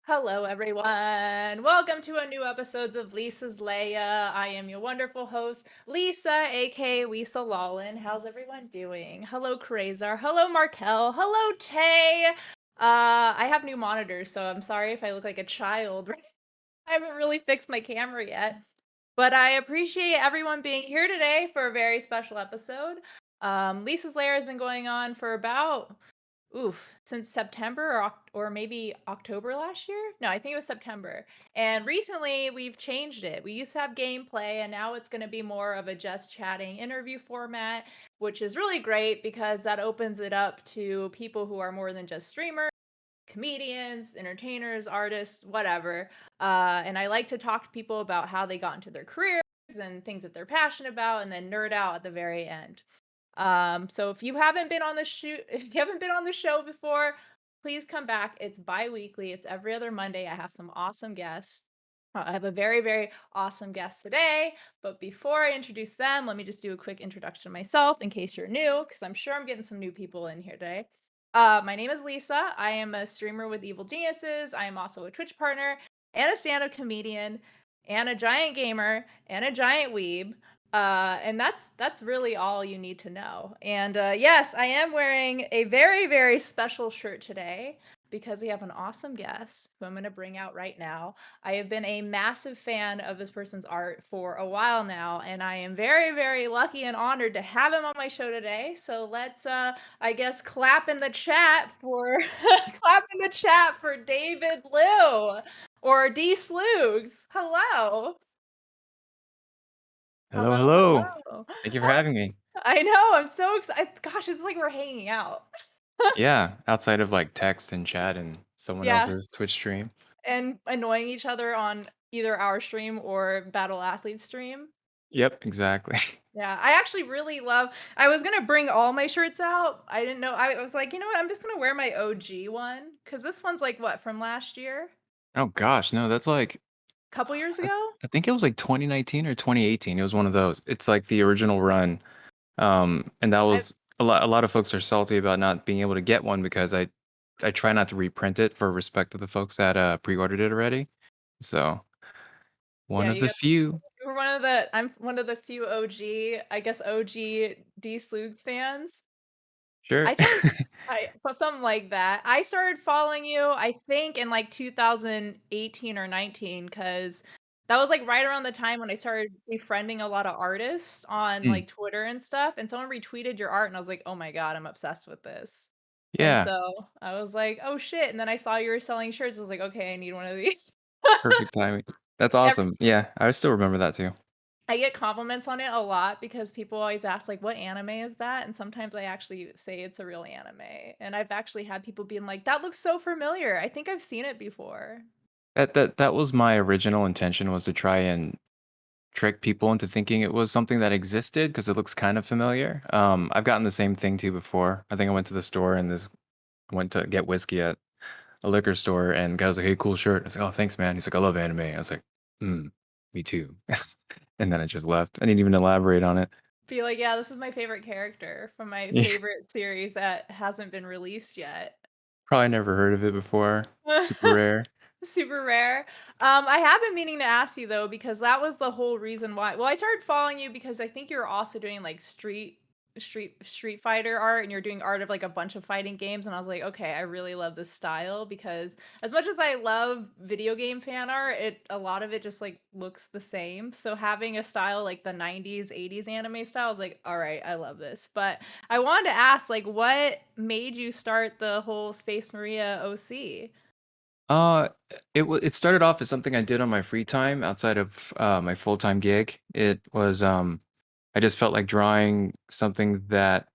Hello, everyone. Welcome to a new episodes of Lisa's Leia. I am your wonderful host, Lisa, aka Lisa Wallen. How's everyone doing? Hello, Krazar. Hello, Markel. Hello, Tay. I have new monitors, so I'm sorry if I look like a child. I haven't really fixed my camera yet, but I appreciate everyone being here today for a very special episode. Lisa's Lair has been going on for about since September or maybe October last year? No, I think it was September. And recently we've changed it. We used to have gameplay and now it's going to be more of a just chatting interview format, which is really great because that opens it up to people who are more than just streamers, comedians, entertainers, artists, whatever. And I like to talk to people about how they got into their careers and things that they're passionate about and then nerd out at the very end. So if you haven't been on the if you haven't been on the show before, please come back. It's bi-weekly. It's every other Monday. I have some awesome guests. I have a very, very awesome guest today. But before I introduce them, let me just do a quick introduction of myself in case you're new, because I'm sure I'm getting some new people in here today. My name is Lisa. I am a streamer with Evil Geniuses. I am also a Twitch partner and a stand-up comedian and a giant gamer and a giant weeb. And that's really all you need to know. And yes, I am wearing a very, very special shirt today because we have an awesome guest who I'm going to bring out right now. I have been a massive fan of this person's art for a while now, and I am very, very lucky and honored to have him on my show today. So let's, I guess, clap in the chat for clap in the chat for David Liu or DSLOOGS. Hello. Hello, Hello, hello. hello. Thank you for having me. I know, I'm so excited. Gosh, it's like we're hanging out. Yeah, outside of like text and chat and someone Yeah, else's Twitch stream. and annoying each other on either our stream or Battle Athlete's stream. Yep, exactly. Yeah, I actually really love I was gonna bring all my shirts out. I didn't know I was like, "You know what? I'm just gonna wear my OG one because this one's like what, from last year? Oh gosh, no, that's like Couple years I, ago?" I think it was like 2019 or 2018. It was one of those. It's like the original run. And that I was a lot of folks are salty about not being able to get one because I try not to reprint it for respect to the folks that pre-ordered it already. So, one yeah, of you the got few. you're one of the I'm one of the few OG, I guess OG D Sleuths fans. Sure. I started but something like that. I started following you, I think, in, like, 2018 or 19, because that was, like, right around the time when I started befriending a lot of artists on, Mm, like, Twitter and stuff, and someone retweeted your art, and I was like, "Oh my god, I'm obsessed with this." And yeah, so, I was like, "Oh, shit," and then I saw you were selling shirts, I was like, "Okay, I need one of these." perfect timing. That's Ev awesome. Yeah, I still remember that too. I get compliments on it a lot because people always ask, like, "What anime is that?" And sometimes I actually say it's a real anime, and I've actually had people being like, "That looks so familiar. I think I've seen it before." That was my original intention, was to try and trick people into thinking it was something that existed because it looks kind of familiar. I've gotten the same thing too before. I think I went to the store and this went to get whiskey at a liquor store, and the guy was like, "Hey, cool shirt." I was like, "Oh, thanks, man." He's like, "I love anime." I was like, "Hmm, me too." And then I just left. I didn't even elaborate on it. Be like, "Yeah, this is my favorite character from my Yeah, favorite series that hasn't been released yet." probably never heard of it before. Super rare. Super rare. I have been meaning to ask you though, because that was the whole reason why. Well, I started following you because I think you're also doing like Street Fighter art and you're doing art of like a bunch of fighting games and I was like, okay, I really love this style because as much as I love video game fan art, a lot of it just like looks the same. So having a style like the 90s, 80s anime style I was like, all right, I love this. But I wanted to ask like what made you start the whole Space Maria OC? Uh, it started off as something I did on my free time outside of my full-time gig. It was I just felt like drawing something that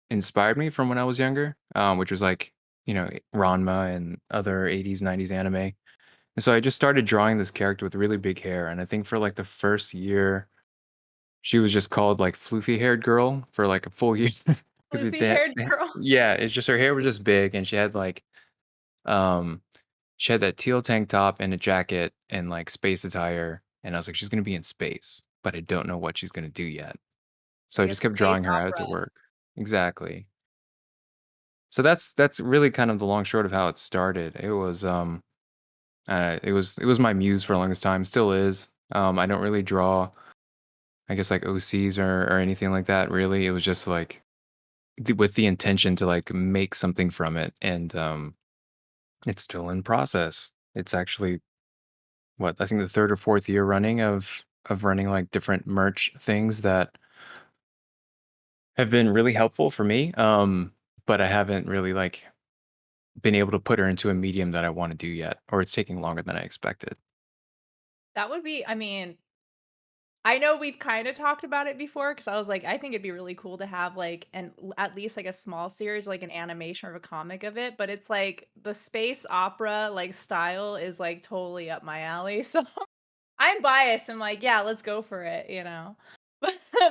inspired me from when I was younger, which was like, Ranma and other 80s, 90s anime. And so I just started drawing this character with really big hair. And I think for like the first year, she was just called like floofy haired girl for like a full year. Because Floofy-haired girl. yeah, it's just her hair was just big and um she had that teal tank top and a jacket and like space attire. And I was like, she's gonna be in space, but I don't know what she's gonna do yet. So I Like a just kept space drawing her opera. after work. Exactly. So that's really kind of the long short of how it started. It was It was my muse for the longest time, still is. I don't really draw, I guess, like OCs or anything like that. Really, it was just like with the intention to like make something from it, and it's still in process. It's actually what I think the third or fourth year running of running like different merch things that have been really helpful for me. But I haven't really like been able to put her into a medium that I want to do yet, or it's taking longer than I expected. That would be I mean, I know we've kinda talked about it before because I was like, I think it'd be really cool to have, like, at least, like, a small series, like, an animation or a comic of it, but it's like the space opera, like, style is, like, totally up my alley, so I'm biased, I'm like, "Yeah, let's go for it," you know?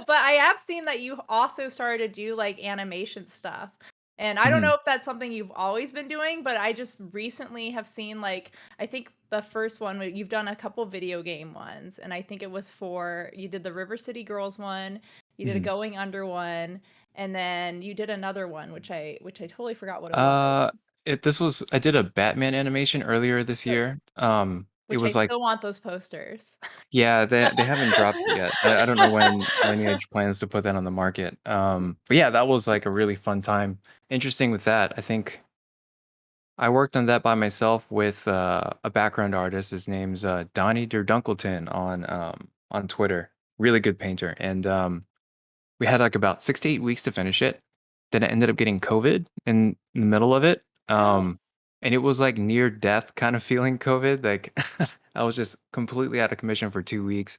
But I have seen that you also started to do, like, animation stuff, and I don't Mhm. know if that's something you've always been doing, but I just recently have seen, like I think the first one where you've done a couple video game ones, and I think it was for you did the River City Girls one, you did a Mhm. Going Under one, and then you did another one, which I totally forgot what it was, Uh, I did a Batman animation earlier this but year. It which I was like, still want those posters. yeah, they haven't dropped it yet. I don't know when Lineage plans to put that on the market. But yeah, that was like a really fun time. Interesting with that. I think I worked on that by myself with a background artist. His name's Donnie Durdunkleton on Twitter. Really good painter, and we had like about 6 to 8 weeks to finish it. Then I ended up getting COVID in the middle of it. Oh, And it was like near death kind of feeling COVID. Like I was just completely out of commission for 2 weeks.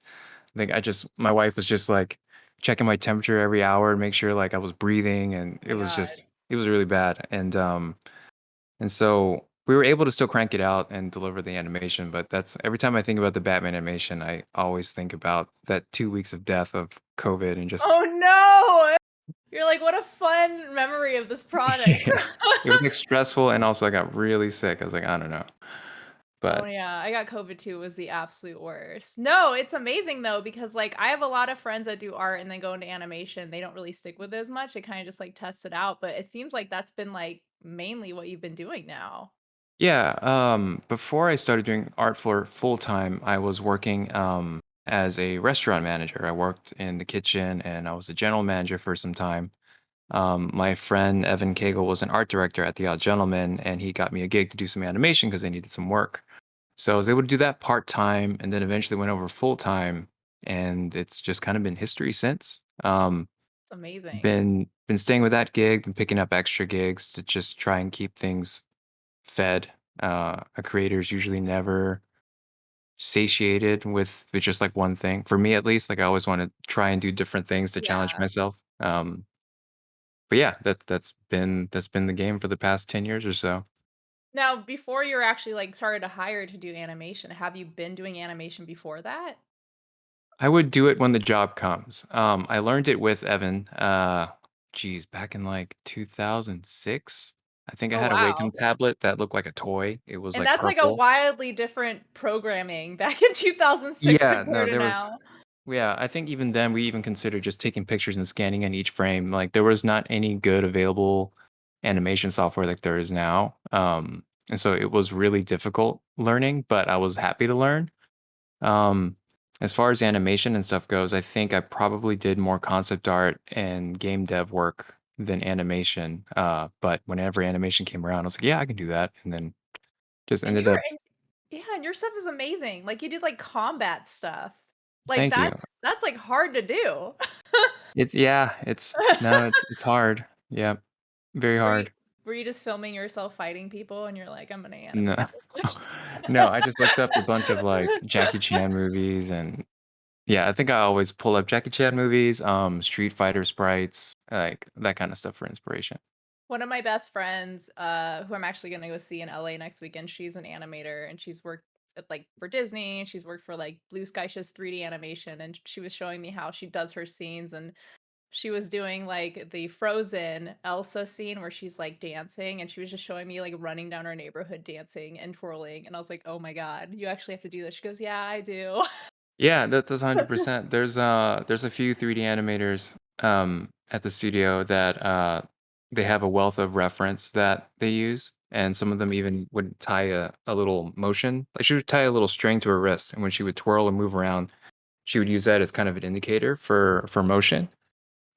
I think my wife was just like checking my temperature every hour to make sure like I was breathing, and my god. it was really bad. And so we were able to still crank it out and deliver the animation, but that's every time I think about the Batman animation, I always think about that 2 weeks of death of COVID and just Oh, no! You're like, "What a fun memory of this product." yeah. It was like stressful, and also I got really sick. I was like, I don't know. Oh, But yeah, I got COVID too, it was the absolute worst. No, it's amazing though, because, like, I have a lot of friends that do art and then go into animation, they don't really stick with it as much, they kinda just, like, test it out, but it seems like that's been, like, mainly what you've been doing now. yeah, before I started doing art for full time, I was working as a restaurant manager. I worked in the kitchen and I was a general manager for some time. My friend Evan Cagle was an art director at The Odd Gentleman, and he got me a gig to do some animation because they needed some work. So I was able to do that part time, and then eventually went over full time, and it's just kind of been history since. It's amazing. Been staying with that gig, been picking up extra gigs to just try and keep things fed. A creator's usually never satiated with just like one thing. For me, at least, like I always want to try and do different things to challenge Yeah. myself. But yeah, that's been the game for the past 10 years or so. Now, before you're actually, like, started to hire to do animation, have you been doing animation before that? I would do it when the job comes. I learned it with Evan. Geez, back in like 2006. I think I Oh, had a wow. Wacom tablet that looked like a toy. It was And like that's, like, a purple. wildly different programming back in 2006 Yeah, no, compared to there was. now. Yeah, I think even then we even considered just taking pictures and scanning in each frame. Like there was not any good available animation software like there is now. And so it was really difficult learning, but I was happy to learn. Um, as far as animation and stuff goes, I think I probably did more concept art and game dev work than animation. But whenever animation came around, I was like, yeah, I can do that. And then just And ended you're up, and yeah, and your stuff is amazing. Like, you did, like, combat stuff. Like, thank you. that's, like, hard to do. Yeah, no, it's hard. Yeah, very Were you hard. were you just filming yourself fighting people and you're like, "I'm gonna No. animate this?" No, I just looked up a bunch of, like, Jackie Chan movies, and yeah, I think I always pull up Jackie Chan movies, Street Fighter sprites, like, that kinda stuff for inspiration. One of my best friends, who I'm actually gonna go see in LA next weekend, she's an animator and she's worked at, like, for Disney, she's worked for, like, Blue Sky, she does 3D animation, and she was showing me how she does her scenes, and she was doing, like, the Frozen Elsa scene where she's, like, dancing, and she was just showing me, like, running down her neighborhood dancing and twirling, and I was like, "Oh my god, you actually have to do this." She goes, "Yeah, I do." Yeah, that's 100%. There's a few 3D animators, at the studio that, they have a wealth of reference that they use. and some of them even would tie a little motion. Like she would tie a little string to her wrist, and when she would twirl and move around, she would use that as kind of an indicator for motion.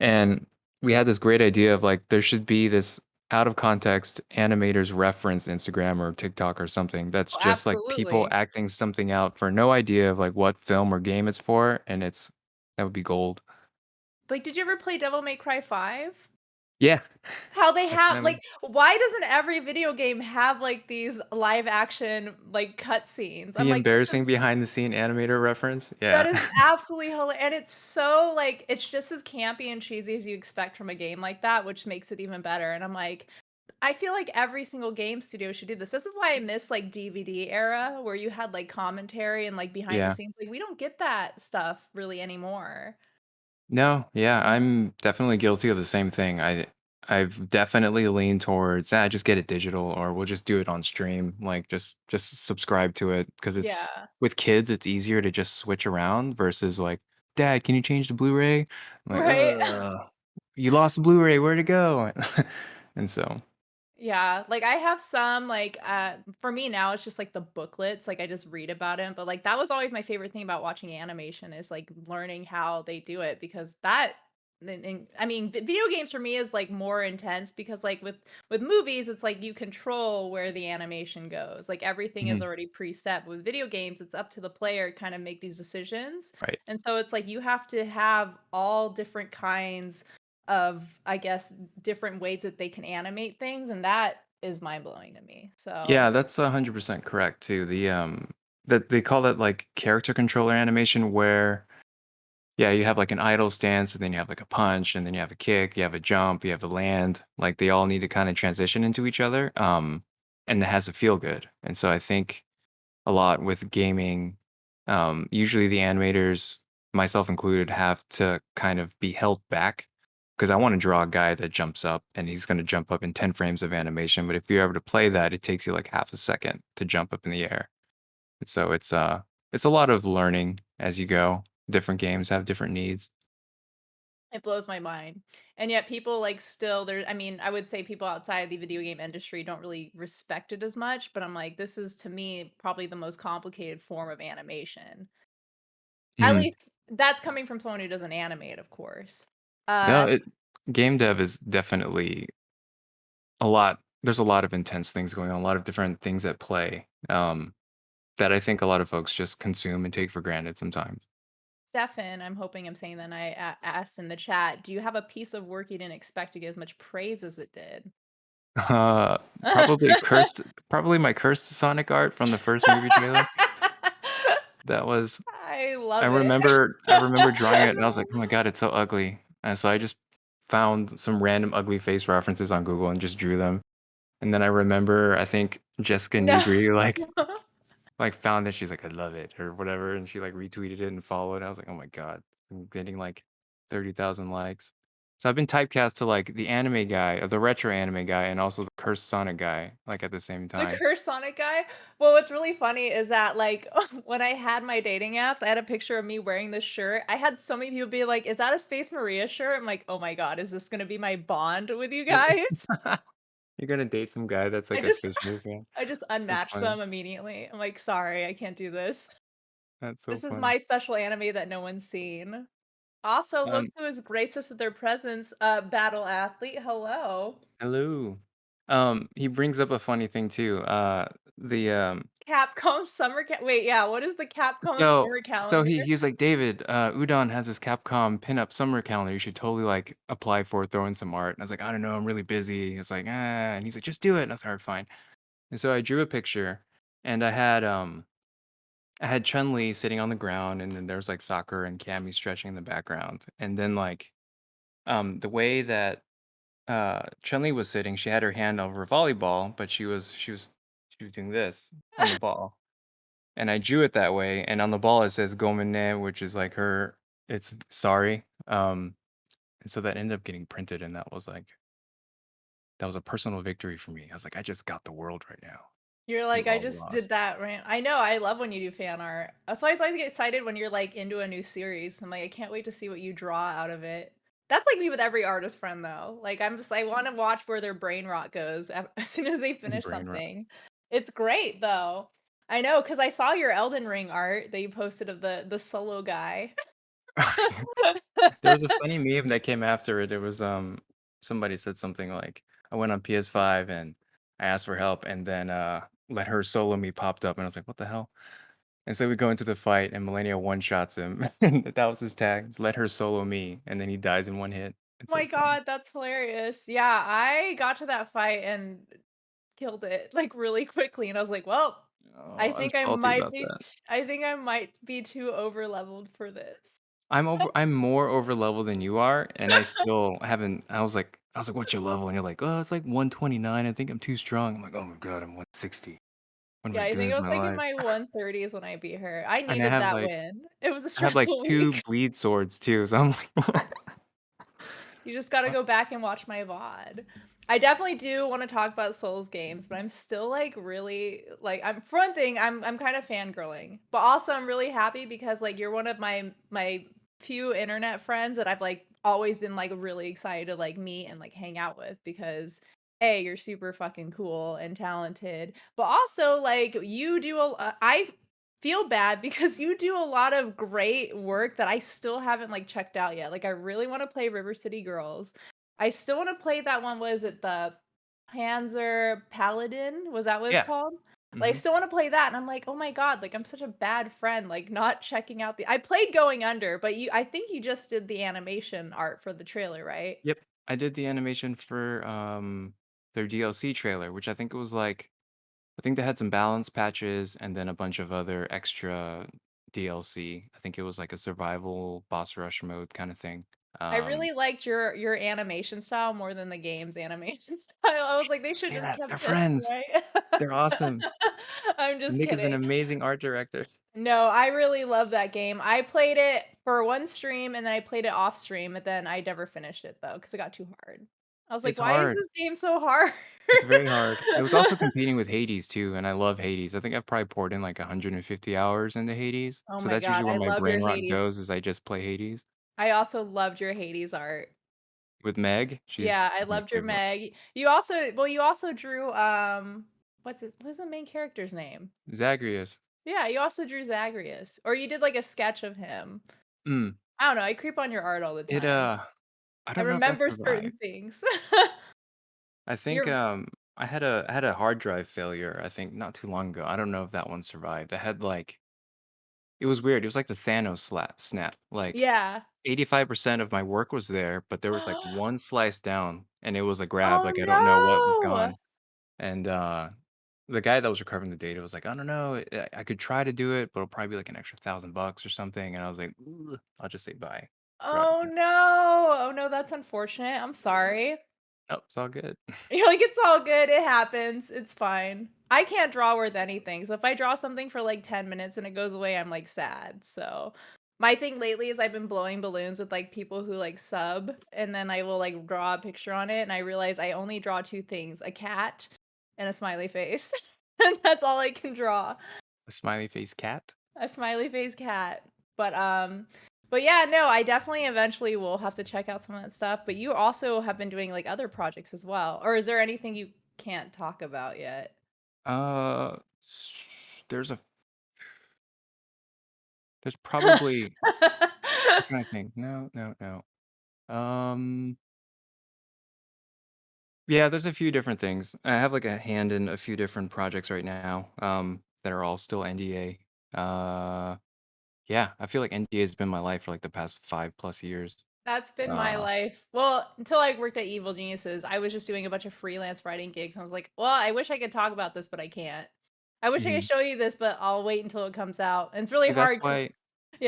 And we had this great idea of like there should be this out of context animators reference Instagram or TikTok or something that's Oh, just like people absolutely. acting something out for no idea of like what film or game it's for, and it's that would be gold. Like, did you ever play Devil May Cry 5? Yeah, How they I have finally like, why doesn't every video game have, like, these live action, like, cutscenes? I'm the like, this embarrassing is behind the scene animator reference. that Yeah. is absolutely hilarious, and it's so, like, it's just as campy and cheesy as you expect from a game like that, which makes it even better, and I'm like, I feel like every single game studio should do this. This is why I miss, like, DVD era where you had, like, commentary and, like, behind the Yeah. scenes, like, we don't get that stuff really anymore. No, yeah, I'm definitely guilty of the same thing. I've definitely leaned towards, just get it digital or we'll just do it on stream. Like just subscribe to it because it's Yeah. with kids it's easier to just switch around versus like, "Dad, can you change the Blu-ray?" I'm like, Right? you lost the Blu-ray, where'd it go?" And so, Yeah, like, I have some, like, for me now, it's just, like, the booklets, like, I just read about it, but, like, that was always my favorite thing about watching animation is, like, learning how they do it because that and I mean, video games for me is, like, more intense because, like, with movies, it's like you control where the animation goes, like, everything is mhm, already preset. With video games, it's up to the player to kind of make these decisions, right. and so it's like you have to have all different kinds of, I guess, different ways that they can animate things, and that is mind-blowing to me, so Yeah, that's 100% correct too. That they call that like character controller animation where yeah, you have like an idle stance, and then you have like a punch, and then you have a kick, you have a jump, you have a land. Like they all need to kind of transition into each other. And it has to feel good. And so I think a lot with gaming, usually the animators, myself included, have to kind of be held back because I want to draw a guy that jumps up and he's going to jump up in 10 frames of animation. But if you're able to play that, it takes you like half a second to jump up in the air. And so it's a lot of learning as you go. Different games have different needs. it blows my mind, and yet people, like, still there I mean, I would say people outside the video game industry don't really respect it as much, but I'm like, this is, to me, probably the most complicated form of animation. At Mhm. least that's coming from someone who doesn't animate, of course. No, Uh, it game dev is definitely a lot there's a lot of intense things going on, a lot of different things at play, that I think a lot of folks just consume and take for granted sometimes. Stefan, I'm hoping I'm saying that I asked in the chat, "Do you have a piece of work you didn't expect to get as much praise as it did?" Uh, probably my cursed Sonic art from the first movie trailer. That was I I love it. remember I remember drawing it and I was like, "Oh my god, it's so ugly." And so I just found some random ugly face references on Google and just drew them. And then I remember, I think Jessica No. Newbury, like, found it, she's like, "I love it," or whatever, and she, like, retweeted it and followed. I was like, "Oh my god." I'm getting, like, 30,000 likes. So I've been typecast to, like, the anime guy, the retro anime guy, and also the cursed Sonic guy, like, at the same The time. cursed Sonic guy? Well, what's really funny is that, like, when I had my dating apps, I had a picture of me wearing this shirt. I had so many people be like, "Is that a Space Maria shirt?" I'm like, "Oh my god, is this gonna be my bond with you guys?" You're gonna date some guy that's I like a just Space Marine fan? I just That's unmatched funny. them immediately. I'm like, "Sorry, I can't do this. That's so This is funny. my special anime that no one's seen." Also, look Um, who has graced us with their presence, Battle Athlete, hello. hello. He brings up a funny thing too, the, Capcom Summer Ca wait, yeah, what is the Capcom So Summer so Calendar? he was like, "David, Udon has this Capcom pinup summer calendar. You should totally, like, apply for it, throw in some art." And I was like, "I don't know, I'm really busy." He was like, "Ah," and he's like, "Just do it." And I was like, "Alright, fine." And so I drew a picture, and I had Chun-Li sitting on the ground, and then there's, like, Sakura and Cammy stretching in the background. And then, like, the way that, Chun-Li was sitting, she had her hand over a volleyball, but she was doing this on the ball. And I drew it that way, and on the ball it says "Gomenne," which is like her it's sorry, and so that ended up getting printed, and that was a personal victory for me. I was like, "I just got the world right now. You're You like, "I all just did lost." that right." I know, I love when you do fan art. That's why I always get excited when you're, like, into a new series. I'm like, "I can't wait to see what you draw out of it." That's like me with every artist friend though. Like I'm just I wanna watch where their brain rot goes as soon as they finish Brain rot. something. It's great though. I know, cause I saw your Elden Ring art that you posted of the solo guy. There was a funny meme that came after it. It was, somebody said something like, "I went on PS5 and I asked for help, and then, Let Her Solo Me popped up," and I was like, "What the hell?" And so we go into the fight, and Millennia one-shots him, and that was his tag, "Let her solo me," and then he dies in one hit. It's so My funny. god, that's hilarious. Yeah, I got to that fight and killed it, like, really quickly, and I was like, "Well, Oh, I was salty about that. I think I might be too over leveled for this." I'm more over level than you are, and I still haven't I was like, "What's your level?" And you're like, "Oh, it's like 129. I think I'm too strong." I'm like, "Oh my god, I'm 160. What am Yeah, I I doing think it with was, my like, in life?" my 130s when I beat her. I And I needed have, that like win. It was a I have, like, stressful 2 week. bleed swords too, so I'm like You just gotta go back and watch my VOD. I definitely do wanna talk about Souls games, but I'm still, like, really like, I'm for one thing, I'm kind of fangirling, but also I'm really happy because, like, you're one of my few internet friends that I've, like, always been, like, really excited to, like, meet and, like, hang out with because, A, you're super fucking cool and talented, but also, like, you do I feel bad because you do a lot of great work that I still haven't, like, checked out yet. Like, I really wanna play River City Girls. I still wanna play that one, was it the Panzer Paladin? Was that what it's Yeah. called? Like, I Mhm. still wanna play that, and I'm like, "Oh my god, like, I'm such a bad friend, like, not checking out the" I played Going Under, but I think you just did the animation art for the trailer, right? Yep. I did the animation for, their DLC trailer, which I think they had some balance patches and then a bunch of other extra DLC. I think it was like a survival boss rush mode kinda thing. I Um really liked your animation style more than the game's animation style. I was like, "They should Say just that, they're kept this, friends. right?" They're awesome. I'm just Nick is an kidding. amazing art director. No, I really love that game. I played it for one stream, and then I played it off stream, and then I never finished it, though, because it got too hard. I was like, It's "Why is hard. this game so hard?" It's very hard. It was also competing with Hades too, and I love Hades. I think I've probably poured in like 150 hours into Hades. Oh So my that's god, usually where I my love your brain rot Hades. goes is I just play Hades. I also loved your Hades art. With Meg, Yeah, I she's my loved your favorite. Meg. You also drew, what's the main character's name? Zagreus. Yeah, you also drew Zagreus, or you did, like, a sketch of him. Mm. I don't know, I creep on your art all the It, time. I I don't know if that remember certain survived. things. I think, You're I had a hard drive failure, I think, not too long ago. I don't know if that one survived. I had, like it was weird. It was like the Thanos snap. Like, Yeah. 85% of my work was there, but there was, like, one slice down, and it was a grab, Oh, like, I don't know what was no! gone. And, the guy that was recovering the data was like, "I don't know, I could try to do it, but it'll probably be, like, an extra $1,000 or something," and I was like, "Ugh, I'll just say bye." Throw it Oh, away. no! Oh, no, that's unfortunate, I'm sorry. Nope, it's all good. You're like, "It's all good, it happens, it's fine." I can't draw worth anything, so if I draw something for, like, 10 minutes and it goes away, I'm, like, sad, so my thing lately is I've been blowing balloons with, like, people who, like, sub, and then I will, like, draw a picture on it, and I realize I only draw 2 things, a cat and a smiley face, and that's all I can draw. A smiley face cat? A smiley face cat. But yeah, no, I definitely eventually will have to check out some of that stuff, but you also have been doing, like, other projects as well, or is there anything you can't talk about yet? There's a there's probably I'm trying to think. No, no, no. Um, yeah, there's a few different things. I have, like, a hand in a few different projects right now, that are all still NDA. Yeah, I feel like NDA has been my life for, like, the past 5 plus years. That's been my Uh life. Well, until I worked at Evil Geniuses, I was just doing a bunch of freelance writing gigs, and I was like, "Well, I wish I could talk about this, but I can't. I wish I could Mhm. show you this, but I'll wait until it comes out." And it's really See, that's hard because why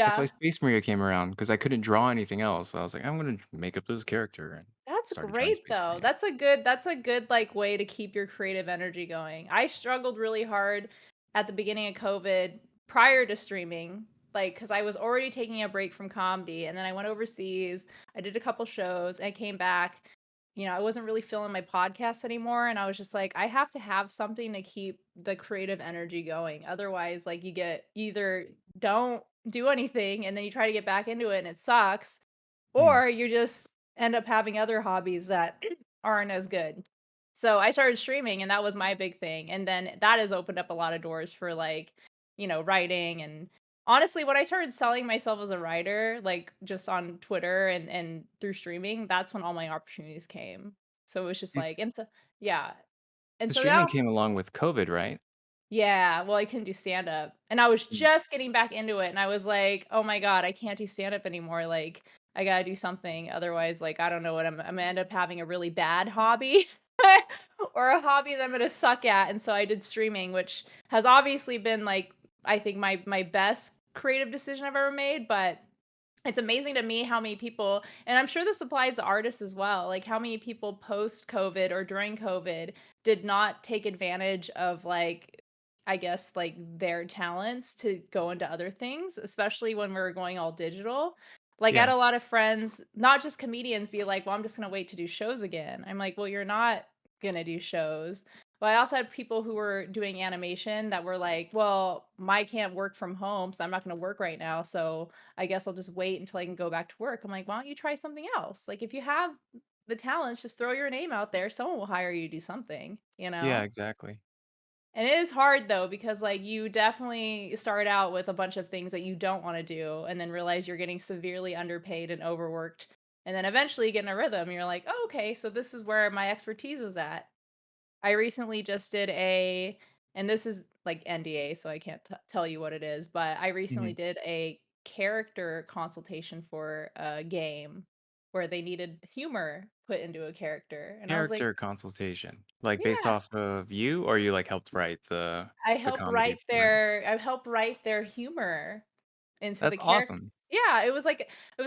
that's why yeah. Space Marine came around because I couldn't draw anything else. So I was like, "I'm gonna make up this character," and That's started drawing great Space though. Marine. That's a good, like, way to keep your creative energy going. I struggled really hard at the beginning of COVID prior to streaming, like, because I was already taking a break from comedy, and then I went overseas, I did a couple shows, I came back, I wasn't really feeling my podcast anymore, and I was just like, "I have to have something to keep the creative energy going." Otherwise, like, you either don't do anything, and then you try to get back into it, and it sucks, Mm. or you just end up having other hobbies that aren't as good. So I started streaming and that was my big thing. And then that has opened up a lot of doors for like, writing and honestly when I started selling myself as a writer, like just on Twitter and through streaming, that's when all my opportunities came. So it was just It's like and so yeah. And the so streaming now came along with COVID, right? yeah, well, I couldn't do stand-up, and I was Mm. just getting back into it, and I was like, "Oh my god, I can't do stand-up anymore, like, I gotta do something, otherwise, like, I don't know what I'm gonna end up having a really bad hobby, or a hobby that I'm gonna suck at," and so I did streaming, which has obviously been, like, I think my best creative decision I've ever made, but it's amazing to me how many people and I'm sure this applies to artists as well, like, how many people post-COVID or during COVID did not take advantage of, like, I guess, like, their talents to go into other things, especially when we were going all digital. Like, I had Yeah. a lot of friends, not just comedians, be like, "Well, I'm just gonna wait to do shows again." I'm like, "Well, you're not gonna do shows." But I also had people who were doing animation that were like, "Well, I can't work from home, so I'm not gonna work right now, so I guess I'll just wait until I can go back to work." I'm like, "Why don't you try something else? Like, if you have the talents, just throw your name out there. Someone will hire you to do something, you Yeah, know?" exactly. And it is hard though, because like you definitely start out with a bunch of things that you don't want to do and then realize you're getting severely underpaid and overworked. And then eventually you get in a rhythm. And you're like, oh, okay, so this is where my expertise is at. I recently just did and this is like NDA, so I can't tell you what it is, but I recently Mhm. did a character consultation for a game where they needed humor put into a character. And I was like, Character consultation, like, based yeah, off of you, or you, like, helped write the comedy for it? I helped write their humor into That's the character. awesome. Yeah, it was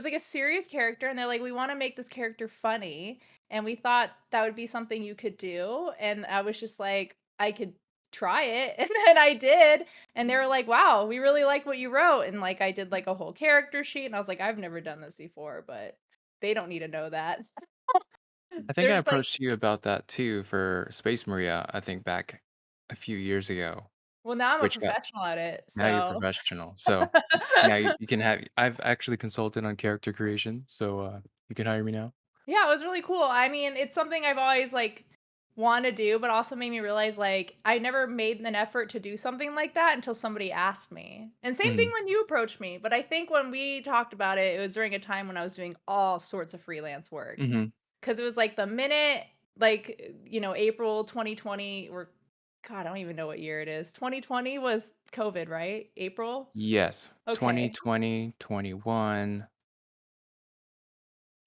like a serious character, and they're like, "We wanna make this character funny," and we thought that would be something you could do, and I was just like, "I could try it," and then I did, and they were like, "Wow, we really like what you wrote," and, like, I did, like, a whole character sheet, and I was like, "I've never done this before, but they don't need to know that." I think I There's, like approached you about that too for Space Maria, I think back a few years ago, well, now I'm a which got professional at it, now you're so professional, so now you can have I've actually consulted on character creation, so, you can hire me now. yeah, it was really cool. I mean, it's something I've always like wanted to do, but also made me realize like I never made an effort to do something like that until somebody asked me. And same thing Mhm, when you approached me, but I think when we talked about it, it was during a time when I was doing all sorts of freelance work. mhm. Cause it was like the minute like, April 2020 or God, I don't even know what year it is. 2020 was COVID, right? April? Yes, Okay. 2020, 21,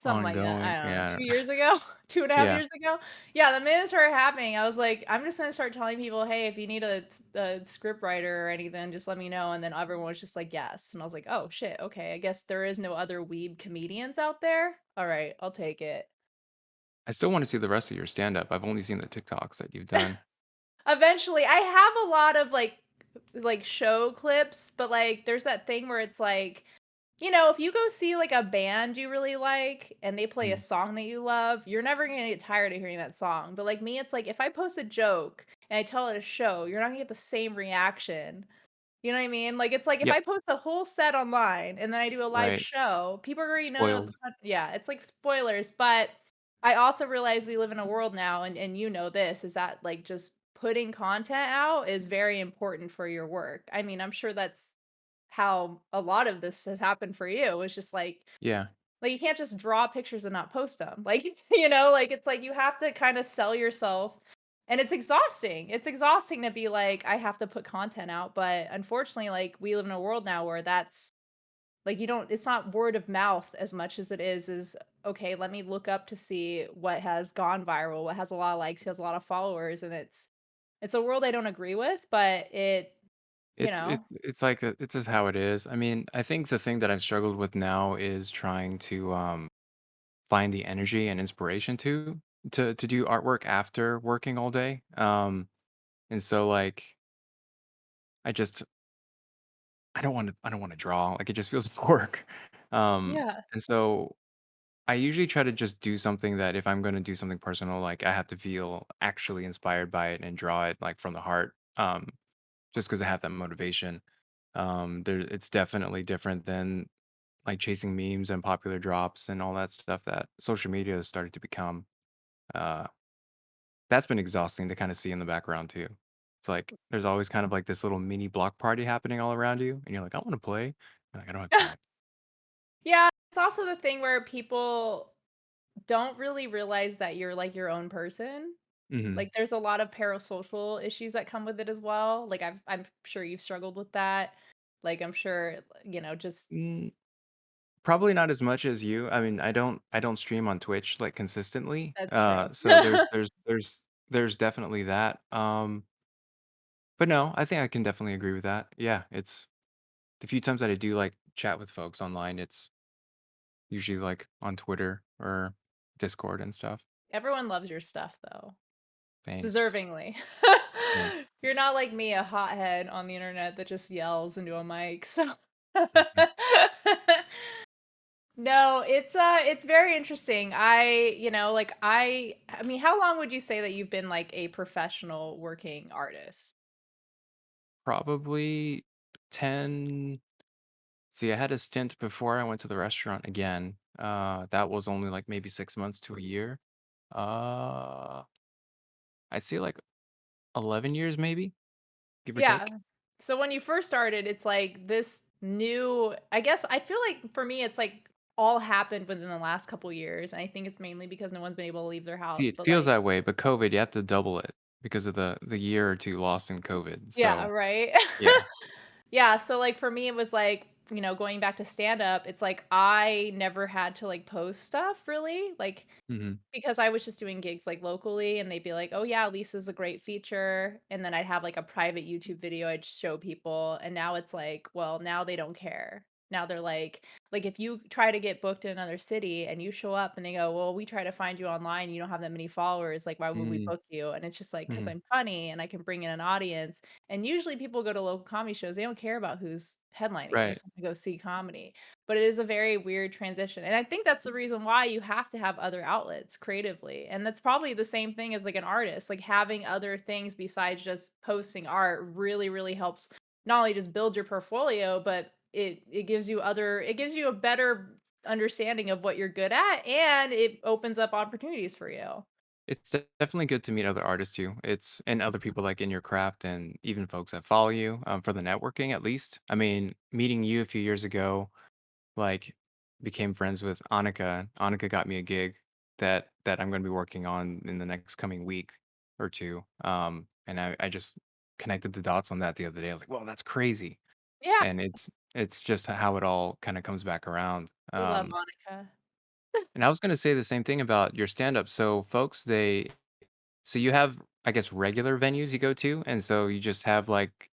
Something like that, ongoing, I don't know, yeah, I 2 don't years ago? 2.5 yeah. years ago? Yeah, the minute it started happening, I was like, "I'm just gonna start telling people, 'Hey, if you need a script writer or anything, just let me know,'" and then everyone was just like, "Yes," and I was like, "Oh, shit, okay, I guess there is no other weeb comedians out there? Alright, I'll take it." I still wanna see the rest of your stand-up, I've only seen the TikToks that you've done. Eventually, I have a lot of, like, show clips, but, like, there's that thing where it's like, if you go see, like, a band you really like and they play a Mm, song that you love, you're never gonna get tired of hearing that song, but, like, me, it's like, if I post a joke and I tell it at a show, you're not gonna get the same reaction. You know what I mean? Like, it's like if yep, I post a whole set online and then I do a live right, show, people already know spoiled. yeah, it's like spoilers, but I also realize we live in a world now, and you know this, is that, like, just putting content out is very important for your work. I mean, I'm sure that's how a lot of this has happened for you. It's just Yeah. like, you can't just draw pictures and not post them. Like, like, it's like you have to kinda sell yourself, and it's exhausting. It's exhausting to be like, "I have to put content out," but unfortunately, like, we live in a world now where that's like, you don't it's not word of mouth as much as it is, "Okay, let me look up to see what has gone viral, what has a lot of likes, who has a lot of followers," and it's a world I don't agree with, but you know It's like, it's just how it is. I mean, I think the thing that I've struggled with now is trying to, find the energy and inspiration to do artwork after working all day, and so, like, I just I don't wanna draw, like, it just feels like work, Yeah. and so I usually try to just do something that if I'm gonna do something personal, like, I have to feel actually inspired by it and draw it, like, from the heart, just because I have that motivation. It's definitely different than, like chasing memes and popular drops and all that stuff that social media has started to become. Uh, that's been exhausting to kind of see in the background too. It's like there's always kind of like this little mini block party happening all around you, and you're like, I want to play. And like, I don't have time. Yeah, it's also the thing where people don't really realize that you're, like, your own person. Hmm. Like, there's a lot of parasocial issues that come with it as well. Like, I'm sure you've struggled with that. Like, I'm sure, just Mm, probably not as much as you. I mean, I don't stream on Twitch like consistently. that's true. So there's definitely that. But no, I think I can definitely agree with that. Yeah, it's the few times that I do like chat with folks online, it's usually like on Twitter or Discord and stuff. Everyone loves your stuff, though. Thanks. Deservingly. Thanks. You're not like me, a hothead on the internet that just yells into a mic, so Mhm. No, it's very interesting. I mean, how long would you say that you've been, like, a professional working artist? Probably 10. See, I had a stint before I went to the restaurant again. That was only like maybe 6 months to a year. Uh, I'd say like 11 years, maybe, give or take. Yeah. So when you first started, it's like this new I guess I feel like for me, it's like all happened within the last couple years, and I think it's mainly because no one's been able to leave their See, house, it but, feels like that way, but COVID, you have to double it because of the year or two lost in COVID. yeah, So, right? yeah. Yeah, so, like, for me, it was, like, going back to stand up, it's like I never had to, like, post stuff really, like, Hmm. because I was just doing gigs, like, locally, and they'd be like, "Oh, yeah, Lisa's a great feature," and then I'd have, like, a private YouTube video I'd show people, and now it's like, well, now they don't care. Now they're like, if you try to get booked in another city and you show up and they go, "Well, we try to find you online, you don't have that many followers, like, why would we Mm, book you?" And it's just like, "'Cause mhm. I'm funny and I can bring in an audience," and usually people go to local comedy shows, they don't care about who's headlining, they Right. just wanna go see comedy. But it is a very weird transition, and I think that's the reason why you have to have other outlets creatively, and that's probably the same thing as, like, an artist, like, having other things besides just posting art really, really helps not only just build your portfolio, but it gives you a better understanding of what you're good at, and it opens up opportunities for you. It's definitely good to meet other artists too. It's and other people like in your craft and even folks that follow you for the networking at least. I mean, meeting you a few years ago, like became friends with Annika. Annika got me a gig that I'm going to be working on in the next coming week or two. And I just connected the dots on that the other day. I was like, "Whoa, that's crazy!" Yeah, And it's just how it all kind of comes back around. we love Monica. And I was going to say the same thing about your stand up. So folks, so you have, I guess, regular venues you go to, and so you just have like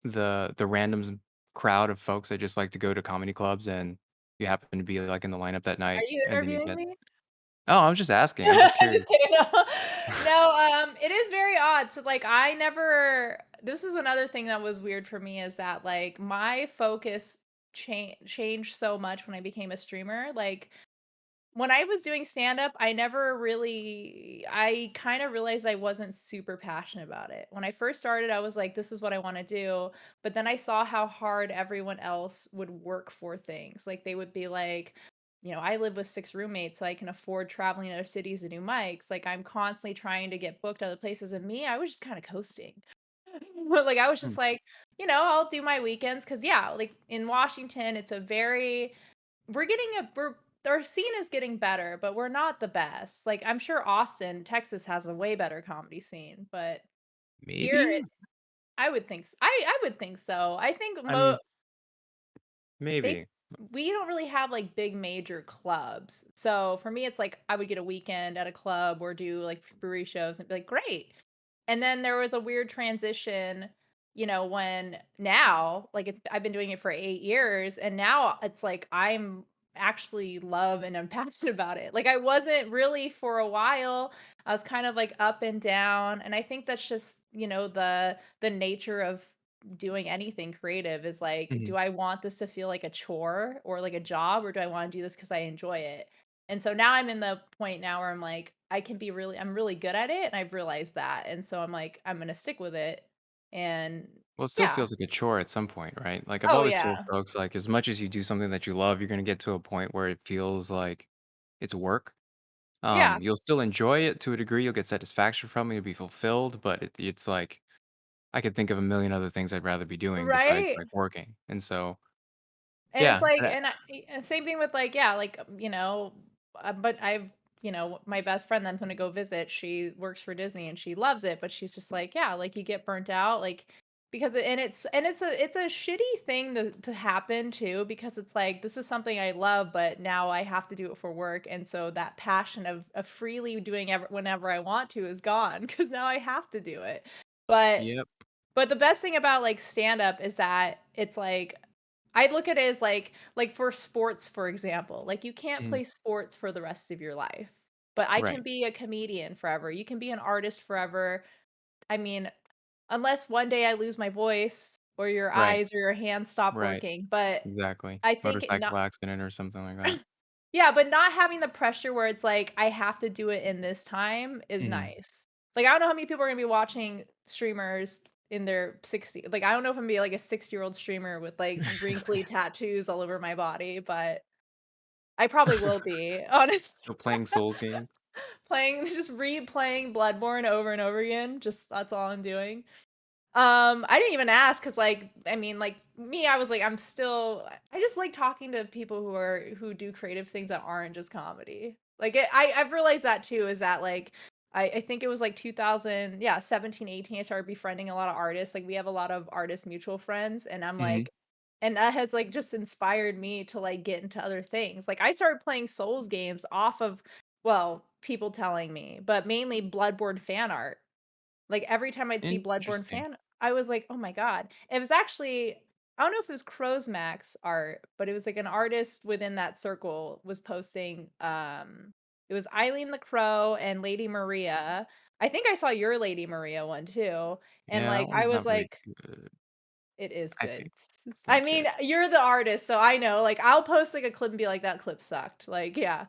the random crowd of folks that just like to go to comedy clubs, and you happen to be like in the lineup that Are night, you and then you interviewing get. me? Oh, I'm just asking. I'm just Just curious. kidding, no. No, it is very odd. So, like, I never this is another thing that was weird for me is that, like, my focus changed so much when I became a streamer. Like, when I was doing stand-up, I kinda realized I wasn't super passionate about it. When I first started, I was like, "This is what I wanna do," but then I saw how hard everyone else would work for things. Like, they would be like, I live with 6 roommates, so I can afford traveling to other cities to do mics. Like, I'm constantly trying to get booked other places, and me, I was just kinda coasting. Like, I was Hmm, just like, I'll do my weekends because yeah, like, in Washington, it's a very we're getting a we're our scene is getting better, but we're not the best. Like, I'm sure Austin, Texas has a way better comedy scene, but here maybe. I would think I would think so. I think I mean, they maybe. we don't really have, like, big major clubs. So, for me, it's like I would get a weekend at a club or do, like, brewery shows and be like, "Great." And then there was a weird transition, when now, like, I've been doing it for 8 years, and now it's like I'm actually love and I'm passionate about it. Like, I wasn't really for a while. I was kind of, like, up and down, and I think that's just, the nature of doing anything creative is, like, Mhm. do I want this to feel like a chore or like a job, or do I wanna do this because I enjoy it? And so now I'm in the point now where I'm like, I'm really good at it, and I've realized that, and so I'm like, I'm gonna stick with it, and Well, it still Yeah. feels like a chore at some point, right? Like, I've Oh, always told yeah. folks, like, as much as you do something that you love, you're gonna get to a point where it feels like it's work. Yeah. You'll still enjoy it to a degree, you'll get satisfaction from it, you'll be fulfilled, but it's like, I could think of a million other things I'd rather be doing besides, Right? like, working, and so And it's yeah, like, and I and same thing with like, yeah, like, but I've, my best friend that I'm gonna go visit, she works for Disney and she loves it, but she's just like, yeah, like you get burnt out, like because it's a shitty thing to happen too, because it's like this is something I love, but now I have to do it for work, and so that passion of freely doing whenever I want to is gone because now I have to do it. But Yep. but the best thing about, like, stand-up is that it's like I look at it as, like, for sports, for example, like, you can't Mhm. play sports for the rest of your life, but I can Right. be a comedian forever, you can be an artist forever. I mean, unless one day I lose my voice or your Right. eyes or your hands stop Right. working, but Exactly. I think it not Motorcycle accident or something like that. yeah, but not having the pressure where it's like, I have to do it in this time is Mhm. nice. Like, I don't know how many people are gonna be watching streamers in their 60 like, I don't know if I'm gonna be like a 60-year-old streamer with, like, wrinkly tattoos all over my body, but I probably will be, honestly. Still playing Souls games. Playing just replaying Bloodborne over and over again, just that's all I'm doing. I didn't even ask because, like, I mean, like me, I was like, I just like talking to people who do creative things that aren't just comedy. Like, I've realized that too. Is that like I think it was like 2000, yeah, 17, 18. I started befriending a lot of artists. Like, we have a lot of artist mutual friends, and I'm Mhm. like, and that has like just inspired me to like get into other things. Like, I started playing Souls games off of, well, people telling me, but mainly Bloodborne fan art. Like, every time I'd see Bloodborne Interesting. fan, I was like, "Oh my god." It was actually I don't know if it was Crow's Max art, but it was, like, an artist within that circle was posting, it was Eileen the Crow and Lady Maria. I think I saw your Lady Maria one too, and, Yeah, that like, I one's was not very like, good, "It is I good." think. It's I not mean, good. you're the artist, so I know, like, I'll post, like, a clip and be like, "That clip sucked." Like, yeah.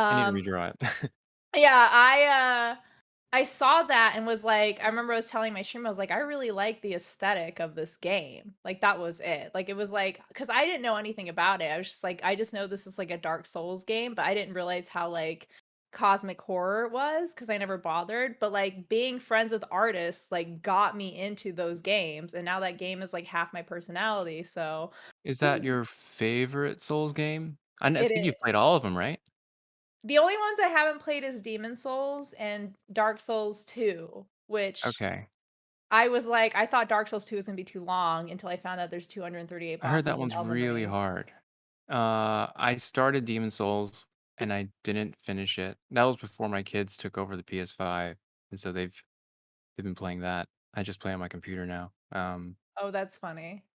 I need to Um, redraw it. yeah, I saw that and was like I remember I was telling my stream, I was like, "I really like the aesthetic of this game." Like, that was it. Like, it was like because I didn't know anything about it. I was just like, I just know this is like a Dark Souls game, but I didn't realize how, like, cosmic horror it was because I never bothered. But, like, being friends with artists, like, got me into those games, and now that game is, like, half my personality, so Is that your favorite Souls game? I it think is. you've played all of them, right? The only ones I haven't played is Demon Souls and Dark Souls 2, which Okay. I was like, I thought Dark Souls 2 was gonna be too long until I found out there's 238 I heard that bosses in one's Elden really Ring. hard. I started Demon Souls, and I didn't finish it. That was before my kids took over the PS5, and so they've been playing that. I just play on my computer now. Oh, that's funny.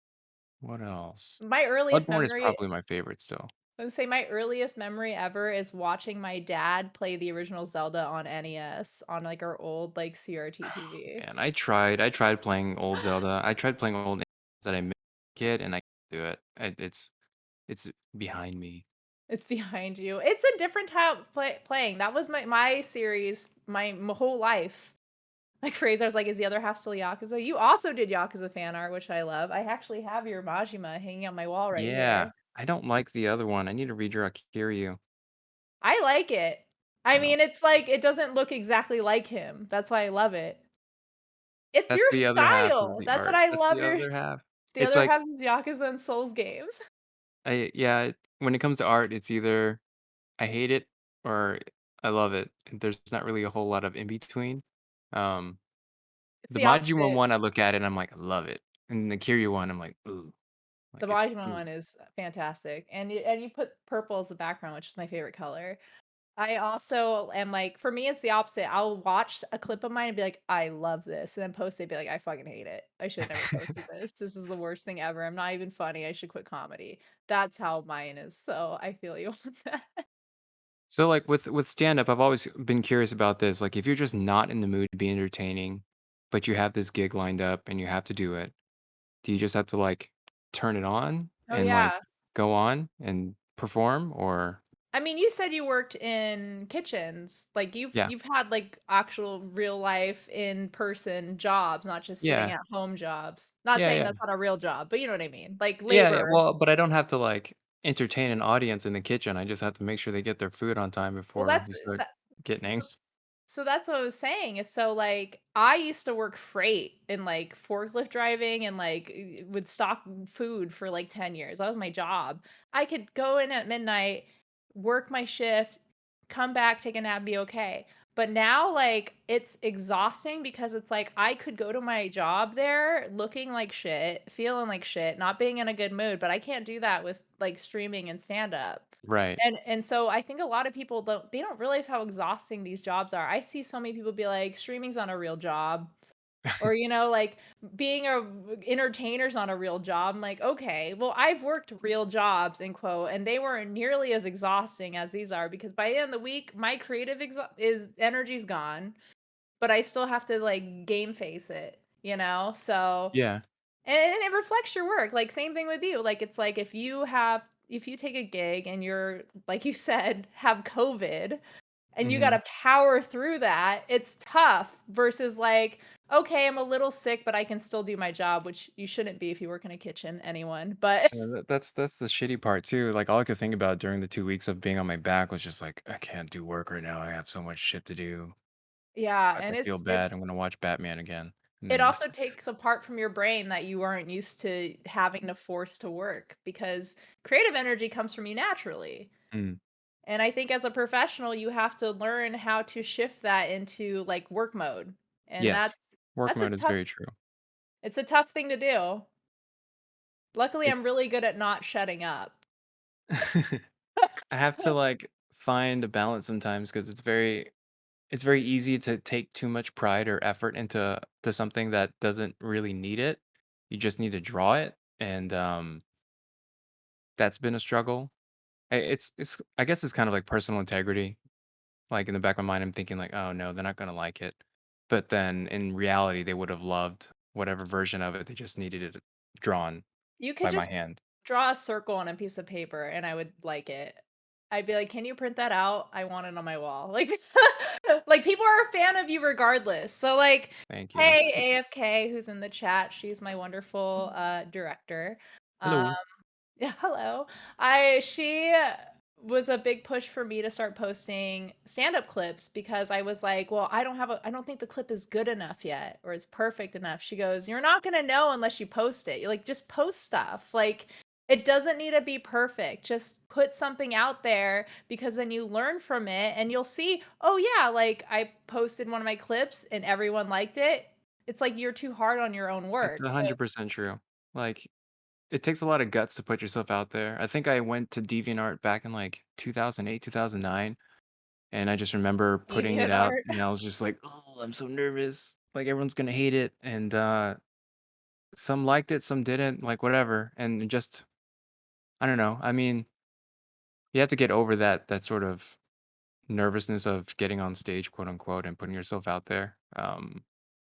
What else? My earliest Bloodborne is memory probably my favorite still. I would say my earliest memory ever is watching my dad play the original Zelda on NES on, like, our old, like, CRT TV. Man, I tried playing old Zelda. I tried playing old that I missed as a kid, and I can't do it. It's behind me. It's behind you. It's a different type of playing. That was my series, my whole life. Like, Fraser was like, "Is the other half still Yakuza?" You also did Yakuza fan art, which I love. I actually have your Majima hanging on my wall right Yeah, here. I don't like the other one. I need to redraw Kiryu. I like it. I I don't. mean, it's like it doesn't look exactly like him. That's why I love it. It's That's your the other half of style. the That's what art. I That's love the your other half. the It's other like half is Yakuza and Souls games. I yeah, when it comes to art, it's either I hate it or I love it. There's not really a whole lot of in between. Um, It's the the Majima opposite. one, I look at it and I'm like, I love it. And the Kiryu one, I'm like, ooh, The like it's Majima ooh. one is fantastic, and you put purple as the background, which is my favorite color. I also am like for me, it's the opposite. I'll watch a clip of mine and be like, "I love this," and then post it, be like, "I fucking hate it. I should have never posted this. This is the worst thing ever. I'm not even funny. I should quit comedy." That's how mine is, so I feel you on that. So like with stand up, I've always been curious about this. Like if you're just not in the mood to be entertaining, but you have this gig lined up and you have to do it, do you just have to like turn it on Oh, and like yeah. go on and perform or I mean, you said you worked in kitchens. Like Yeah. you've had like actual real life in person jobs, not just sitting Yeah. at home jobs. Not Yeah, saying yeah. that's not a real job, but you know what I mean. Like Yeah, yeah, labor. well, but I don't have to, like, entertain an audience in the kitchen, I just have to make sure they get their food on time Well, before that's we start that. getting So angst So that's what I was saying. Is so like I used to work freight in like forklift driving and like would stock food for like 10 years. That was my job. I could go in at midnight, work my shift, come back, take a nap, be okay. But now like it's exhausting because it's like I could go to my job there looking like shit, feeling like shit, not being in a good mood, but I can't do that with like streaming and stand up. Right. And so I think a lot of people don't realize how exhausting these jobs are. I see so many people be like, "Streaming's not a real job," or, like, "Being a entertainer's not a real job." I'm like, "Okay, well, I've worked real jobs," end quote, and they weren't nearly as exhausting as these are because by the end of the week, my creative energy's gone, but I still have to, like, game face it, you know? So Yeah. and it reflects your work, like, same thing with you, like, it's like if you take a gig and you're, like you said, have COVID and you Mhm. gotta power through that, it's tough versus, like, "Okay, I'm a little sick, but I can still do my job," which you shouldn't be if you work in a kitchen, anyone, but Yeah, that's the shitty part too, like, all I could think about during the 2 weeks of being on my back was just like, "I can't do work right now, I have so much shit to do. yeah, If and I feel bad, I'm gonna watch Batman again." And it then also takes a part from your brain that you aren't used to having to force to work because creative energy comes from you naturally. mm, And I think as a professional, you have to learn how to shift that into like work mode. And yes. Work that's a mode is tough very true. it's a tough thing to do. Luckily, I'm It's really good at not shutting up. I have to, like, find a balance sometimes because it's very easy to take too much pride or effort to something that doesn't really need it. You just need to draw it, and, that's been a struggle. It's I guess it's kind of like personal integrity. Like, in the back of my mind, I'm thinking like, "Oh, no, they're not gonna like it." But then in reality, they would have loved whatever version of it, they just needed it drawn You could by my just hand. draw a circle on a piece of paper and I would like it. I'd be like, "Can you print that out? I want it on my wall." Like like people are a fan of you regardless. So like, Thank you. hey AFK who's in the chat, she's my wonderful director. Um Hello. Yeah, hello. I she was a big push for me to start posting stand-up clips because I was like, "Well, I don't think the clip is good enough yet or it's perfect enough." She goes, "You're not going to know unless you post it. You're like just post stuff. Like it doesn't need to be perfect. Just put something out there because then you learn from it and you'll see, oh yeah, like I posted one of my clips and everyone liked it. It's like you're too hard on your own It's work." So 100% true. Like, it takes a lot of guts to put yourself out there. I think I went to DeviantArt back in, like, 2008, 2009, and I just remember putting it deviant out, art. and I was just like, "Oh, I'm so nervous. Like, everyone's gonna hate it," and, some liked it, some didn't, like, whatever, and it just I don't know. I mean, you have to get over that sort of nervousness of getting on stage, quote unquote, and putting yourself out there.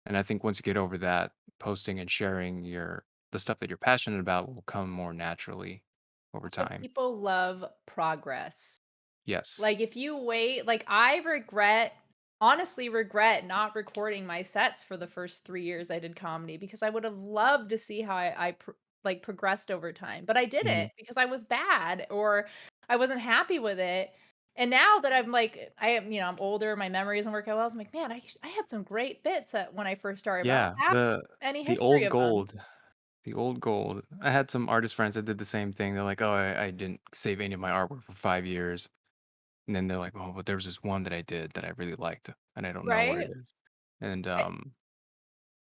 And I think once you get over that, posting and sharing the stuff that you're passionate about will come more naturally over Also, time. people love progress. Yes. Like, if you wait like, I honestly regret not recording my sets for the first 3 years I did comedy because I would have loved to see how like, progressed over time, but I Hmm. didn't because I was bad or I wasn't happy with it, and now that I'm, like, I am I'm older, my memory isn't working well, I'm like, "Man, I had some great bits at when I first started, but I Yeah. don't have any The history old of them." gold. The old gold. I had some artist friends that did the same thing. They're like, "Oh, I didn't save any of my artwork for 5 years," and then they're like, "Oh, but there was this one that I did that I really liked, and I don't know where it Right? is." And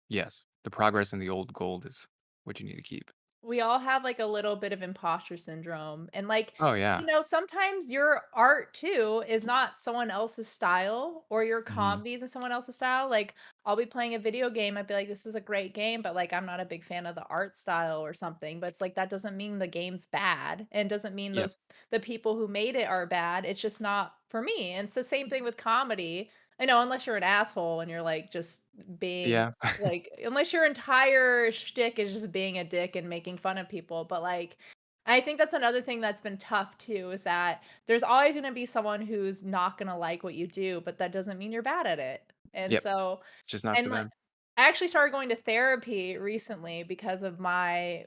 yes, the progress in the old gold is what you need to keep. We all have, like, a little bit of imposter syndrome, and, like, Oh, yeah. sometimes your art too is not someone else's style or your Mhm. comedy isn't someone else's style, like, I'll be playing a video game, I'd be like, "This is a great game," but, like, I'm not a big fan of the art style or something, but it's like, that doesn't mean the game's bad, and doesn't mean Yep. the people who made it are bad, it's just not for me, and it's the same thing with comedy. I know, unless you're an asshole and you're, like, just being Yeah. like, unless your entire shtick is just being a dick and making fun of people, but, like, I think that's another thing that's been tough too, is that there's always gonna be someone who's not gonna like what you do, but that doesn't mean you're bad at it. And Yep, so it's just not for and like them. I actually started going to therapy recently because of my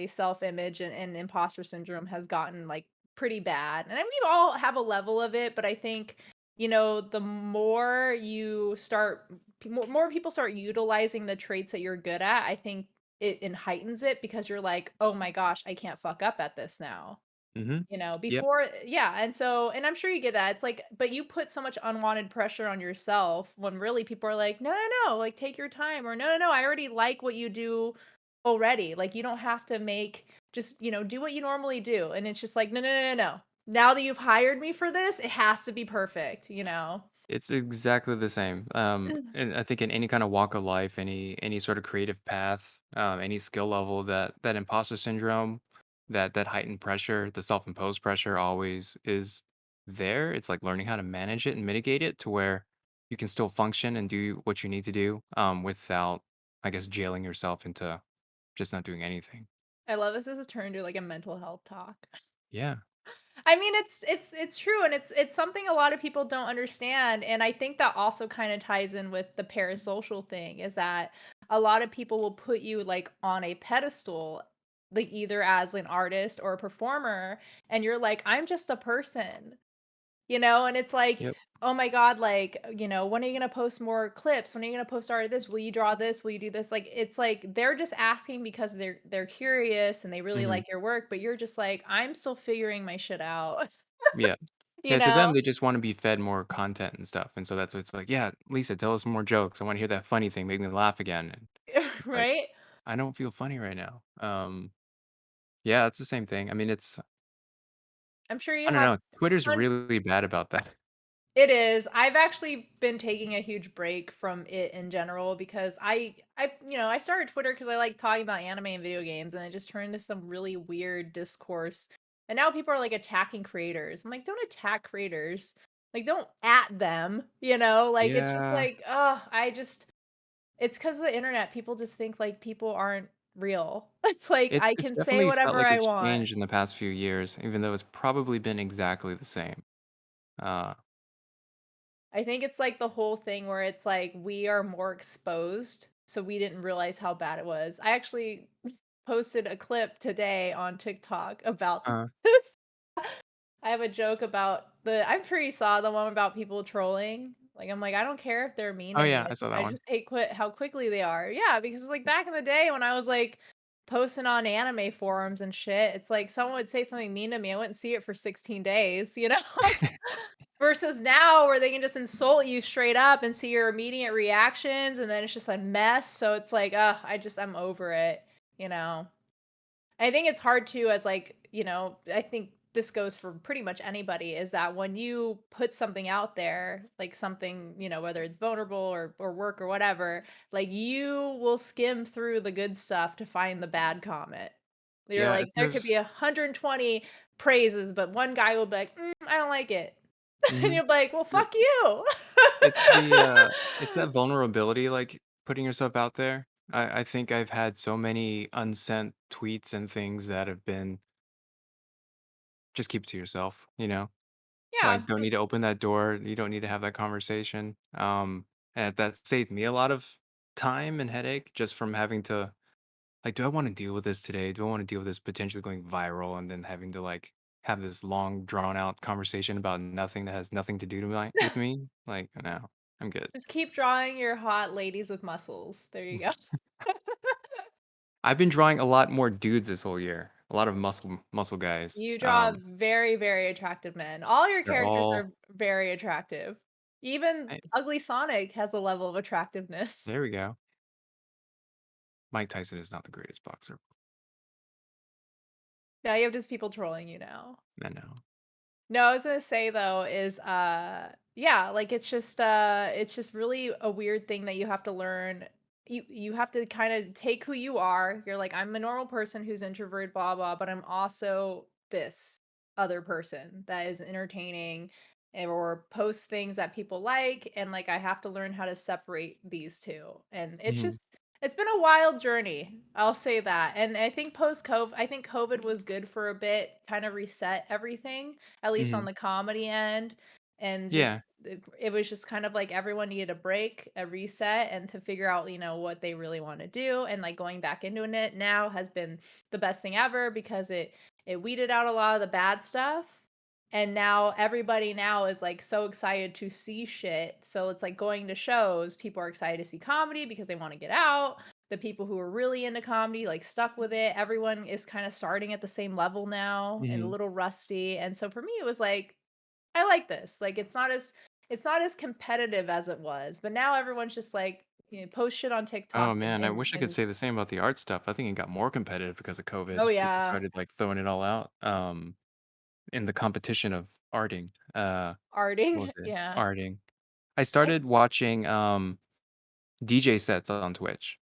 self-image and imposter syndrome has gotten like pretty bad. And I mean, we all have a level of it, but I think, the more you start more people start utilizing the traits that you're good at, I think it heightens it because you're like, "Oh my gosh, I can't fuck up at this now." Mhm. Yep. Before yeah, and I'm sure you get that. It's like but you put so much unwanted pressure on yourself when really people are like, "No, no, no, like, take your time," or, "No, no, no, I already like what you do already." Like, you don't have to make just, do what you normally do, and it's just like, "No, no, no, no, no. Now that you've hired me for this, it has to be perfect," you know? It's exactly the same. And I think in any kind of walk of life, any sort of creative path, any skill level, that imposter syndrome, that heightened pressure, the self-imposed pressure always is there. It's like learning how to manage it and mitigate it to where you can still function and do what you need to do, without, I guess, jailing yourself into just not doing anything. I love this has turned to, like, a mental health talk. Yeah. I mean, it's true, and it's something a lot of people don't understand, and I think that also kinda ties in with the parasocial thing, is that a lot of people will put you, like, on a pedestal, like, either as an artist or a performer, and you're like, "I'm just a person." And it's like, Yep. "Oh my god, like, when are you gonna post more clips? When are you gonna post art of this? Will you draw this? Will you do this?" Like, it's like they're just asking because they're curious and they really Mhm. like your work, but you're just like, "I'm still figuring my shit out." Yeah. You Yeah, to them, know? they just wanna be fed more content and stuff, and so that's what it's like, "Yeah, Lisa, tell us more jokes. I wanna hear that funny thing, make me laugh again," and it's like, Right? "I don't feel funny right now." Yeah, it's the same thing. I mean, I'm sure you I don't have know, Twitter's ton really bad about that. It is. I've actually been taking a huge break from it in general because I started Twitter because I like talking about anime and video games, and it just turned into some really weird discourse. And now people are like attacking creators. I'm like, don't attack creators. Like, don't at them, Like, it's just Yeah, like, oh, it's because of the internet. People just think like people aren't real. It's like I it's can say definitely felt whatever like I it's want. changed in the past few years, even though it's probably been exactly the same. Uh, I think it's like the whole thing where it's like we are more exposed, so we didn't realize how bad it was. I actually posted a clip today on TikTok about uh this. I have a joke about I'm sure you saw the one about people trolling. Like, I'm like, I don't care if they're mean oh, to me. yeah, I saw that I one. just hate how quickly they are. Yeah, because like back in the day when I was like posting on anime forums and shit, it's like someone would say something mean to me. I wouldn't see it for 16 days, Versus now where they can just insult you straight up and see your immediate reactions, and then it's just a mess, so it's like, ugh, I'm over it, you know? I think it's hard too as, like, I think this goes for pretty much anybody, is that when you put something out there, like something, whether it's vulnerable or work or whatever, like, you will skim through the good stuff to find the bad comment. You're Yeah, like, there could be there's 120 praises, but one guy will be like, I don't like it." And mhm. you're like, "Well, fuck you." It's it's that vulnerability, like, putting yourself out there. I think I've had so many unsent tweets and things that have been, "Just keep it to yourself," you know? Yeah, Like, don't need to open that door, you don't need to have that conversation, and that saved me a lot of time and headache just from having to like, "Do I wanna deal with this today? Do I wanna deal with this potentially going viral?" And then having to, like, have this long, drawn out conversation about nothing that has nothing to do to my with me? Like, no, I'm good. just keep drawing your hot ladies with muscles. There you go. I've been drawing a lot more dudes this whole year, a lot of muscle guys. You draw very, very attractive men. All your They're characters all are very attractive. Even hey, ugly Sonic has a level of attractiveness. there we go. Mike Tyson is not the greatest boxer. Now you have just people trolling you now. I know. No, I was gonna say though is yeah, like it's just really a weird thing that you have to learn. You have to kind of take who you are. You're like, I'm a normal person who's introverted, blah blah, but I'm also this other person that is entertaining or posts things that people like, and like I have to learn how to separate these two. And it's Mhm. just It's been a wild journey, I'll say that, and I think post-COVID I think COVID was good for a bit, kinda reset everything, at least on Mhm. the comedy end, and just Yeah. it was just kind of like everyone needed a break, a reset, and to figure out, what they really wanna do, and, like, going back into it now has been the best thing ever because it weeded out a lot of the bad stuff, and now everybody now is, like, so excited to see shit, so it's like going to shows, people are excited to see comedy because they wanna get out, the people who are really into comedy, like, stuck with it, everyone is kinda starting at the same level now and a Mhm. little rusty, and so for me, it was like, "I like this," like, it's not as competitive as it was, but now everyone's just like, post shit on Oh, TikTok and man, I wish I could and say the same about the art stuff. I think it got more competitive because of Oh, COVID. People yeah. started, like, throwing it all out, in the competition of arting. What Arting, was it? yeah. Arting. I I started watching, DJ sets on Twitch,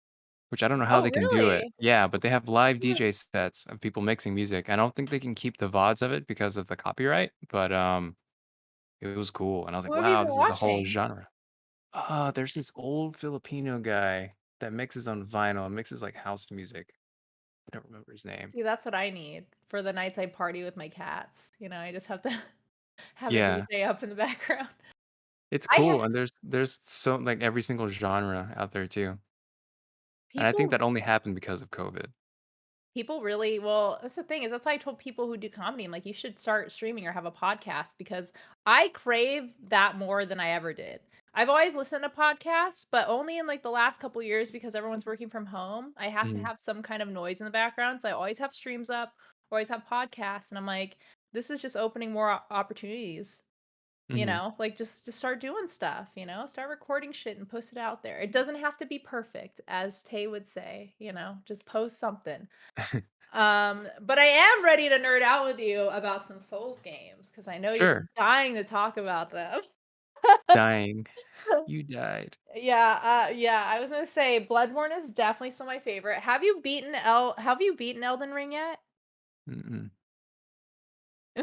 which I don't know how Oh, they can do it. really? Yeah, but they have live DJ sets of people mixing music. I don't think they can keep the VODs of it because of the copyright, but, it was cool, and I was like, Who have you "Wow, been this is a whole watching? genre." There's this old Filipino guy that mixes on vinyl and mixes, like, house music. I don't remember his name. See, that's what I need for the nights I party with my cats, I just have to have a Yeah. DJ up in the background. It's I ha cool, and there's so like, every single genre out there too, and I think people that only happened because of COVID. People really well, that's the thing is that's why I told people who do comedy, I'm like, "You should start streaming or have a podcast," because I crave that more than I ever did. I've always listened to podcasts, but only in, like, the last couple years because everyone's working from home, I have to Mhm, have some kind of noise in the background, so I always have streams up, always have podcasts, and I'm like, "This is just opening more opportunities." mhm. Like, just start doing stuff, Start recording shit and post it out there. It doesn't have to be perfect, as Tay would say, just post something. But I am ready to nerd out with you about some Souls games because I know you've been Sure. dying to talk about them. Dying. You died. Yeah, I was gonna say Bloodborne is definitely still my favorite. Have you beaten Elden Ring yet? Mm-mm,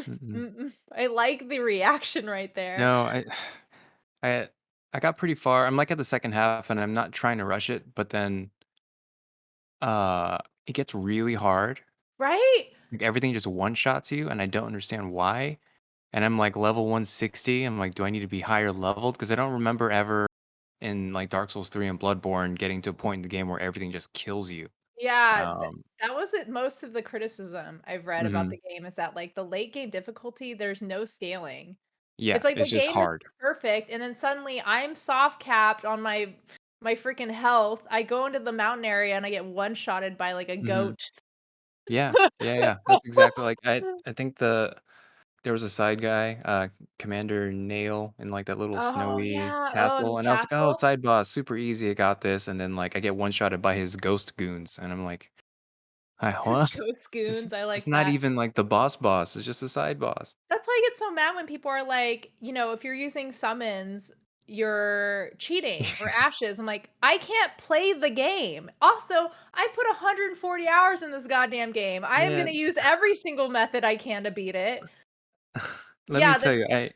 mm-mm. Mm-mm. I like the reaction right there. No, I I got pretty far. I'm, like, at the second half, and I'm not trying to rush it, but then, uh, it gets really hard. Right? Like, everything just one-shots you, and I don't understand why, and I'm, like, level 160. I'm like, "Do I need to be higher leveled?" Because I don't remember ever in, like, Dark Souls 3 and Bloodborne getting to a point in the game where everything just kills you. Yeah, Um that was it most of the criticism I've read about Mhm. the game is that, like, the late game difficulty, there's no scaling. It's Yeah, like the it's just game is hard. perfect, and then suddenly I'm soft capped on my freaking health. I go into the mountain area and I get one-shotted by, like, a Mhm. goat. Yeah. Yeah, yeah. That's exactly like I think there was a side guy, Commander Nail in, like, that little Oh, snowy yeah. Oh, in the castle, and I was like, "Oh, castle? side boss, super easy, I got this," and then, like, I get one-shotted by his ghost goons, and I'm like, "Hi, what? Ghost This goons, I it's like not that. even, like, the boss, it's just a side boss." That's why I get so mad when people are like, if you're using summons, you're cheating or ashes. I'm like, I can't play the game. Also, I put 140 hours in this goddamn game. I am Yeah. gonna use every single method I can to beat it. Let me Yeah, tell you, the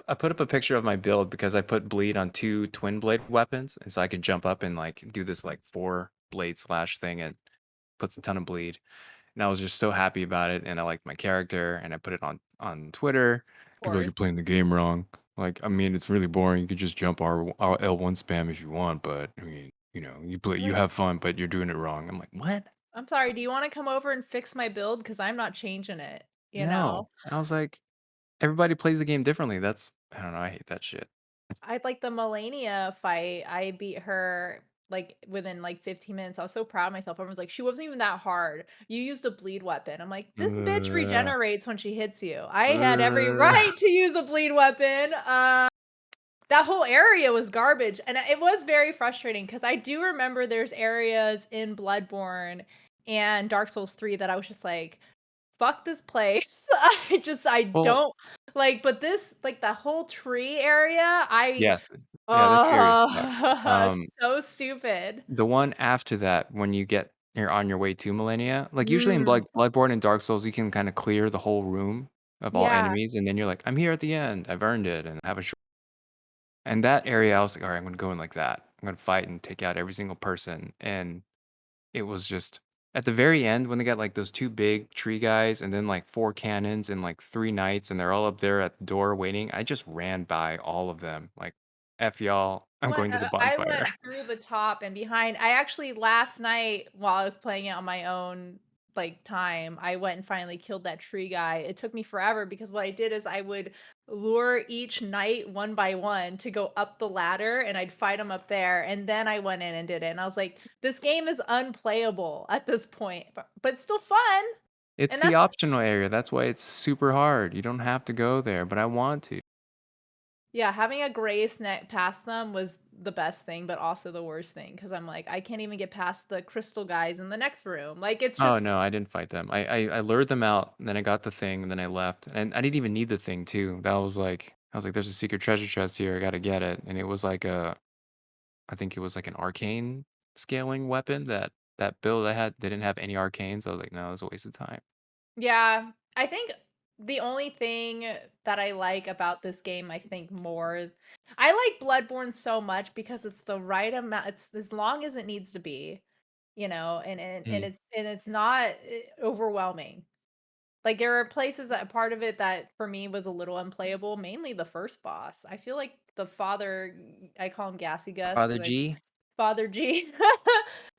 I put up a picture of my build because I put bleed on 2 twin blade weapons, and so I could jump up and, like, do this, like, 4 blade slash thing and puts a ton of bleed, and I was just so happy about it, and I liked my character, and I put it on Twitter. of People are like, "You're course. playing the game wrong." Like, I mean, it's really boring, you could just jump R L1 spam if you want, but, I mean, you Like, have fun, but you're doing it wrong. I'm like, "What? I'm sorry, do you wanna come over and fix my build? Because 'Cause I'm not changing it, you know? No." I was like, "Everybody plays the game differently." I don't know, I hate that shit. I'd like the Melania fight, I beat her, like, within, like, 15 minutes, I was so proud of myself, everyone's like, "She wasn't even that hard, you used a bleed weapon." I'm like, "This bitch Ugh. regenerates when she hits you." I had every Ugh. right to use a bleed weapon, that whole area was garbage, and it was very frustrating because I do remember there's areas in Bloodborne and Dark Souls 3 that I was just like, "Fuck this place." I Well, don't but this like, the whole tree area, yes. Yeah, that area sucks. So stupid. The one after that, when you're on your way to Millennia, like, usually in Mm, Bloodborne and Dark Souls, you can kinda clear the whole room of all yeah. enemies, and then you're like, "I'm here at the end, I've earned it, and have a sh" and that area, I was like, "Alright, I'm gonna go in like that." gonna fight and take out every single person. And it was just at the very end when they got like those two big tree guys and then like four cannons and like three knights and they're all up there at the door waiting. I just ran by all of them. Like, F y'all, I'm going to the I bonfire. went through the top and behind. I actually last night while I was playing it on my own like time, I went and finally killed that tree guy. It took me forever because what I did is I would lure each knight one by one to go up the ladder and I'd fight them up there and then I went in and did it. And I was like, this game is unplayable at this point, but it's still fun. It's And the that's optional area. That's why it's super hard. You don't have to go there, but I want to. yeah, having a grace net past them was the best thing, but also the worst thing because I'm like, I can't even get past the crystal guys in the next room. Like, it's Oh just no, I didn't fight them. I lured them out, and then I got the thing, and then I left. And I didn't even need the thing too. That was like I was like, "There's a secret treasure chest here. I gotta get it." And it was like I think it was like an arcane scaling weapon that build I had. They didn't have any arcane, so I was like, "No, it's a waste of time." yeah. I think the only thing that I like about this game, I think more I like Bloodborne so much because it's the right amount it's as long as it needs to be, you know, Mm. and it's not overwhelming. Like, there are places that part of it that for me was a little unplayable, mainly the first boss. I feel like the father I call him Gassy Gus Father because I G. Father G.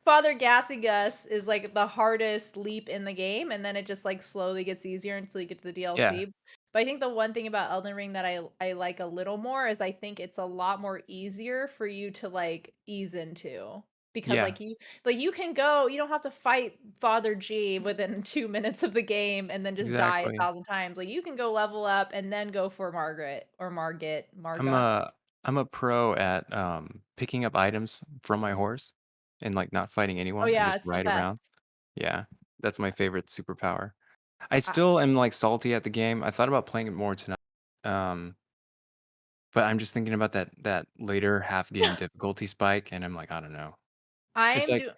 Father Gassy Gus is, like, the hardest leap in the game, and then it just, like, slowly gets easier until you get to the Yeah, DLC. But I think the one thing about Elden Ring that I like a little more is I think it's a lot more easier for you to, like, ease into. Because, yeah, you can go you don't have to fight Father G within 2 minutes of the game and then just die exactly. 1,000 times. Like, you can go level up and then go for I'm Margot. a pro at picking up items from my horse and like not fighting Oh, anyone and yeah, just it's the ride around. best. Yeah, that's my favorite superpower. I I still am, like, salty at the game. I thought about playing it more tonight, um, but I'm just thinking about that later half game difficulty spike, and I'm like, I don't know. It's I'm like do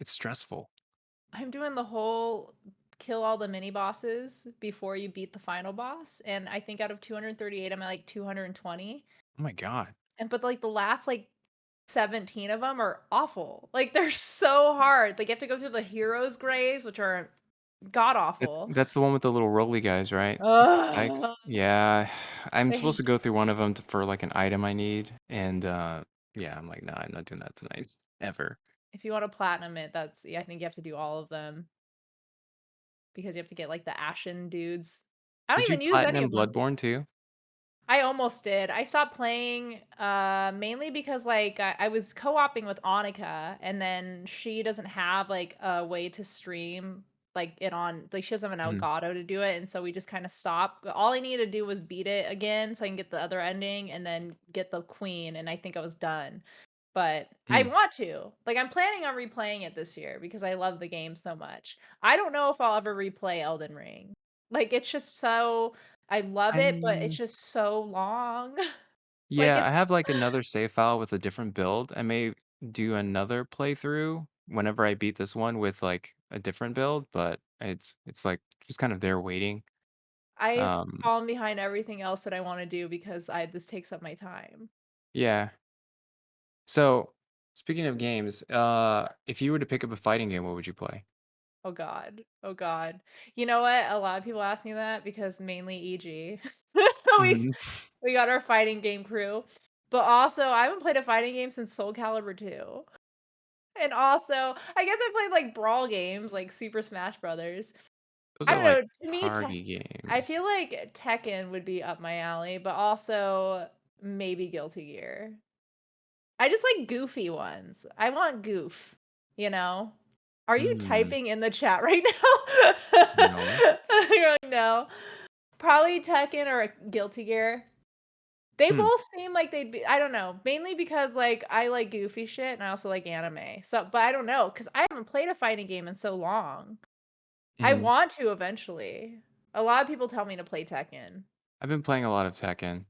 it's stressful. I'm doing the whole kill all the mini bosses before you beat the final boss, and I think out of 238, I'm at, like, 220, Oh my god. and but, like, the last, 17 of them are awful. Like, they're so hard. Like, you have to go through the heroes' graves, which are god awful. That's the one with the little roly guys, right? With the spikes? Ugh. Yeah, I'm I supposed to go through one of them for, like, an item I need, and, yeah, I'm like, "Nah, I'm not doing that tonight, ever." if you wanna platinum it, that's yeah, I think you have to do all of them because you have to get, like, the ashen dudes. I don't Did you even use any platinum of them. Bloodborne too? I almost did. I stopped playing, mainly because, like, I was co-oping with Annika, and then she doesn't have, like, a way to stream, like, it on like, she doesn't have an Mhm, Elgato to do it, and so we just kinda stopped. All I needed to do was beat it again so I can get the other ending and then get the queen, and I think I was done. But I mm. want to. Like, I'm planning on replaying it this year because I love the game so much. I don't know if I'll ever replay Elden Ring. Like, it's just so I love it, but it's I'm just so long. Like, Yeah, I it's have, like, another save file with a different build. I may do another playthrough whenever I beat this one with, like, a different build, but it's, like, just kind of there waiting. I've Um, fallen behind everything else that I wanna do because I this takes up my time. yeah. So, speaking of games, if you were to pick up a fighting game, what would you play? Oh god. Oh god. You know what? A lot of people ask me that because mainly EG. We Mhm. we got our fighting game crew. But also, I haven't played a fighting game since Soul Calibur 2. And also, I guess I played, like, brawl games, like Super Smash Brothers. Those I are, don't like, know, to me, party I games. feel like Tekken would be up my alley, but also maybe Guilty Gear. I just like goofy ones. I want goof, you know? Are you Hmm, typing in the chat right now? no. You're like, "No." Probably Tekken or Guilty Gear. They Hmm, both seem like they'd be I don't know, mainly because, like, I like goofy shit and I also like anime. So but I don't know know because I haven't played a fighting game in so long. I mhm. want to eventually. A lot of people tell me to play Tekken. I've been playing a lot of Tekken.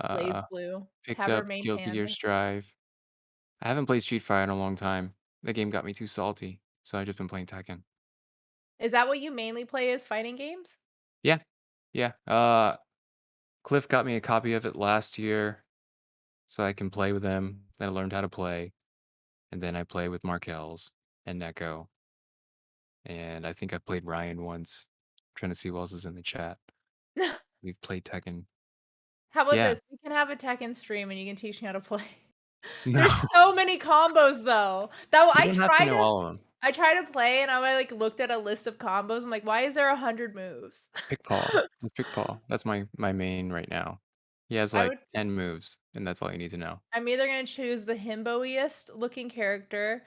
Blaze Uh, Blue, picked have her up main Guilty Gear panda. Strive. I haven't played Street Fighter in a long time. The game got me too salty, so I've just been playing Tekken. Is that what you mainly play is fighting games? Yeah, yeah. Cliff got me a copy of it last year. so I can play with them. Then I learned how to play, and then I play with Markel's and Neko, and I think I played Ryan once. Trying to see who else is in the chat. We've played Tekken. How about Yeah. this? We can have a Tekken stream and you can teach me how to play. No, There's so many combos though. Though you don't have to know all of them. I try to play and like looked at a list of combos. I'm like, why is there 100 moves? Pick Paul. Just pick Paul. That's my main right now. He has I like would 10 moves, and that's all you need to know. I'm either gonna choose the himboiest looking character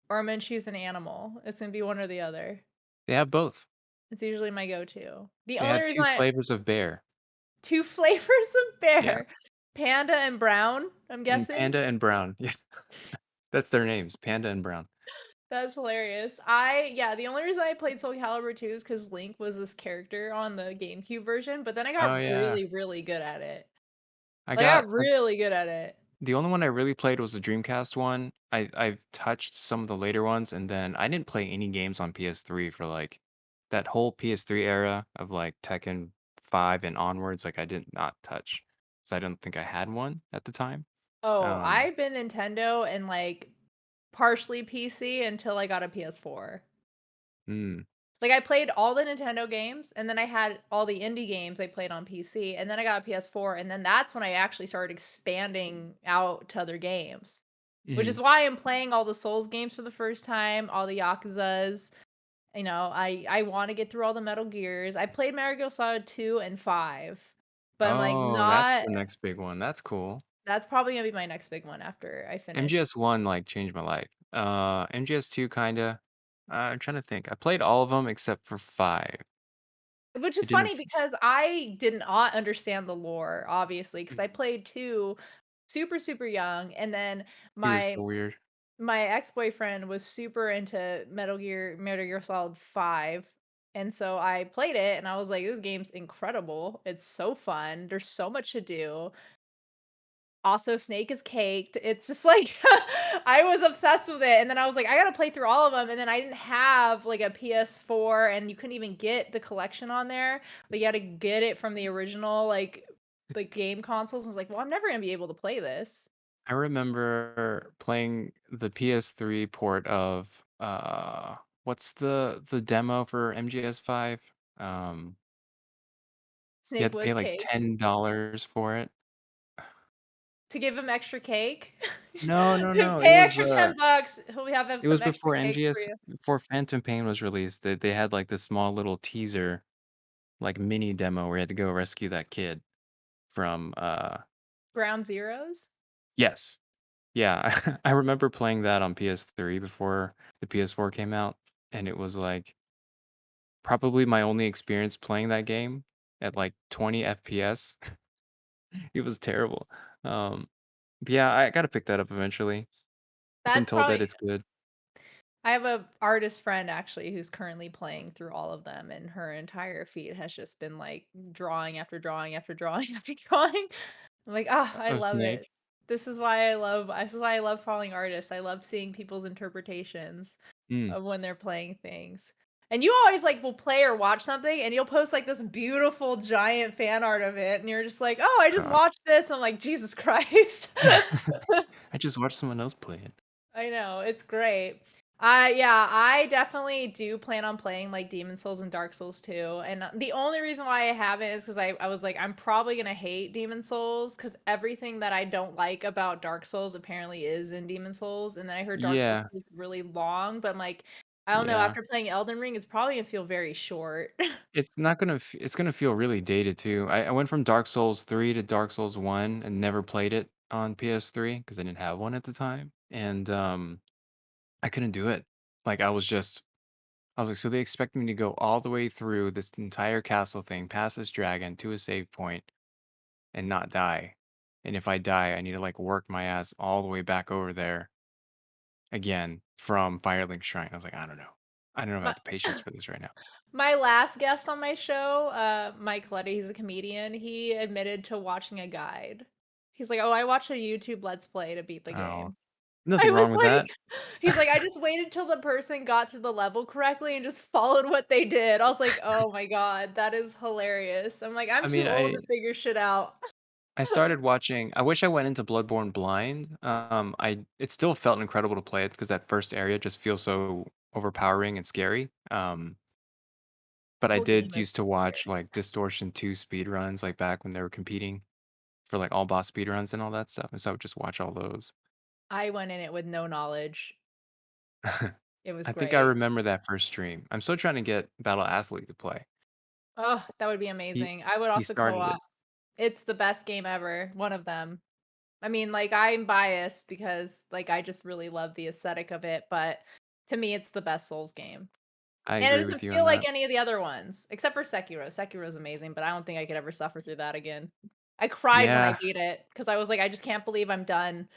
or I'm gonna choose an animal. It's gonna be one or the other. They have both. It's usually my go-to. The They only have reason 2 I flavors of bear. 2 flavors of Yeah, bear. Panda and brown, I'm guessing? Panda and Brown. Yeah, that's their names, Panda and Brown. That's hilarious. Yeah, the only reason I played Soul Calibur 2 is because Link was this character on the GameCube version, but then I Oh, got yeah. really, really good at it. I Like, I got got really good at it. the only one I really played was the Dreamcast one. I've touched some of the later ones, and then I didn't play any games on PS3 for, like, that whole PS3 era of, like, Tekken 5 and onwards, like, I did not touch, so I don't think I had one at the time. Oh, Um, I've been Nintendo and, like, partially PC until I got a PS4. mm, Like, I played all the Nintendo games, and then I had all the indie games I played on PC, and then I got a PS4, and then that's when I actually started expanding out to other games, which is mhm. why I'm playing all the Souls games for the first time, all the Yakuzas. I wanna get through all the Metal Gears. I played Metal Gear Solid 2 and 5, but I'm, like, Oh, that's not the next big one, that's cool. that's probably gonna be my next big one after I finish. MGS1, like, changed my life. MGS2 kinda. I'm trying to think. I played all of them except for 5. Which I is didn't funny because I did not understand the lore, obviously, because I Mhm. played 2 super, super young, and then 2 is my so weird. my ex-boyfriend was super into Metal Gear Solid 5, and so I played it, and I was like, "This game's incredible. It's so fun. There's so much to do." Also, Snake is caked. It's just like I was obsessed with it, and then I was like, "I gotta play through all of them." And then I didn't have, like, a PS4, and you couldn't even get the collection on there. Like, you had to get it from the original, like, game consoles. I was like, "Well, I'm never gonna be able to play this." I remember playing the PS3 port of, what's the demo for MGS5? Um, you Snake had to was pay, like, caked. $10 for it. To give him extra cake? No, no, no, Pay extra 10 bucks, he'll have him it was some extra before cake for MGS you. before Phantom Pain was released. They had, like, this small little teaser, like, mini demo where you had to go rescue that kid from, Ground Zeroes? yes. Yeah, I remember playing that on PS3 before the PS4 came out, and it was, like, probably my only experience playing that game at, like, 20 FPS. It was terrible. Um, but yeah, I gotta pick that up eventually. I've been That's told that probably it's good. I have a artist friend actually who's currently playing through all of them, and her entire feed has just been like drawing after drawing after drawing after drawing. I'm like, ah, I Of love it. Snake. This is why I love following artists. I love seeing people's interpretations Mm, of when they're playing things. And you always like will play or watch something and you'll post like this beautiful giant fan art of it, and you're just like, oh, I just uh watched this. I'm like, Jesus Christ. I just watched someone else play it. I know, it's great. Yeah, I definitely do plan on playing, like, Demon Souls and Dark Souls too, and, the only reason why I haven't is because I was like, "I'm probably gonna hate Demon Souls because everything that I don't like about Dark Souls apparently is in Demon Souls," and then I heard Dark Souls Yeah, is really long, but I'm like, I don't know, yeah. after playing Elden Ring, it's probably gonna feel very short. It's gonna feel really dated too. I went from Dark Souls 3 to Dark Souls 1 and never played it on PS3 because I didn't have one at the time, and, I couldn't do it. Like, I was like, "So they expect me to go all the way through this entire castle thing, past this dragon to a save point, and not die. And if I die, I need to, like, work my ass all the way back over there again from Firelink Shrine." I was like, "I don't know. I don't know if I My have the patience for this right now." my last guest on my show, Mike Letty, he's a comedian, he admitted to watching a guide. He's like, "Oh, I watched a YouTube Let's Play to beat the Oh, game." I nothing was wrong with that. like he's like, "I just waited till the person got to the level correctly and just followed what they did." I was like, "Oh my god, that is hilarious." I'm like, "I'm I too mean, old I to figure shit out." I started watching I wish I went into Bloodborne blind. I it still felt incredible to play it because that first area just feels so overpowering and scary. But I Whole game did is used to watch, scary. like, Distortion 2 speedruns, like, back when they were competing for, like, all boss speedruns and all that stuff, and so I would just watch all those. I went in it with no knowledge. It was I think I great. remember that first stream. I'm still trying to get Battle Athlete to play. Oh, that would be He amazing. I would he also started co-op. it. It's the best game ever, one of them. I mean, like, I'm biased because, like, I just really love the aesthetic of it, but to me, it's the best Souls game. I And it agree with doesn't you on feel like that. any of the other ones, except for Sekiro. Sekiro's amazing, but I don't think I could ever suffer through that again. I cried when I Yeah. beat it because I was like, "I just can't believe I'm done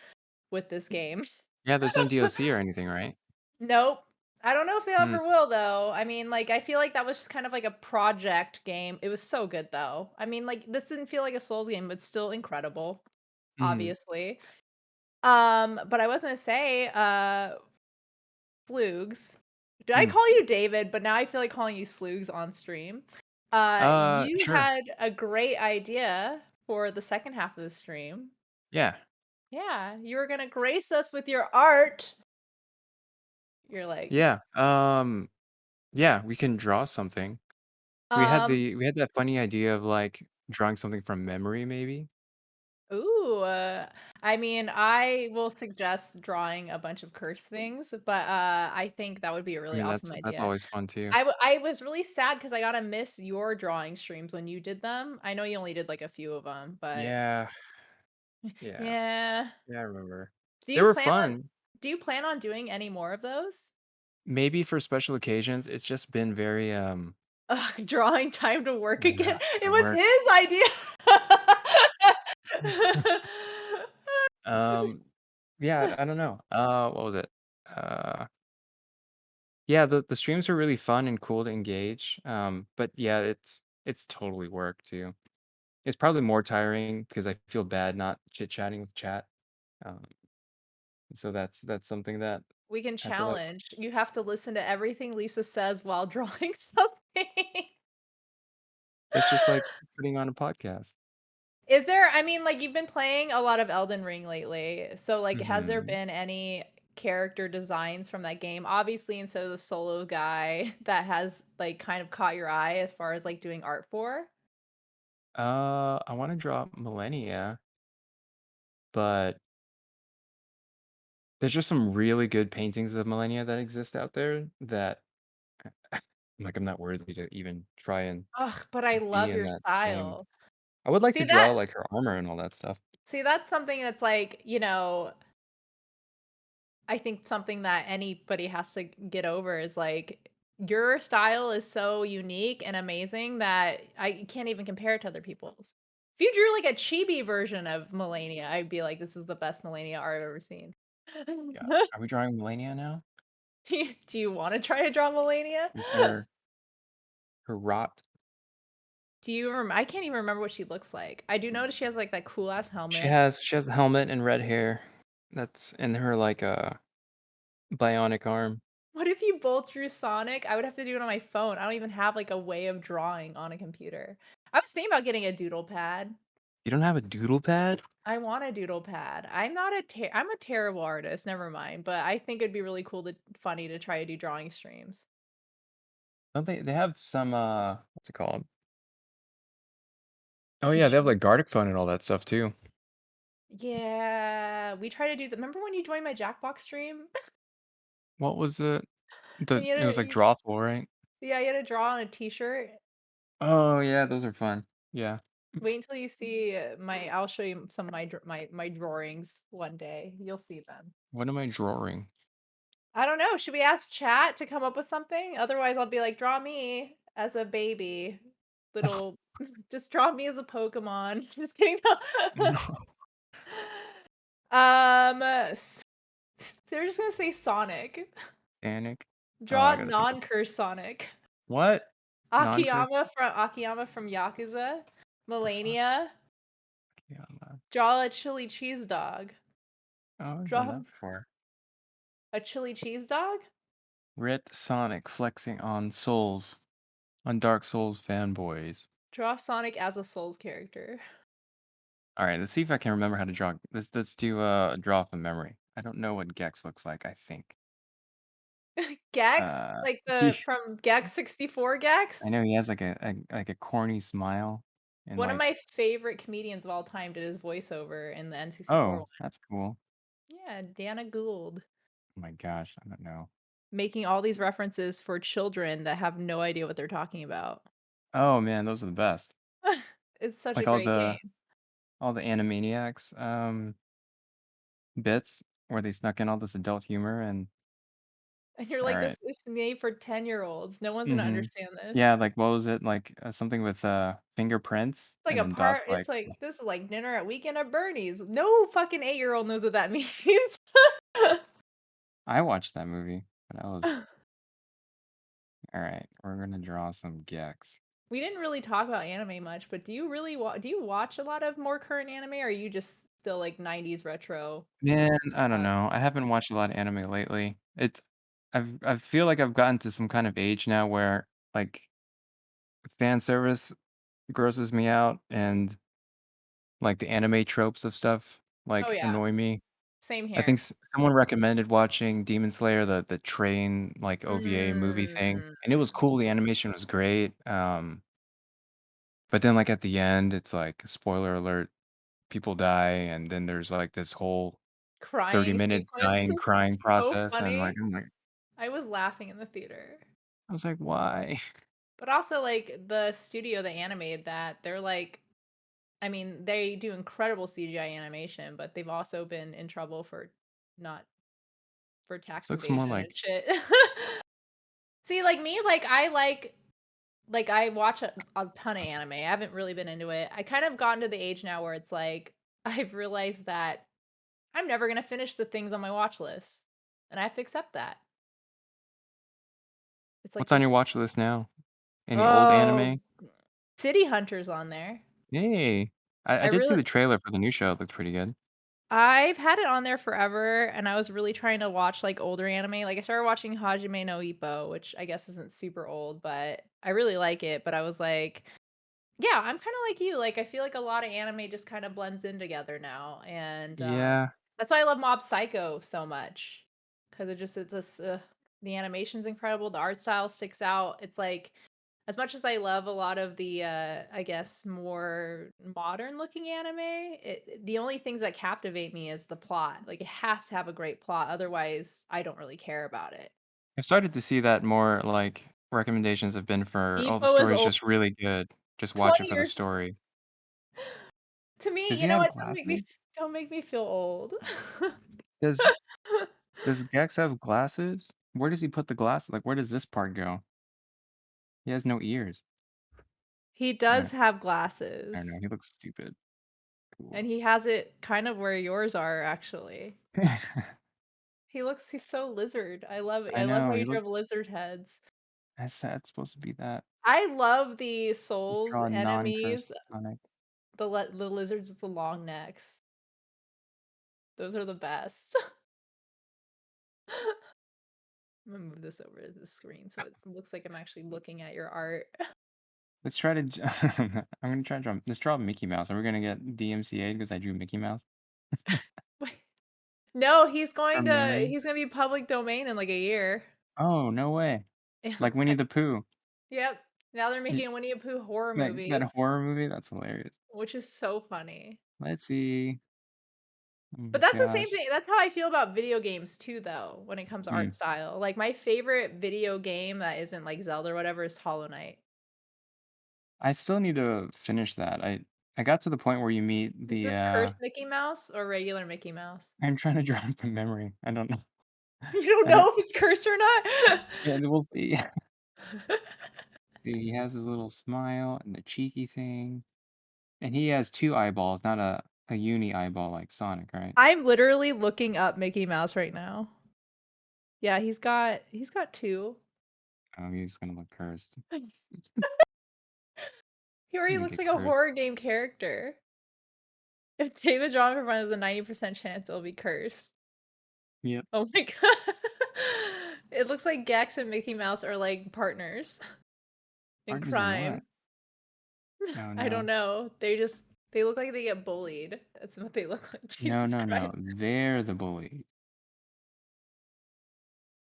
with this game." Yeah, there's no DLC or anything, right? Nope. I don't know if they Hmm, ever will, though. I mean, like, I feel like that was just kind of like a project game. It was so good, though. I mean, like, this didn't feel like a Souls game, but still incredible, mhm, obviously. But I was gonna say, Sloogs. Did I hmm. call you David? But now I feel like calling you Sloogs on stream. You Sure. had a great idea for the second half of the stream. Yeah. Yeah, you were gonna grace us with your art. You're like, Yeah, yeah, we can draw something. um, We had that funny idea of, like, drawing something from memory maybe? ooh, I mean, I will suggest drawing a bunch of curse things, but I think that would be a I really mean, awesome that's idea. always fun too. I was really sad because I got to miss your drawing streams when you did them. I know you only did like a few of them, but Yeah, yeah, yeah. yeah, I remember. Do They you were plan on fun. do you plan on doing any more of those? Maybe for special occasions, it's just been very, Ugh, drawing time to work again. yeah, It at was work. his idea. Um, yeah, I don't know. What was it? Uh, yeah, the streams were really fun and cool to engage. But yeah, it's totally work too. It's probably more tiring because I feel bad not chit-chatting with chat. Um, so that's something that We can I have to let challenge. You have to listen to everything Lisa says while drawing something. it's just like putting on a podcast. Is there I mean, like, you've been playing a lot of Elden Ring lately, so, like, has there Mhm. been any character designs from that game? Obviously, instead of the solo guy that has, like, kind of caught your eye as far as, like, doing art for? I wanna draw Millennia, but there's just some really good paintings of Millennia that exist out there that like, I'm not worthy to even try and Ugh, but I be love in your that same style. I would like See to that draw, like, her armor and all that stuff. see, that's something that's, like, I think something that anybody has to get over is, like, your style is so unique and amazing that I can't even compare it to other people's. If you drew, like, a chibi version of Melania, I'd be like, "This is the best Melania art I've ever seen." Yeah. Are we drawing Millennia now? Do you wanna try to draw Melania? With her rot? Do you I can't even remember what she looks like. I do notice she has, like, that cool ass helmet. She has a helmet and red hair that's in her, like, bionic arm. What if you both drew Sonic? I would have to do it on my phone. I don't even have, like, a way of drawing on a computer. I was thinking about getting a doodle pad. You don't have a doodle pad? I want a doodle pad. I'm a terrible artist, never mind, but I think it'd be really cool to funny to try to do drawing streams. Don't they have some, what's it called? Oh, yeah, they have, Teaching. like, Gartic Phone and all that stuff too. Yeah, we try to do that. Remember when you joined my Jackbox stream? What was it? And It was, like, you Drawful, right? yeah, you had to draw on a t-shirt. Oh, yeah, those are fun. Yeah. Wait until you see my I'll show you some of my drawings one day. You'll see them. What am I drawing? I don't know. Should we ask chat to come up with something? Otherwise, I'll be like, draw me as a baby. Little, just draw me as a Pokemon. Just kidding. No. No. S- they're just gonna say Sonic. Panic. Oh, Draw I gotta think of non-curse Sonic. what? Non-curse? Akiyama from Yakuza. Melania. Yeah, Draw a chili cheese dog. oh, I've done Draw that before. a chili cheese dog? Rit Sonic flexing on Souls, on Dark Souls fanboys. Draw Sonic as a Souls character. All right, let's see if I can remember how to draw. Let's do a draw from memory. I don't know what Gex looks like, I think. Gex? Uh, Like he, the from Gex 64 Gex? I know he has like a corny smile and One of like, my favorite comedians of all time did his voiceover in the N64 oh, one. that's cool. Yeah, Dana Gould, Oh my gosh, I don't know. making all these references for children that have no idea what they're talking about. Oh man, those are the best. It's such a Like great game. all the Animaniacs bits where they snuck in all this adult humor and And you're all like, right. "This is made for 10-year-olds. No one's gonna Mm-hmm. understand this." Yeah, like what was it? Like something with fingerprints It's like and a then dots part like it's like, "This is like dinner at Weekend at Bernie's." No fucking 8-year-old knows what that means. I watched that movie, but I was all right. We're gonna draw some Gex. We didn't really talk about anime much, but do you really do you watch a lot of more current anime, or are you just still like 90s retro Man, I don't stuff? know. I haven't watched a lot of anime lately. I feel like I've gotten to some kind of age now where like fan service grosses me out and like the anime tropes of stuff Oh, like yeah. annoy me. Same I think here. someone recommended watching Demon Slayer, the train like OVA movie thing, Mm. and it was cool. The animation was great. But then like at the end, it's like spoiler alert, people die, and then there's like this whole Crying 30-minute sequence. dying, crying So process, and like funny. I'm like I was laughing in the theater. I was like, why? But also, like, the studio that animated that, they're like I mean, they do incredible CGI animation, but they've also been in trouble for not for This tax looks more evasion and like shit. See, like me, like, I watch a ton of anime. I haven't really been into it. I kind of gotten to the age now where it's like, I've realized that I'm never gonna finish the things on my watch list, and I have to accept that. It's like what's on your there's watch list now? Any old oh, anime? City Hunter's on there. Yay! I I did see really the trailer for the new show. It looked pretty good. I've had it on there forever, and I was really trying to watch, like, older anime. Like, I started watching Hajime no Ippo, which I guess isn't super old, but I really like it, but I was like yeah, I'm kinda like you, like, I feel like a lot of anime just kinda blends in together now, and, Yeah, that's why I love Mob Psycho so much, 'cause it just it's this, the animation's incredible, the art style sticks out. It's like, as much as I love a lot of the, I guess, more modern looking anime, the only things that captivate me is the plot. Like, it has to have a great plot, otherwise, I don't really care about it. I've started to see that more. Like recommendations have been for, oh, the Ippo is story's old just really good. Just watch it 20 for the years story. to me, Does you he know have what? glasses? Don't make me feel old. Does does Gex have glasses? Where does he put the glasses? Like, where does this part go? He has no ears. He I does don't, have I don't glasses, know. He looks stupid. and Cool. he has it kind of where yours are, actually. He's so lizard. I love it. I I love how know. you draw lizard heads. That's supposed to be that. I love the Just souls draw a enemies, non-cursed Sonic. the lizards with the long necks. Those are the best. I'm gonna move this over to the screen so it looks like I'm actually looking at your art. Let's try to. I'm gonna try to draw. Let's draw Mickey Mouse. Are we gonna get DMCA because I drew Mickey Mouse Wait. No, from memory? he's gonna be public domain in like a year. Oh no way! Like Winnie the Pooh. Yep. Now they're Y- making a Winnie the Pooh horror that movie, horror movie. That's hilarious. which is so funny. Let's see. Oh But my that's the same gosh. thing that's how I feel about video games too, though, when it comes to Hmm. art style. Like, my favorite video game that isn't like Zelda or whatever is Hollow Knight. I still need to finish that. I got to the point where you meet Is the. this cursed Mickey Mouse or regular Mickey Mouse? I'm trying to draw from memory. I don't know. You don't I don't. know if it's cursed or not? Yeah, we'll see. See, he has his little smile and the cheeky thing, and he has two eyeballs, not a uni eyeball like Sonic, right? I'm literally looking up Mickey Mouse right now. Yeah, he's got 2. Oh, he's gonna look cursed. He He's already gonna looks get like a cursed. horror game character. If David's drawing for fun, there's a 90% chance it'll be cursed. Yep. Oh my god. It looks like Gex and Mickey Mouse are, like, partners in Partners in what? crime. Oh I don't no. know. They just They look like they get bullied. That's what they look like. No, Jesus no, Christ. no. They're the bully.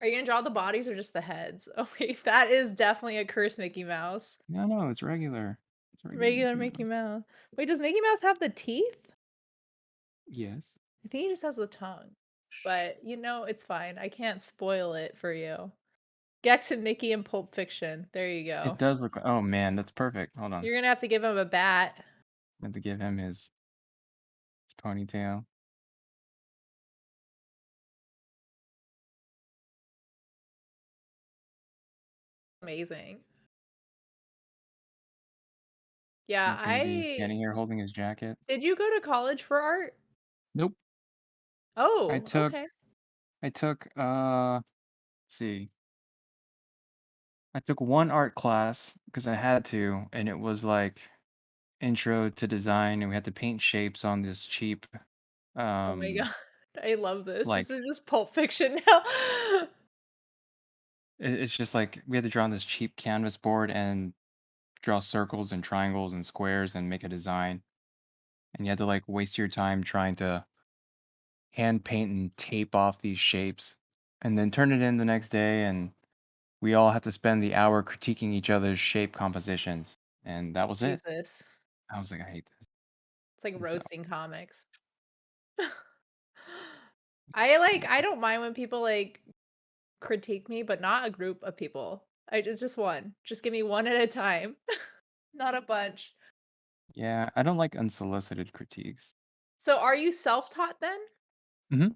Are you gonna draw the bodies or just the heads? Oh wait, that is definitely a cursed Mickey Mouse. No, no, it's regular. It's regular Regular Mickey Mickey Mouse. Mouse. Wait, does Mickey Mouse have the teeth? Yes. I think he just has the tongue. But, it's fine. I can't spoil it for you. Gex and Mickey in Pulp Fiction. There you It go. does look oh man, that's perfect. Hold on. You're gonna have to give him a bat. I have to give him his ponytail. Amazing. Yeah, He's gonna be I standing here holding his jacket. did you go to college for art? Nope. I Oh, took okay. I took let's see. I took one art class because I had to, and it was like intro to design, and we had to paint shapes on this cheap, Oh my um, god. I love this. This like is just Pulp Fiction now. it's just like we had to draw on this cheap canvas board and draw circles and triangles and squares and make a design. And you had to like waste your time trying to hand paint and tape off these shapes, and then turn it in the next day, and we all had to spend the hour critiquing each other's shape compositions, and that was it. Jesus. I was like, I hate this. It's like And so roasting comics. see. I don't mind when people, critique me, but not a group of people. It's just one. Just give me one at a time, not a bunch. Yeah, I don't like unsolicited critiques. So are you self-taught then? Mhm.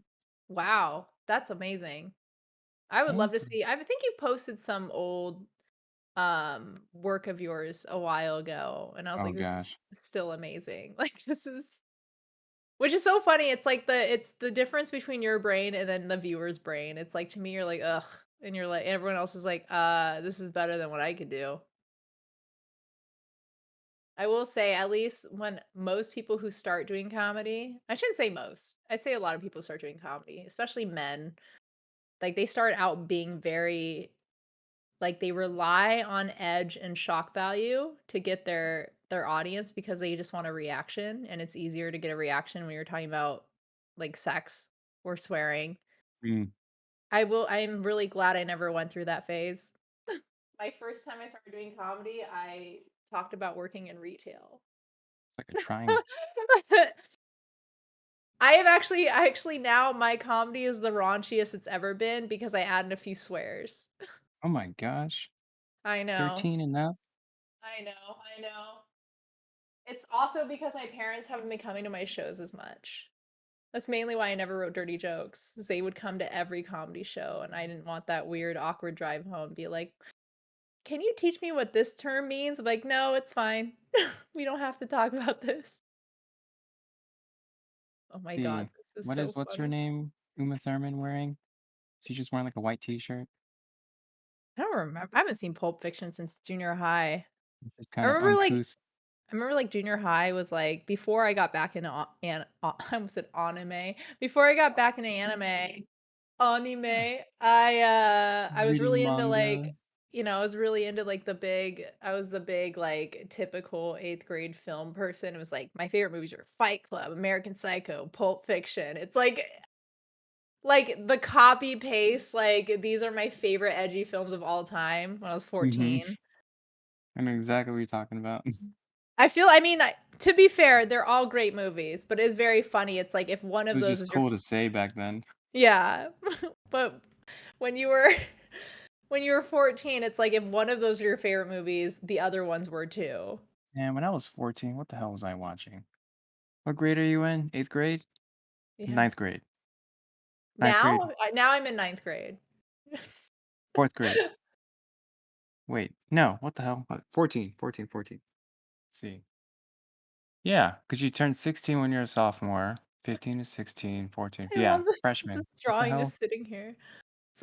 Wow, that's amazing. I would love Thank to you. see I think you've posted some old, work of yours a while ago, and I was Oh like, "This is gosh. still amazing." Like, this is which is so funny, it's the difference between your brain and then the viewer's brain. It's like, to me, you're like, "Ugh," and you're like everyone else is like, this is better than what I could do." I will say, at least when most people who start doing comedy I shouldn't say most, I'd say a lot of people start doing comedy, especially men, like, they start out being very like, they rely on edge and shock value to get their audience because they just want a reaction, and it's easier to get a reaction when you're talking about, like, sex or swearing. Mm, I'm really glad I never went through that phase. My first time I started doing comedy, I talked about working in retail. it's like a triangle. I actually now my comedy is the raunchiest it's ever been because I added a few swears. Oh my gosh. I know. 13 and up? I know. It's also because my parents haven't been coming to my shows as much. That's mainly why I never wrote dirty jokes, 'cause they would come to every comedy show, and I didn't want that weird, awkward drive home, be like, "Can you teach me what this term means?" I'm like, "No, it's fine. We don't have to talk about this." Oh my god, See. this is so What's her funny. name? Uma Thurman wearing? She's just wearing like a white t-shirt. I don't remember. I haven't seen Pulp Fiction since junior high. Just I kind of remember, like uncouth. I remember, like, junior high was, like before I got back into I almost said anime. Before I got back into anime, I was Reading really into, manga. I was really into, like, I was the big, like, typical 8th grade film person. It was, like, my favorite movies were Fight Club, American Psycho, Pulp Fiction. It's like, the copy paste, like, these are my favorite edgy films of all time when I was Mhm. 14. I know exactly what you're talking about. I mean, to be fair, they're all great movies, but it's very funny. It's like if one It of was those just is your cool to say back then. yeah. But when you were when you were 14, it's like if one of those are your favorite movies, the other ones were too. And when I was 14, what the hell was I watching? What grade are you in? 8th grade? Yeah. Ninth grade. Ninth grade. Now I'm in ninth grade. 4th grade. Wait, no, what the hell? What? 14, 14, 14. Let's see. Yeah, because you turned 16 when you're a sophomore. 15 to 16, 14. I Yeah, love this freshman. What the drawing hell? just sitting here.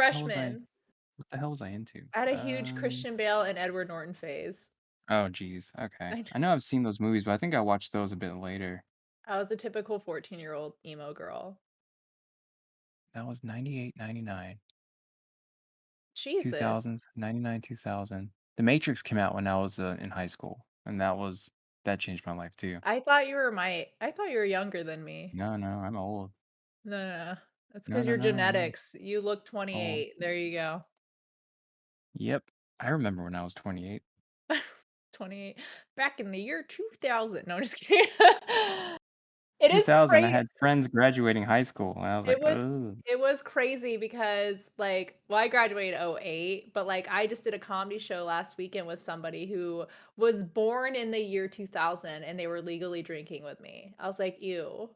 Hell was I? Freshman. What the hell was I into? I had a huge Christian Bale and Edward Norton phase. Oh, geez. Okay. I I know I've seen those movies, but I think I watched those a bit later. I was a typical 14-year-old emo girl. That was 98, 99, Jesus. 2000s, 99, 2000. The Matrix came out when I was in high school, and that was that changed my life too. I thought you were younger than me. No, no, I'm old. No, no, no. That's No, 'cause no, your no, I'm genetics. You look old. 28. There you go. Yep. I remember when I was 28. 28. Back in the year 2000. No, I'm just kidding. It is 2000, I crazy. had friends graduating high school, and I was It like, was oh. it was crazy because, like well, I graduated '08, but, like, I just did a comedy show last weekend with somebody who was born in the year 2000, and they were legally drinking with me. I was like, "Ew."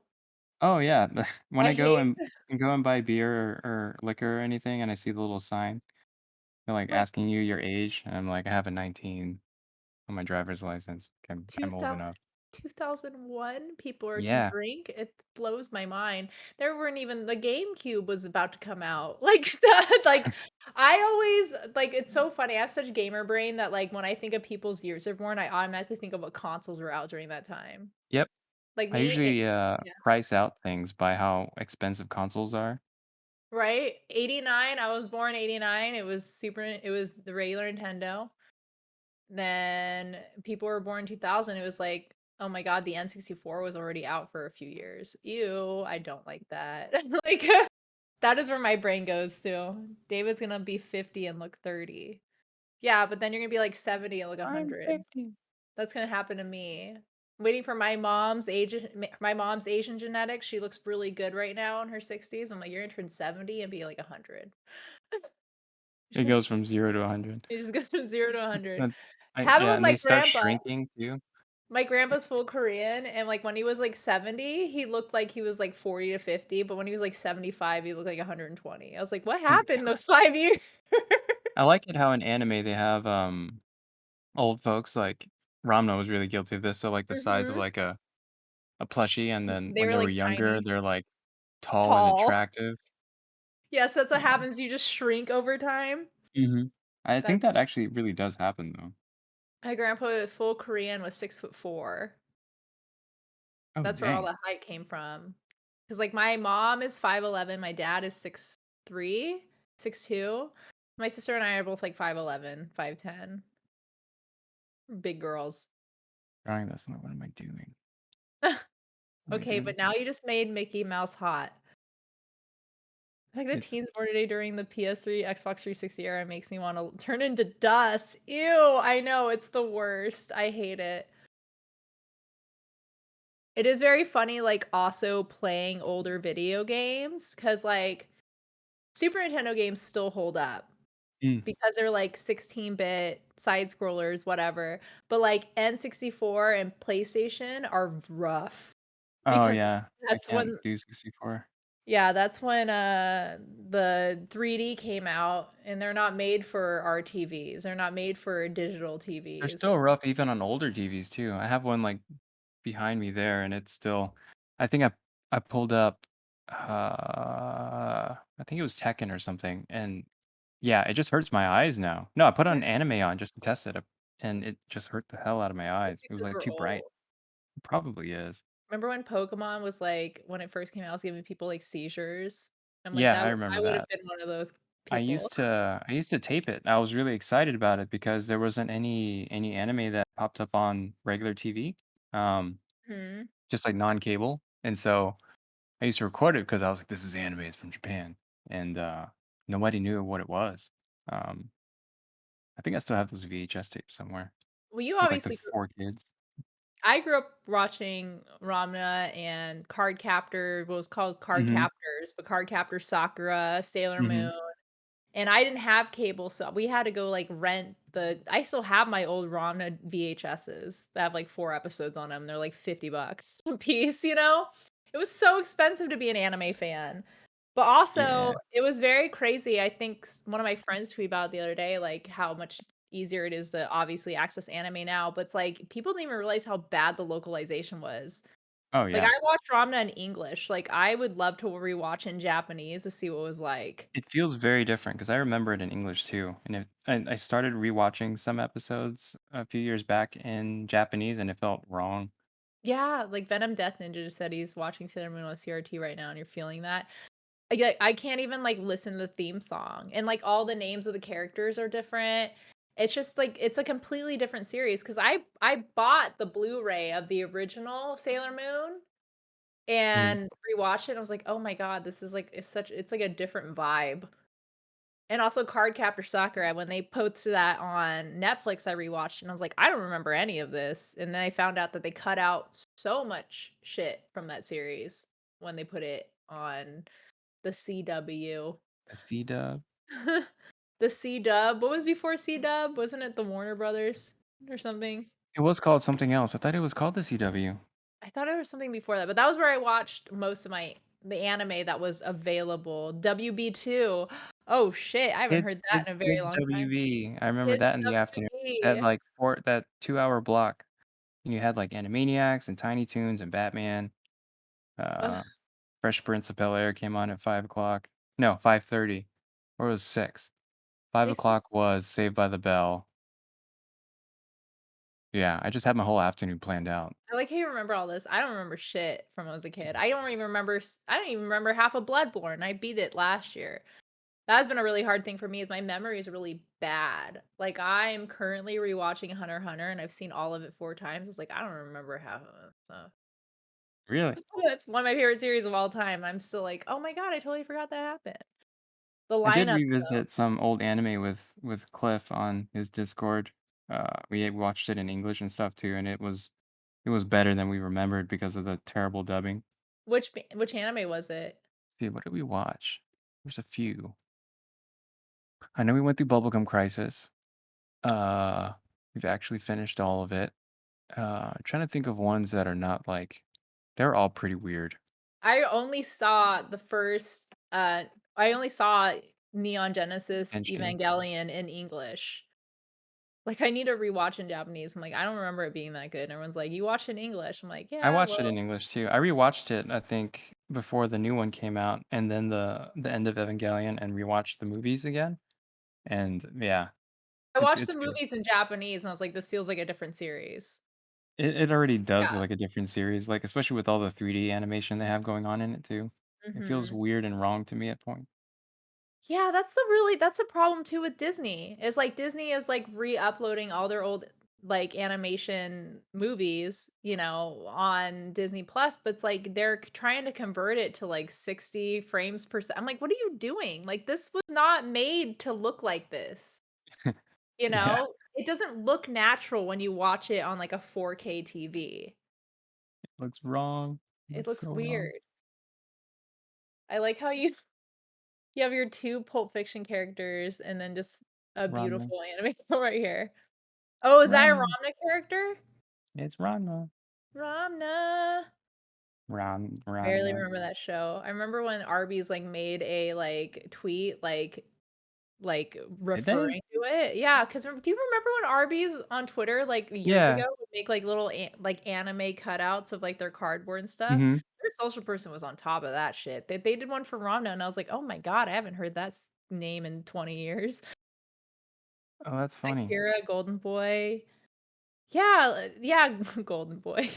Oh, yeah. When I I go hate and go and buy beer or liquor or anything, and I see the little sign, they're, like, like asking you your age, and I'm like, "I have a 19 on my driver's license. I'm old 2000 enough." 2001, people are can Yeah. drink? It blows my mind. There weren't even the GameCube was about to come out. Like, that like, I always like, it's so funny. I have such gamer brain that, like, when I think of people's years they're born, I automatically think of what consoles were out during that time. Yep. Like, I me it usually, yeah. price out things by how expensive consoles are. Right? 89, I was born '89, it was the regular Nintendo. Then people were born in 2000, it was like, "Oh my god, the N64 was already out for a few years." Ew, I don't like that. Like, that is where my brain goes to. David's gonna be 50 and look 30. Yeah, but then you're gonna be, like, 70 and look I'm 100. 50. That's gonna happen to me. Waiting for my mom's Asian genetics, she looks really good right now in her 60s. I'm like, "You're gonna turn 70 and be, like, 100." It Just like goes from 0 to 100. it just goes from 0 to 100. That's Happened yeah, with and my they start grandpa. shrinking too. My grandpa's full Korean, and, like, when he was, like, 70, he looked like he was, like, 40 to 50, but when he was, like, 75, he looked like 120. I was like, "What happened those 5 years?" I like it how in anime they have, old folks, like, Ramna was really guilty of this, so, like, the size of, Mhm. like, a plushie, and then They when were, they were like, younger, tiny. they're, like, tall and Tall. attractive. Yes, that's what Yeah. happens, you just shrink over time. Mhm. I think That's that actually really does happen, though. my grandpa, full Korean, was 6'4". Oh, That's where all dang. the height came from. Cause like, my mom is 5'11", my dad is 6'3", 6'2". My sister and I are both, like, 5'11", 5'10". Big girls. Trying this, and what am I doing? What am I Okay, doing but with now my you just made Mickey Mouse hot. Like, the it's teens born today during the PS3, Xbox 360 era makes me wanna turn into dust. Ew, I know, it's the worst. I hate it. It is very funny, like, also playing older video games, cause like, Super Nintendo games still hold up mm. because they're, like, 16-bit side scrollers, whatever, but, like, N64 and PlayStation are rough Oh, because yeah. I that's can't when do 64. yeah, that's when, the 3D came out, and they're not made for our TVs, they're not made for digital They're TVs. still rough even on older TVs too. I have one, like, behind me there, and it's still I think I pulled up, I think it was Tekken or something, and yeah, it just hurts my eyes now. No, I put Yeah, on anime on just to test it, and it just hurt the hell out of my it's eyes. It was, because like, we're too bright. old. It probably is. Remember when Pokemon was, like when it first came out, it was giving people, like, seizures? I'm like, Yeah, I I remember would have that. been one of those people. I used to tape it. I was really excited about it because there wasn't any anime that popped up on regular TV, um, Mhm. just, like, non-cable, and so I used to record it because I was like, "This is anime, it's from Japan," and, nobody knew what it was. Um, I think I still have those VHS tapes somewhere Well, you with, like, the obviously 4 kids. I grew up watching Ramna and Cardcaptor, what was called Mhm, Cardcaptors, but Cardcaptor Sakura, Sailor mhm. Moon, and I didn't have cable, so we had to go, like, rent the I still have my old Ramna VHSs that have, like, 4 episodes on them. They're, like, $50 a piece, you know? It was so expensive to be an anime fan. But also, Yeah. it was very crazy. I think one of my friends tweeted about it the other day, like, how much easier it is to obviously access anime now, but it's like, people didn't even realize how bad the localization was. Oh, Like, yeah. I watched Ramna in English, like, I would love to rewatch in Japanese to see what it was like. It feels very different because I remember it in English too, and I started rewatching some episodes a few years back in Japanese, and it felt wrong. Yeah, like, Venom Death Ninja just said he's watching Sailor Moon on CRT right now, and you're feeling that. I can't even, like, listen to the theme song, and, like, all the names of the characters are different, It's just, like, it's a completely different series because I bought the Blu-ray of the original Sailor Moon Mhm. and rewatched it, and I was like, "Oh my god, this is, like it's, like, a different vibe." And also Cardcaptor Sakura, when they posted that on Netflix, I rewatched and I was like, "I don't remember any of this." And then I found out that they cut out so much shit from that series when they put it on the CW. A C-dub? The C-dub. What was before C-dub? Wasn't it the Warner Brothers or something? It was called something else. I thought it was called the CW. I thought it was something before that, but that was where I watched most of the anime that was available. WB2. Oh shit, I haven't heard that in a very Kids long time. WB. I remember Kids that in the afternoon. That, WB. like, that 2-hour block. And you had, like, Animaniacs and Tiny Toons and Batman. Ugh, Uh, Fresh Prince of Bel-Air came on at 5 o'clock. No, 5:30. Or it was 6. 5 they still o'clock was Saved by the Bell. Yeah, I just had my whole afternoon planned out. I like how you remember all this. I don't remember shit from when I was a kid. I don't even remember half of Bloodborne. I beat it last year. That has been a really hard thing for me is my memory is really bad. Like, I am currently rewatching Hunter x Hunter, and I've seen all of it 4 times. It's like, I don't remember half of it, so Really? that's one of my favorite series of all time. I'm still like, "Oh my god, I totally forgot that happened." The I did lineups, though. revisit some old anime with Cliff on his Discord. We watched it in English and stuff too, and it was better than we remembered because of the terrible dubbing. Which anime was it? See, what did we watch? There's a few. I know we went through Bubblegum Crisis. Uh, we've actually finished all of it. Trying to think of ones that are not like they're all pretty weird. I only saw the first, I only saw Neon Genesis Genshin. Evangelion in English. Like, I need to rewatch in Japanese. I'm like, "I don't remember it being that good." And everyone's like, "You watched it in English." I'm like, I "Yeah, watched it well." in English too. I rewatched it, I think, before the new one came out, and then the end of Evangelion, and rewatched the movies again. And yeah, I watched the it's good. movies in Japanese, and I was like, "This feels like a different series." It already does with Yeah. like a different series, like especially with all the 3D animation they have going on in it too. It feels Mhm. weird and wrong to me at points. Yeah, that's the problem too with Disney. It's like Disney is, like, re-uploading all their old, like, animation movies, on Disney Plus, but it's like they're trying to convert it to, like, 60 frames per I'm like, "What are you doing? Like, this was not made to look like this." You Yeah, know? It doesn't look natural when you watch it on, like, a 4K TV. it looks wrong. It It looks looks so wrong. weird. I like how you have your 2 Pulp Fiction characters and then just a Ranma. beautiful anime right here. Oh, is that a Ranma. Ramna character? It's Ranma. Ramna. Barely Ranma. remember that show. I remember when Arby's, like, made a, like, tweet, like, Did they? referring to it. Yeah, 'cause do you remember when Arby's on Twitter, like, years Yeah. ago would make, like, little like, anime cutouts of, like, their cardboard and stuff? Mhm. Their social person was on top of that shit. They did one for Ramna, and I was like, "Oh my god, I haven't heard that name in 20 years." Oh, that's funny. Akira, Golden Boy. Yeah, yeah, Golden Boy.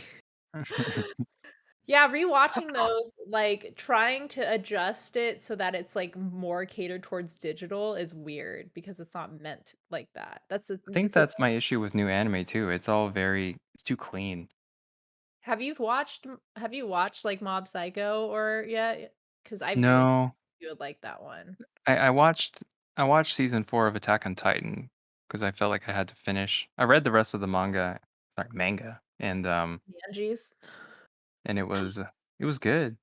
Yeah, rewatching those, like, trying to adjust it so that it's, like, more catered towards digital is weird because it's not meant like that. I think It's the that's same. my issue with new anime too. It's too clean. Have you watched, like, Mob Psycho or yet? Because I really think No, you would like that one. I watched season 4 of Attack on Titan because I felt like I had to finish. I read the rest of the manga, Angies. and it was good.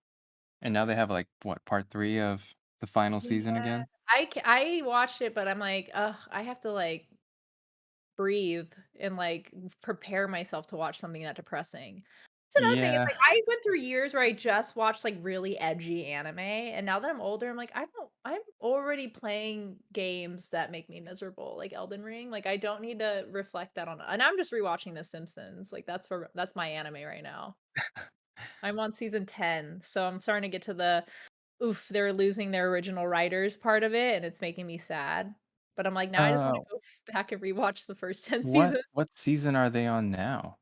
And now they have like what part 3 of the final Yeah, season again. I watched it, but I'm like, "Ugh, I have to, like, breathe and, like, prepare myself to watch something that depressing." It's another thing, it's Yeah, like, I went through years where I just watched, like, really edgy anime, and now that I'm older, I'm like, I'm already playing games that make me miserable, like Elden Ring, like, I don't need to reflect that on and I'm just rewatching The Simpsons, like, that's my anime right now. I'm on season 10, so I'm starting to get to the, "Oof, they're losing their original writers" part of it, and it's making me sad. But I'm like, now I just wanna uh, go back and rewatch the first 10 what seasons. what season are they on now?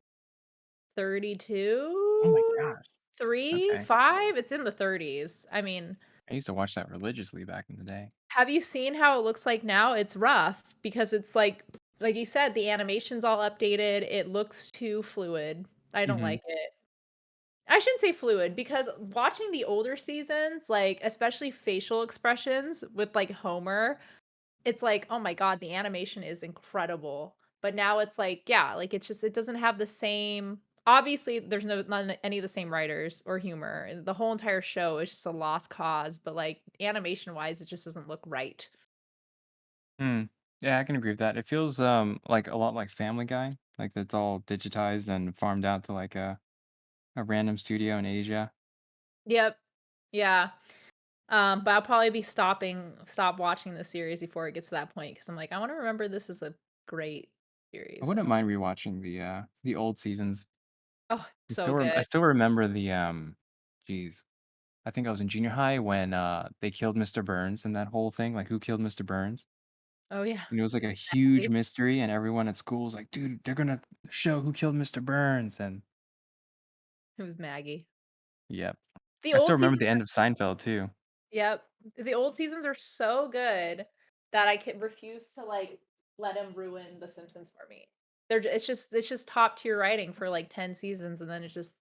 Oh my 32? gosh. 3? Okay. 5? It's in the 30s. I mean, I used to watch that religiously back in the day. have you seen how it looks like now? It's rough because it's, like, like you said, the animation's all updated, it looks too fluid. I don't Mhm. like it. I shouldn't say fluid because watching the older seasons, like, especially facial expressions with, like, Homer, it's like, "Oh my god, the animation is incredible." But now it's like, yeah, like, it's just it doesn't have the same obviously, there's no none any of the same writers or humor, and the whole entire show is just a lost cause, but, like, animation-wise, it just doesn't look right. Mm. Yeah, I can agree with that. It feels, like a lot like Family Guy, like it's all digitized and farmed out to like a random studio in Asia. Yep. Yeah. But I'll probably be stop watching the series before it gets to that point because 'cause I'm like, "I wanna remember this is a great I series," wouldn't and mind rewatching the old seasons. oh, it's so good. I still remember geez, I think I was in junior high when, they killed Mr. Burns and that whole thing, like, who killed Mr. Burns? Oh, yeah. And it was, like, a huge Maggie. mystery, and everyone at school was like, "Dude, they're gonna show who killed Mr. Burns," and It was Maggie. yep. The I still old remember seasons the end of Seinfeld too. Yep. The old seasons are so good that I can refuse to, like, let him ruin The Simpsons for me. It's just top tier writing for, like, 10 seasons, and then it just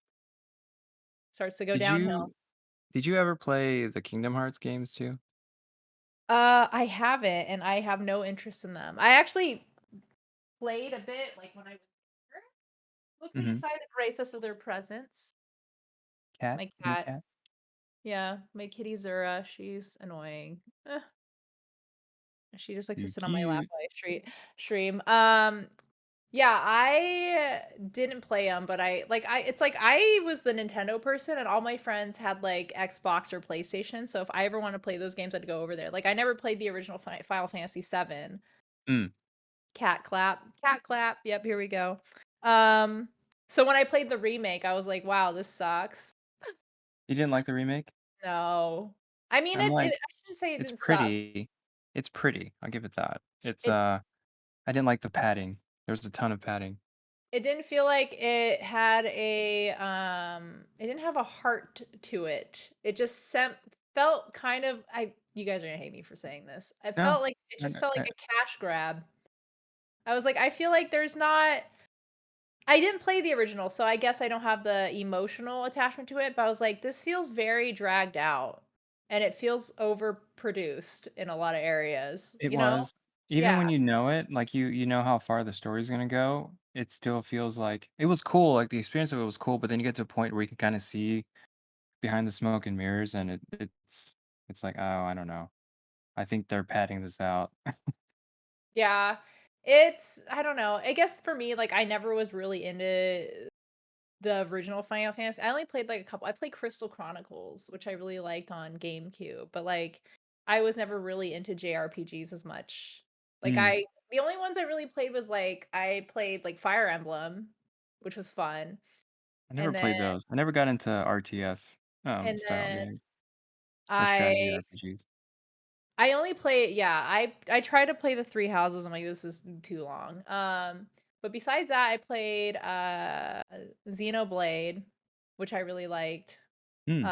starts to go Did downhill. you did you ever play the Kingdom Hearts games too? I haven't, and I have no interest in them. I actually played a bit, like, when I was younger. Look who Mhm. decided to grace us with their presence. Cat? My New cat. cat? Yeah, my kitty Zura, she's annoying. She just likes to You sit on my lap cute. while I stream. Yeah, I didn't play them, but I it's like I was the Nintendo person and all my friends had, like, Xbox or PlayStation, so if I ever wanna play those games, I'd go over there. Like, I never played the original Final Fantasy VII. Mm. Cat clap, cat clap. Yep, here we go. Um, so when I played the remake, I was like, "Wow, this sucks." You didn't like the remake? No. I mean, I'm like, I shouldn't say it it's didn't suck. pretty. It's pretty, I'll give it that. It's, It I didn't like the padding. There's a ton of padding. it didn't feel like it had it didn't have a heart to it. It just felt kind of I you guys are gonna hate me for saying this. I No. felt like it I just know felt like a cash grab. I was like, I feel like there's not I didn't play the original, so I guess I don't have the emotional attachment to it, but I was like, this feels very dragged out and it feels overproduced in a lot of areas, it you know? was. Even Yeah. when you know it, like, you know how far the story's gonna go, it still feels like it was cool, like, the experience of it was cool, but then you get to a point where you can kinda see behind the smoke and mirrors, and it's like, "Oh, I don't know. I think they're padding this out." Yeah. It's I don't know. I guess for me, like I never was really into the original Final Fantasy. I only played like a couple. I played Crystal Chronicles, which I really liked on GameCube, but like I was never really into JRPGs as much. Like Mm. the only ones I really played was like I played like Fire Emblem, which was fun. I never And then played those. I never got into RTS, and style then games or strategy I RPGs. I only play yeah, I tried to play the 3 houses, I'm like, "This is too long." But besides that, I played, Xenoblade, which I really liked. Mm.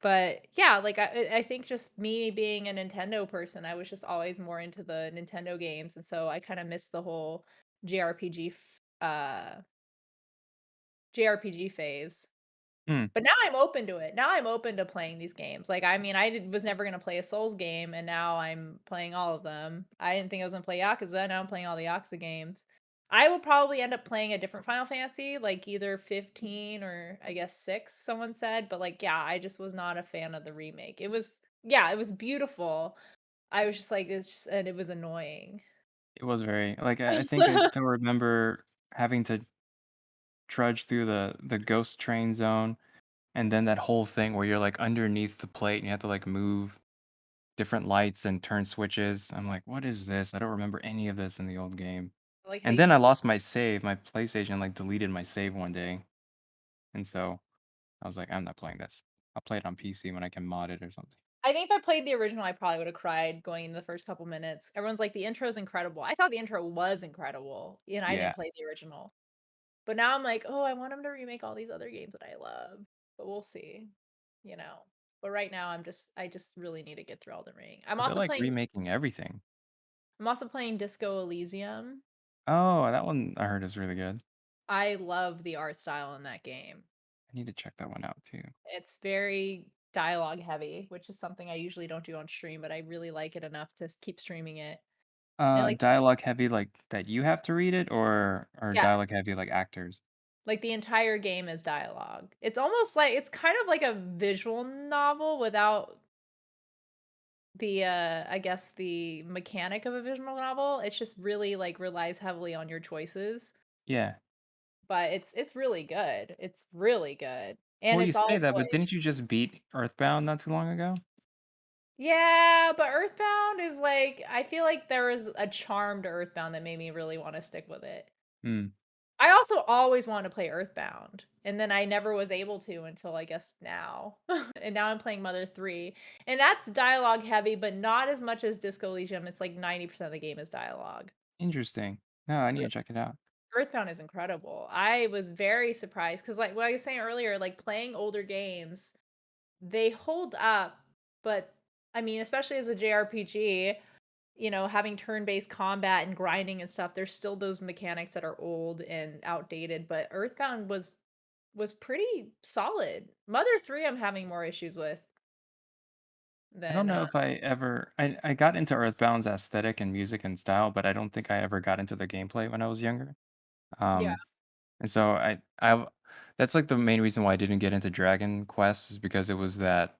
But yeah, like, I think just me being a Nintendo person, I was just always more into the Nintendo games, and so I kinda missed the whole JRPG JRPG phase. Mm. But now I'm open to it. Now I'm open to playing these games. Like, I mean, was never gonna play a Souls game, and now I'm playing all of them. I didn't think I was gonna play Yakuza, now I'm playing all the Yakuza games. I will probably end up playing a different Final Fantasy, like either 15 or I guess 6, someone said, but like, yeah, I just was not a fan of the remake. It was beautiful. I was just like, it's just and it was annoying. It was very like, I think I still remember having to trudge through the ghost train zone, and then that whole thing where you're, like, underneath the plate, and you have to, like, move different lights and turn switches. I'm like, "What is this? I don't remember any of this in the old game." I like how And you then I just lost my save. My PlayStation, like, deleted my save one day, and so I was like, "I'm not playing this. I'll play it on PC when I can mod it or something." I think if I played the original, I probably would have cried going in the first couple minutes. Everyone's like, "The intro is incredible." I thought the intro was incredible, and I Yeah. didn't play the original. But now I'm like, "Oh, I want him to remake all these other games that I love." But we'll see, you know? But right now, I just really need to get through Elden Ring. But they're, like, remaking everything. I'm also playing Disco Elysium. Oh, that one I heard is really good. I love the art style in that game. I need to check that one out too. It's very dialogue heavy, which is something I usually don't do on stream, but I really like it enough to keep streaming it. And like, Dialogue heavy, like that you have to read it, or yes, dialogue heavy like actors? like the entire game is dialogue. It's almost like it's kind of like a visual novel without the I guess the mechanic of a visual novel. It's just really like relies heavily on your choices, Yeah. but it's really good. It's really good. And Well, you it's say all that, but voice. didn't you just beat Earthbound not too long ago? Yeah, but Earthbound is like I feel like there was a charm to Earthbound that made me really wanna stick with it. Hmm. I also always wanted to play Earthbound, and then I never was able to until I guess now. And now I'm playing Mother 3, and that's dialogue heavy, but not as much as Disco Elysium. It's like 90% of the game is dialogue. Interesting. No, I need to check it out. Earthbound is incredible. I was very surprised because, like what I was saying earlier, like playing older games, they hold up, but I mean, especially as a JRPG, having turn-based combat and grinding and stuff, there's still those mechanics that are old and outdated, but Earthbound was pretty solid. Mother 3 I'm having more issues with I don't than know if I got into Earthbound's aesthetic and music and style, but I don't think I ever got into the gameplay when I was younger. yeah. And so that's like the main reason why I didn't get into Dragon Quest is because it was that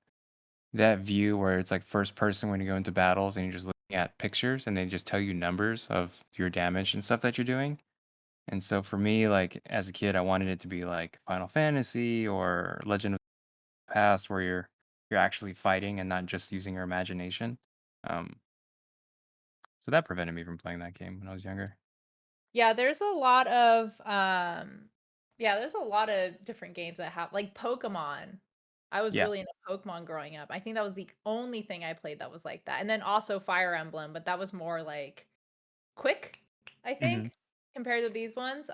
view where it's like first person when you go into battles and you're just looking at pictures and they just tell you numbers of your damage and stuff that you're doing. And so for me, like as a kid, I wanted it to be like Final Fantasy or Legend of the Past, where you're actually fighting and not just using your imagination. Um, so that prevented me from playing that game when I was younger. Yeah, there's a lot of, yeah, there's a lot of different games that have like Pokemon. I was Yeah. really into Pokemon growing up. I think that was the only thing I played that was like that, and then also Fire Emblem, but that was more like quick, I Hmm. think, compared to these ones.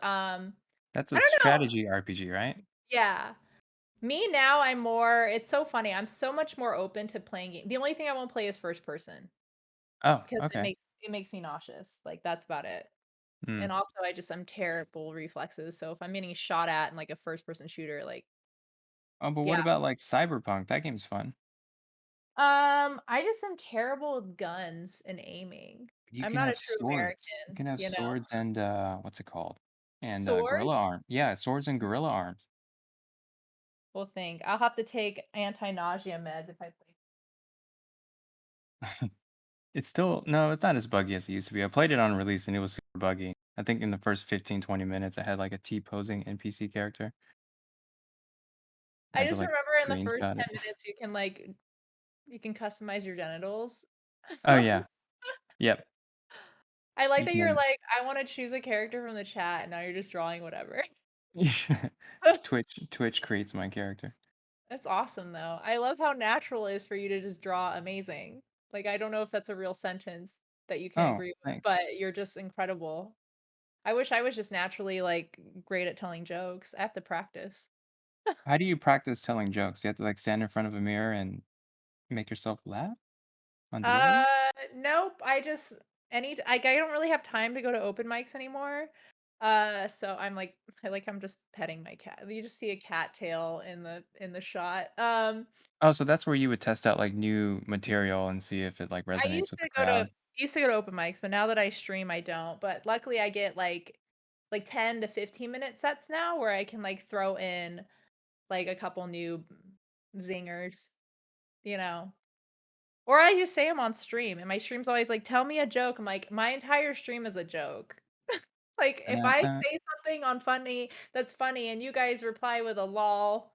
That's I a don't know. strategy RPG, right? Yeah. Me now, I'm more it's so funny, I'm so much more open to playing the only thing I won't play is first person Oh, because okay. it makes me nauseous, like, that's about it. And Mm. also, I'm terrible reflexes, so if I'm getting shot at in, like, a first person shooter, like Oh, but yeah. what about like Cyberpunk? That game's fun. I just am terrible with guns and aiming. You I'm can not a have true swords. You American, can have you know? swords and what's it called? And gorilla Swords? arm. Yeah, swords and gorilla arms. We'll think. I'll have to take anti-nausea meds if I play. It's still no, it's not as buggy as it used to be. I played it on release and it was super buggy. I think in the first 15, 20 minutes I had like a T-posing NPC character. I I had to just like remember in the first screenshot 10 it. minutes, you can customize your genitals. Oh yeah. Yep. I like You that you're can like, "I wanna choose a character from the chat," and now you're just drawing whatever. Twitch creates my character. That's awesome, though. I love how natural it is for you to just draw amazing. Like, I don't know if that's a real sentence that you can Oh, agree with, thanks. but you're just incredible. I wish I was just naturally, like, great at telling jokes. I have to practice. How do you practice telling jokes? You have to like stand in front of a mirror and make yourself laugh on video? Nope, I just I don't really have time to go to open mics anymore. So I'm just petting my cat. You just see a cat tail in the shot. Oh, so that's where you would test out, like, new material and see if it, like, I resonates used with to the go to crowd? open mics, but now that I stream, I don't. But luckily, I get like 10 to 15-minute sets now where I can like throw in like a couple new zingers, you know. Or I just say them on stream, and my stream's always like, "Tell me a joke." I'm like, "My entire stream is a joke." Like, if I say something on funny that's funny and you guys reply with a lol,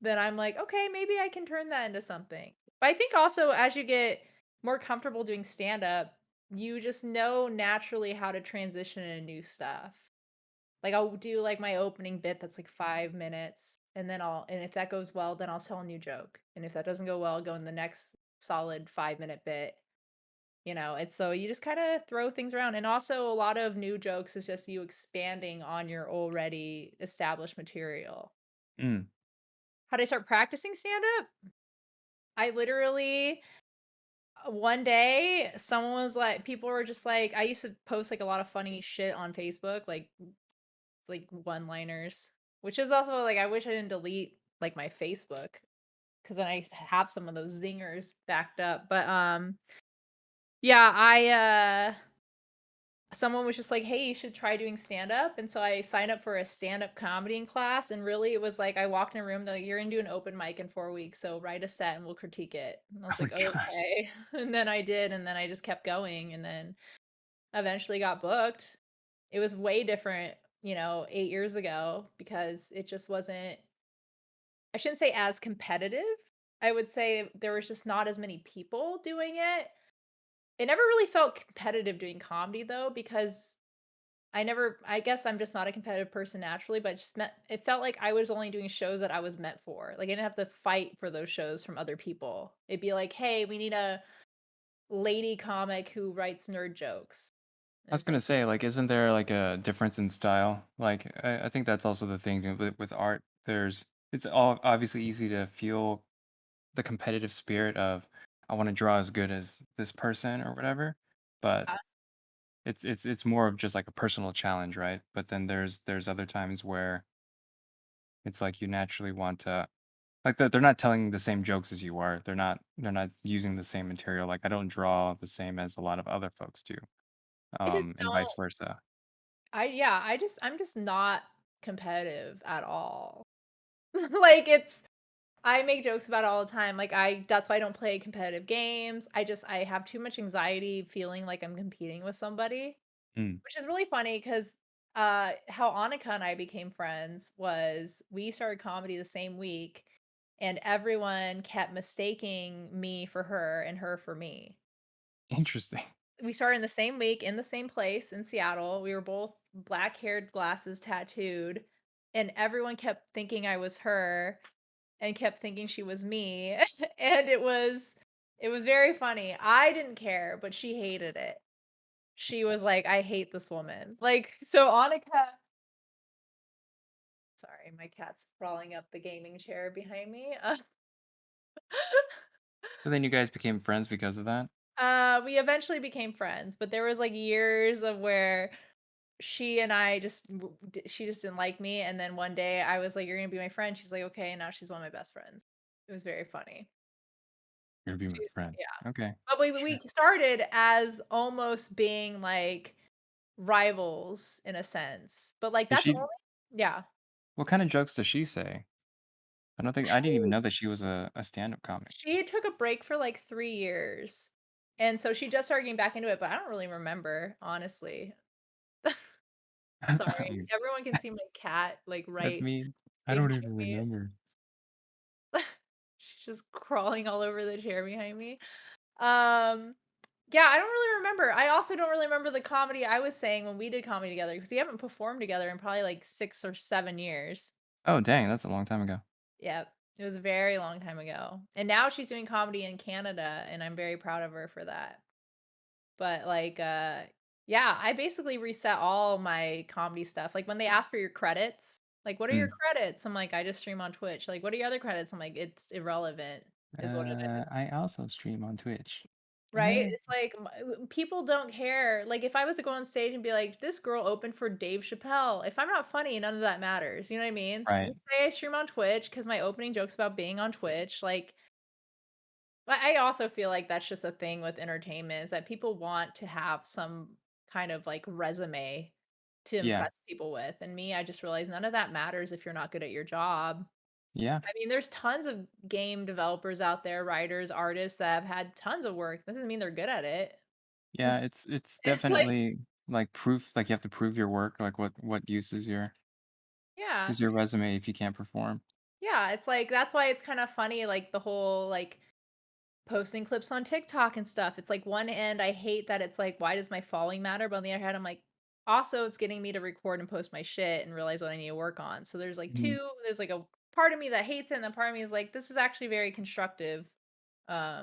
then I'm like, "Okay, maybe I can turn that into something." But I think also as you get more comfortable doing stand up, you just know naturally how to transition into new stuff. Like, I'll do, like, my opening bit that's, like, 5 minutes, and then and if that goes well, then I'll tell a new joke, and if that doesn't go well, I'll go in the next solid 5-minute bit, it's so you just kinda throw things around, and also a lot of new jokes is just you expanding on your already established material. Mm. How did I start practicing stand-up? I literally One day, someone was like people were just like I used to post, like, a lot of funny shit on Facebook, like, one-liners, which is also, like, I wish I didn't delete, like, my Facebook, 'cause then I have some of those zingers backed up, but, yeah, someone was just like, "Hey, you should try doing stand-up," and so I signed up for a stand-up comedy class, and really it was like I walked in a room, they're like, "You're gonna do an open mic in 4 weeks, so write a set and we'll critique it." And I Oh was my like, gosh. "Okay." And then I did, and then I just kept going, and then eventually got booked. It was way different, 8 years ago because it just wasn't I shouldn't say as competitive. I would say there was just not as many people doing it. It never really felt competitive doing comedy though because I guess I'm just not a competitive person naturally, but it felt like I was only doing shows that I was meant for. Like I didn't have to fight for those shows from other people. It'd be like, "Hey, we need a lady comic who writes nerd jokes." I And was it's like, gonna say, like, isn't there like a difference in style? Like, I think that's also the thing with art. It's all obviously easy to feel the competitive spirit of I want to draw as good as this person or whatever, but "Ah, it's more of just like a personal challenge, right? But then there's other times where it's like you naturally want to like they're not telling the same jokes as you are. They're not using the same material. Like I don't draw the same as a lot of other folks do, I just and vice don't versa. I'm just not competitive at all." Like, I make jokes about it all the time, like, that's why I don't play competitive games, I have too much anxiety feeling like I'm competing with somebody, Mm. which is really funny 'cause, how Annika and I became friends was we started comedy the same week, and everyone kept mistaking me for her and her for me. Interesting. We started in the same week, in the same place in Seattle, we were both black-haired, glasses, tattooed, and everyone kept thinking I was her and kept thinking she was me, and it was very funny. I didn't care, but she hated it. She was like, "I hate this woman." Like, so Annika sorry, my cat's crawling up the gaming chair behind me. So then you guys became friends because of that? We eventually became friends, but there was, like, years of where she and I just she just didn't like me, and then one day I was like, "You're gonna be my friend." She's like, "Okay," and now she's one of my best friends. It was very funny. You're gonna be my She friend. yeah. Okay. But we Sure. started as almost being, like, rivals in a sense, but, like, Does that's she only yeah. what kind of jokes does she say? I didn't even know that she was a stand-up comic. She took a break for, like, 3 years, and so she just started getting back into it, but I don't really remember, honestly. Sorry. You Everyone can see my cat, like, that's right me. I don't behind even me. remember. She's just crawling all over the chair behind me. Um, yeah, I don't really remember. I also don't really remember the comedy I was saying when we did comedy together because we haven't performed together in probably, like, 6 or 7 years. Oh, dang, that's a long time ago. Yep. It was a very long time ago. And now she's doing comedy in Canada, and I'm very proud of her for that. But, like, yeah, I basically reset all my comedy stuff. Like, when they ask for your credits, like, "What are your Mm. credits?" I'm like, "I just stream on Twitch." Like, "What are your other credits?" I'm like, "It's irrelevant," is what it is. I also stream on Twitch. Right? Eh, It's like, people don't care. Like, if I was to go on stage and be like, "This girl opened for Dave Chappelle," if I'm not funny, none of that matters, you know what I mean? So right. just say I stream on Twitch because my opening joke's about being on Twitch, like but I also feel like that's just a thing with entertainment is that people want to have some kind of, like, resume to Yeah. impress people with, and me, I just realized none of that matters if you're not good at your job. Yeah. I mean, there's tons of game developers out there, writers, artists that have had tons of work. That doesn't mean they're good at it. Yeah, it's It's like definitely, like, proof like, you have to prove your work, like, what use yeah. is your resume if you can't perform? Yeah, it's like that's why it's kinda funny, like, the whole, like, posting clips on TikTok and stuff. It's like one end, I hate that it's like, why does my following matter? But on the other hand, I'm like, also it's getting me to record and post my shit and realize what I need to work on. So there's like Mhm. there's like a part of me that hates it, and then part of me is like, this is actually very constructive.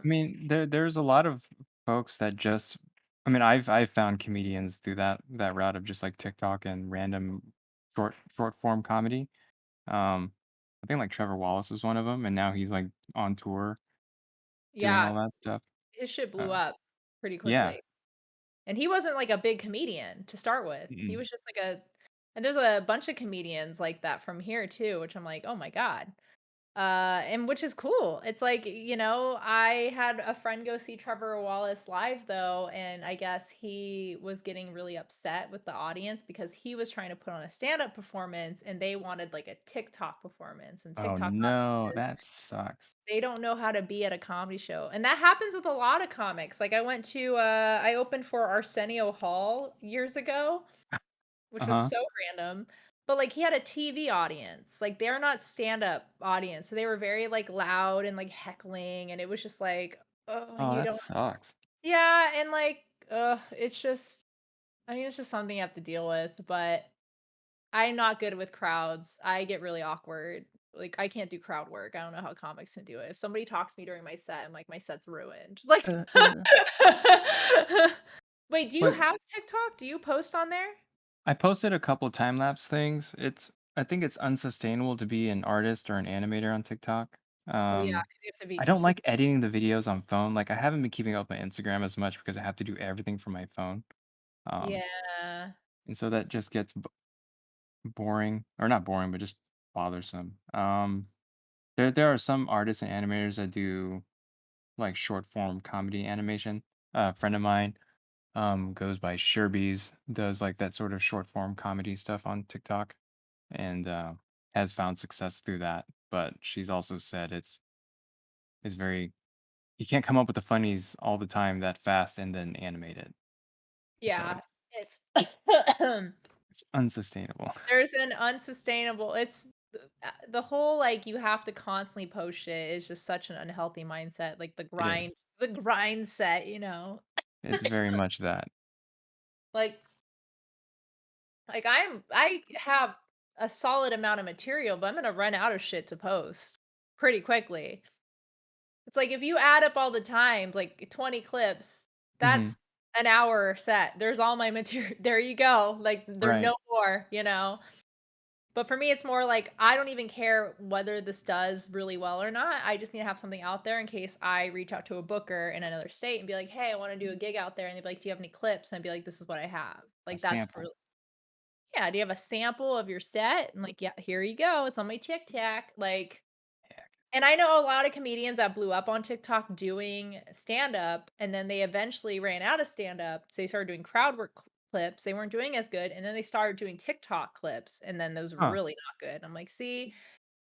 I Um, mean, there's a lot of folks that just I mean, I've found comedians through that route of just, like, TikTok and random short form comedy. I think, like, Trevor Wallace was one of them, and now he's, like, on tour doing yeah, all that stuff. his shit blew Uh, up pretty yeah. quickly. And he wasn't like a big comedian to start with. He Mm-mm. was just like a and there's a bunch of comedians like that from here too, which I'm like, "Oh my god." And which is cool. It's like, I had a friend go see Trevor Wallace live though, and I guess he was getting really upset with the audience because he was trying to put on a stand-up performance and they wanted like a TikTok performance. And Oh, TikTok no, audiences, that sucks. they don't know how to be at a comedy show. And that happens with a lot of comics. Like I opened for Arsenio Hall years ago, which was Uh-huh. so random. But, like, he had a TV audience, like, they're not stand-up audience, so they were very, like, loud and, like, heckling, and it was just like, "Oh, Oh, you that don't." sucks. Yeah, and, like, it's just I mean, it's just something you have to deal with, but I'm not good with crowds. I get really awkward. Like, I can't do crowd work. I don't know how comics can do it. If somebody talks to me during my set, I'm like, "My set's ruined." Like Uh, uh, Wait, do you but have TikTok? Do you post on there? I posted a couple time lapse things. I think it's unsustainable to be an artist or an animator on TikTok. Oh, yeah, 'cause you have to be I don't consistent. like editing the videos on phone. Like I haven't been keeping up with my Instagram as much because I have to do everything from my phone. Um, Yeah. and so that just gets boring, or not boring, but just bothersome. There are some artists and animators that do like short form comedy animation. A friend of mine goes by Sherby's, does like that sort of short form comedy stuff on TikTok, and has found success through that. But she's also said it's very you can't come up with the funnies all the time that fast and then animate it. So Yeah, it's it's unsustainable. there's an unsustainable the whole, like, you have to constantly post shit is just such an unhealthy mindset, like, It is. the grind set. It's very much that. Like I have a solid amount of material, but I'm gonna run out of shit to post pretty quickly. It's like if you add up all the times, like 20 clips, Hmm. that's an hour set. There's all my material. There you go. Like there Right. no more. But for me, it's more like I don't even care whether this does really well or not. I just need to have something out there in case I reach out to a booker in another state and be like, "Hey, I want to do a gig out there," and they'd be like, "Do you have any clips?" And I'd be like, "This is what I have." A Like that's sample. really yeah. Do you have a sample of your set? And like, yeah, here you go. It's on my TikTok. Like Yeah. and I know a lot of comedians that blew up on TikTok doing stand up, and then they eventually ran out of stand up. So they started doing crowd work clips. They weren't doing as good. And then they started doing TikTok clips, and then those were Huh. really not good. I'm like, see,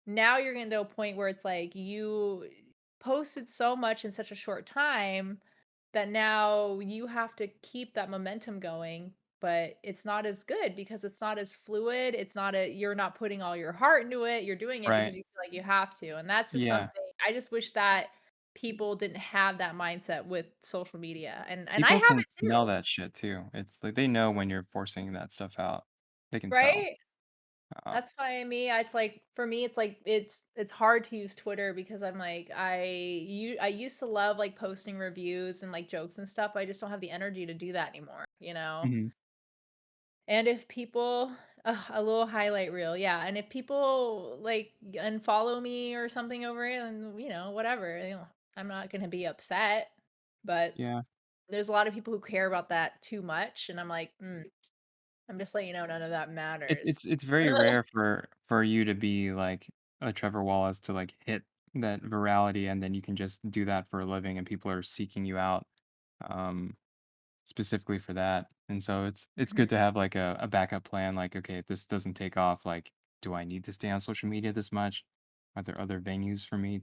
now you're getting to a point where it's like you posted so much in such a short time that now you have to keep that momentum going, but it's not as good because it's not as fluid. It's not a you're not putting all your heart into it. You're doing it because Right. you feel like you have to. And that's just Yeah. something I just wish that people didn't have that mindset with social media. And I People have can it smell too, that shit too. It's like they know when you're forcing that stuff out. They can tell. right? Uh, That's why it's like for me, it's like it's hard to use Twitter because I'm like I used to love like posting reviews and like jokes and stuff. But I just don't have the energy to do that anymore. mhm. And if people a little highlight reel, yeah. And if people like unfollow me or something over it, and whatever, I'm not gonna be upset. But Yeah. there's a lot of people who care about that too much, and I'm like, I'm just letting you know none of that It's matters. it's it's very rare for you to be like a Trevor Wallace to like hit that virality and then you can just do that for a living and people are seeking you out um specifically for that. And so it's good to have like a backup plan like okay, if this doesn't take off like do I need to stay on social media this much? Are there other venues for me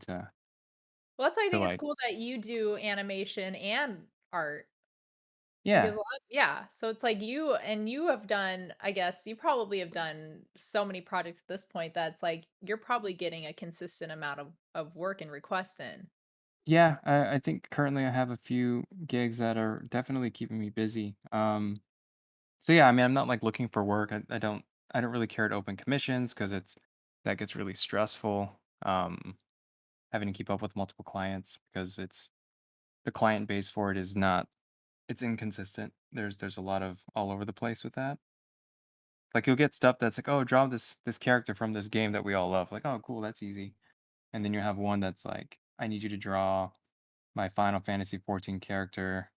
Well, that's why I to think it's like cool that you do animation and art because yeah. yeah, so it's like you have done I guess you probably have done so many projects at this point that's like you're probably getting a consistent amount of work and requests in. Yeah, I think currently I have a few gigs that are definitely keeping me busy. So yeah, I mean, I'm not like looking for work. I don't really care to open commissions because that gets really stressful. Having to keep up with multiple clients because it's the client base for it is not it's inconsistent. There's a lot of all over the place with that. Like you'll get stuff that's like, oh, draw this character from this game that we all love. Like, oh, cool, that's easy. And then you have one that's like, I need you to draw my Final Fantasy 14 character.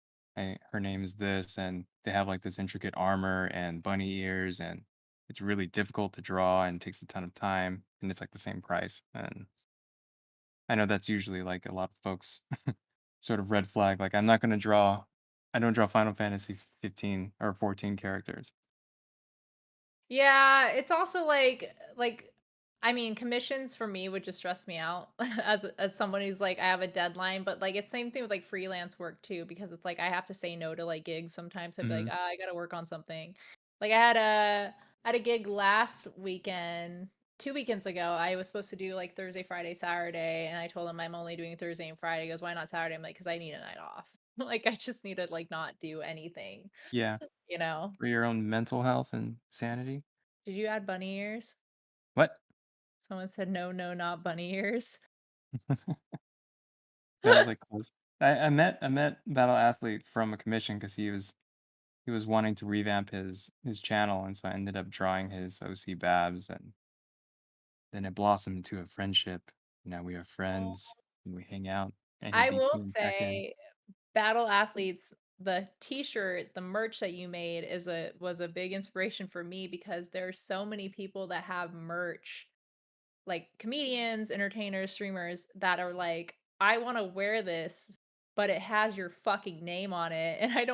Her name is this, and they have like this intricate armor and bunny ears, and it's really difficult to draw and takes a ton of time, and it's like the same price. And I know that's usually like a lot of folks sort of red flag. Like I don't draw Final Fantasy 15 or 14 characters. Yeah, it's also like I mean, commissions for me would just stress me out as someone who's like I have a deadline, but like it's same thing with like freelance work too because it's like I have to say no to like gigs sometimes. I'd be like, Hmm. I got to work on something." Like I had a gig last weekend, 2 weekends ago. I was supposed to do like Thursday, Friday, Saturday, and I told him I'm only doing Thursday and Friday. He goes, "Why not Saturday?" I'm like, "Cuz I need a night off." Like I just need to like not do anything, Yeah, you know. for your own mental health and sanity. Did you add bunny ears? What? Someone said, "No, no, not bunny ears." That was like close. I met Battle Athlete from a commission because he was wanting to revamp his channel, and so I ended up drawing his OC Babs, and then it blossomed into a friendship. Now we are Oh. friends and we hang out, and he I beats will me in Tekken. say, Battle Athletes, the T-shirt, the merch that you made was a big inspiration for me because there's so many people that have merch, like comedians, entertainers, streamers that are like, "I wanna wear this, but it has your fucking name on it, and I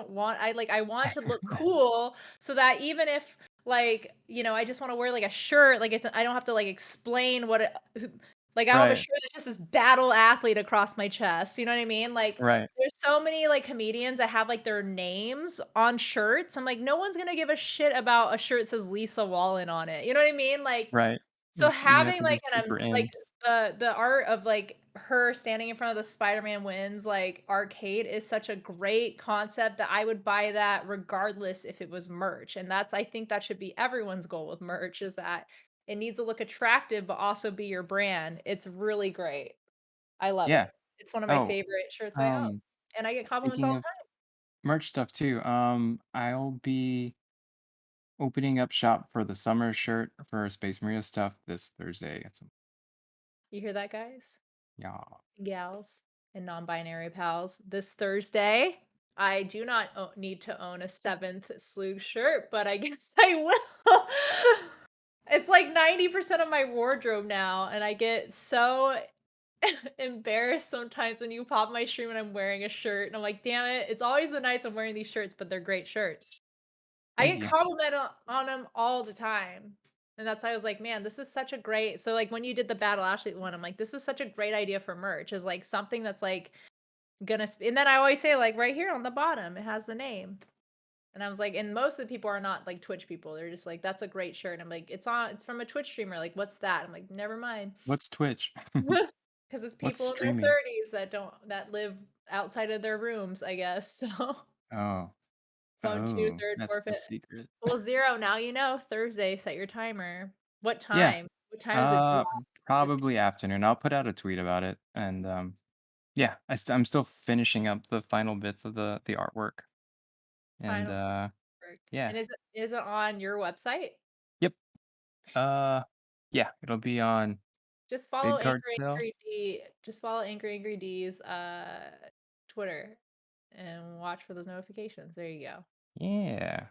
want it to look cool so that even if, like, I just wanna wear, like, a shirt, like, I don't have to, like, explain what it like, I don't have a Right, shirt that's just this battle athlete across my chest, you know what I mean? Like, right, there's so many, like, comedians that have, like, their names on shirts. I'm like, "No one's gonna give a shit about a shirt that says Lisa Wallen on it." You know what I mean? Like, right. so You have having, to be like, super like, in. the art of, like, her standing in front of the Spider-Man Wins, like, arcade is such a great concept that I would buy that regardless if it was merch, and I think that should be everyone's goal with merch is that it needs to look attractive, but also be your brand. It's really great. I love Yeah. it. It's one of my Oh, favorite shirts I own, um, and I get compliments speaking all of the time. merch stuff too, I'll be opening up shop for the summer shirt for Space Maria stuff this Thursday. You hear that, guys? Yeah. Gals and non-binary pals. This Thursday, I do not need to own a seventh Sloog shirt, but I guess I will. It's like 90% of my wardrobe now, and I get so embarrassed sometimes when you pop my stream and I'm wearing a shirt, and I'm like, damn it, it's always the nights I'm wearing these shirts, but they're great shirts. I Thank get you. complimented on them all the time. And that's why I was like, "Man, this is such a great." So, like, when you did the Battle Ashley one, I'm like, "This is such a great idea for merch." Is like something that's like and then I always say like right here on the bottom, it has the name. And I was like, and most of the people are not like Twitch people. They're just like, "That's a great shirt." And I'm like, it's from a Twitch streamer. Like, what's that?" I'm like, "Never mind." What's Twitch? Because it's What's people in their streaming? 30s that live outside of their rooms, I guess. So Oh. phone 2, Oh, 3rd, that's 4th, the 5th. secret. Well, 0, now you know, Thursday, set your timer. What Yeah. time? What time does it drop? I'm just Probably afternoon. I'll put out a tweet about it, and, yeah, I'm still finishing up the final bits of the artwork, and, final work. yeah. And is it on your website? Yep. Uh, yeah, it'll be on Just follow Big Card Sale. Angry Angry D's, Twitter and watch for those notifications. There you go. Yeah.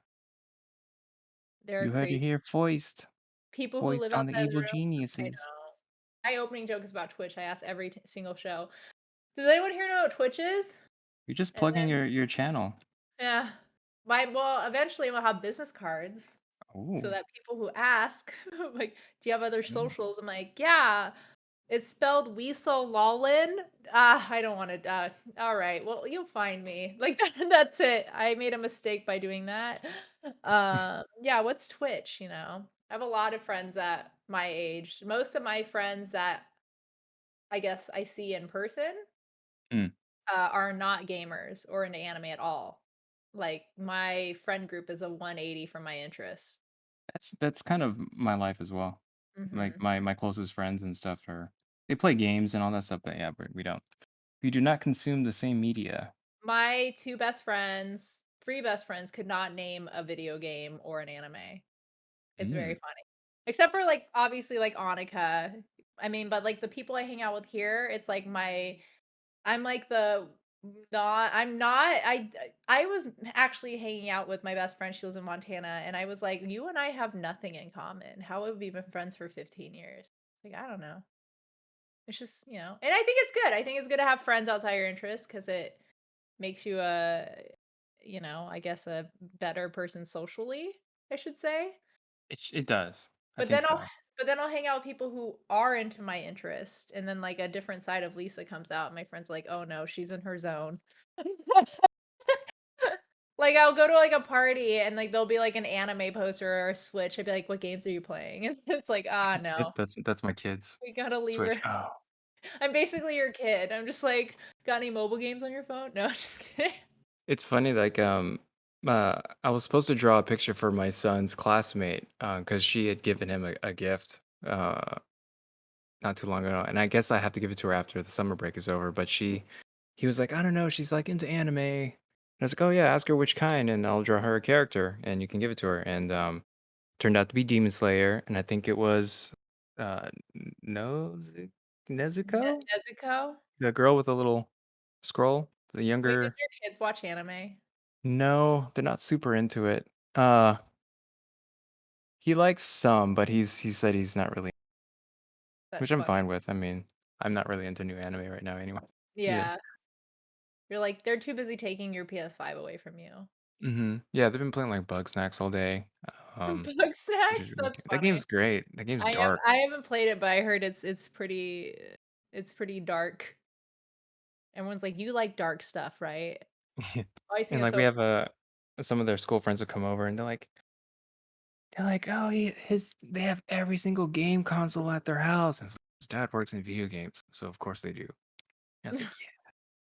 They're You heard it crazy. here first. People who Foist live on the outside of the evil room, I geniuses. know. My opening joke is about Twitch. I ask every single show, "Does anyone here know what Twitch is?" You're just And plugging then your channel. yeah. Well, eventually we'll have business cards so Oh. that people who ask, like, "Do you have other Mm. socials?" I'm like, "Yeah, it's spelled Weasel Lawlin." Ah, I don't wanna, alright, well, you'll find me. Like, that's it. I made a mistake by doing that. Yeah, what's Twitch, you know? I have a lot of friends at my age. Most of my friends that I guess I see in person Mm. are not gamers or into anime at all. Like, my friend group is a 180 from my interests. That's kind of my life as well. Like, Mhm. my closest friends and stuff are they play games and all that stuff, but, yeah, we don't. We do not consume the same media. My 2 best friends 3 best friends could not name a video game or an anime. It's very Mm. funny. Except for, like, obviously, like, Annika. I mean, but, like, the people I hang out with here, it's like I'm like the I'm not. I was actually hanging out with my best friend. She lives in Montana, and I was like, "You and I have nothing in common. How have we been friends for 15 years?" Like, I don't know. It's just, and I think it's good. I think it's good to have friends outside your interests because it makes you I guess a better person socially, I should say. It does. I But think then I'll so. but then I'll hang out with people who are into my interest, and then like a different side of Lisa comes out. And my friend's like, "Oh no, she's in her zone." Like, I'll go to, like, a party and, like, there'll be, like, an anime poster or a Switch. I'd be like, "What games are you playing?" It's like, "Ah, no. That's my kids. We gotta leave Switch. her." Oh, I'm basically your kid. I'm just like, "Got any mobile games on your phone?" No, just kidding. it's funny. Like I was supposed to draw a picture for my son's classmate because she had given him a gift not too long ago, and I guess I have to give it to her after the summer break is over. But he was like, I don't know, she's like into anime. And I was like, oh yeah, ask her which kind, and I'll draw her a character, and you can give it to her. And turned out to be Demon Slayer, and I think it was no Nezuko, Nezuko? the girl with a little scroll, the Wait, does younger. your kids watch anime? No, they're not super into it. Uh, he likes some, but he said he's not really, which That's I'm funny. fine with. I mean, I'm not really into new anime right now anyway. Either. Yeah. You're like, "They're too busy taking your PS5 away from you." Yeah, they've been playing like Bug Snacks all day. Um, Bug which is snacks? really That's good. That funny. game's great. That game's dark. I haven't played it, but I heard it's pretty dark. Everyone's like, "You like dark stuff, right?" I always think And it's like so we have some of their school friends would come over and they're like, "Oh, they have every single game console at their house." And it's like, his dad works in video games, so of course they do. And I was like, "Yeah,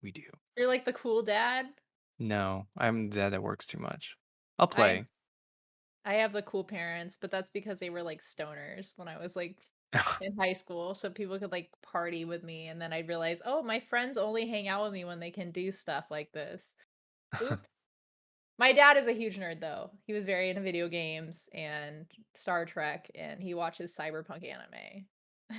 we do." You're like the cool dad. No, I'm the dad that works too much. I'll I have play. I have the cool parents, but that's because they were, like, stoners when I was, like, in high school, so people could, like, party with me, and then I'd realize, "Oh, my friends only hang out with me when they can do stuff like this. Oops." My dad is a huge nerd, though. He was very into video games and Star Trek, and he watches cyberpunk anime.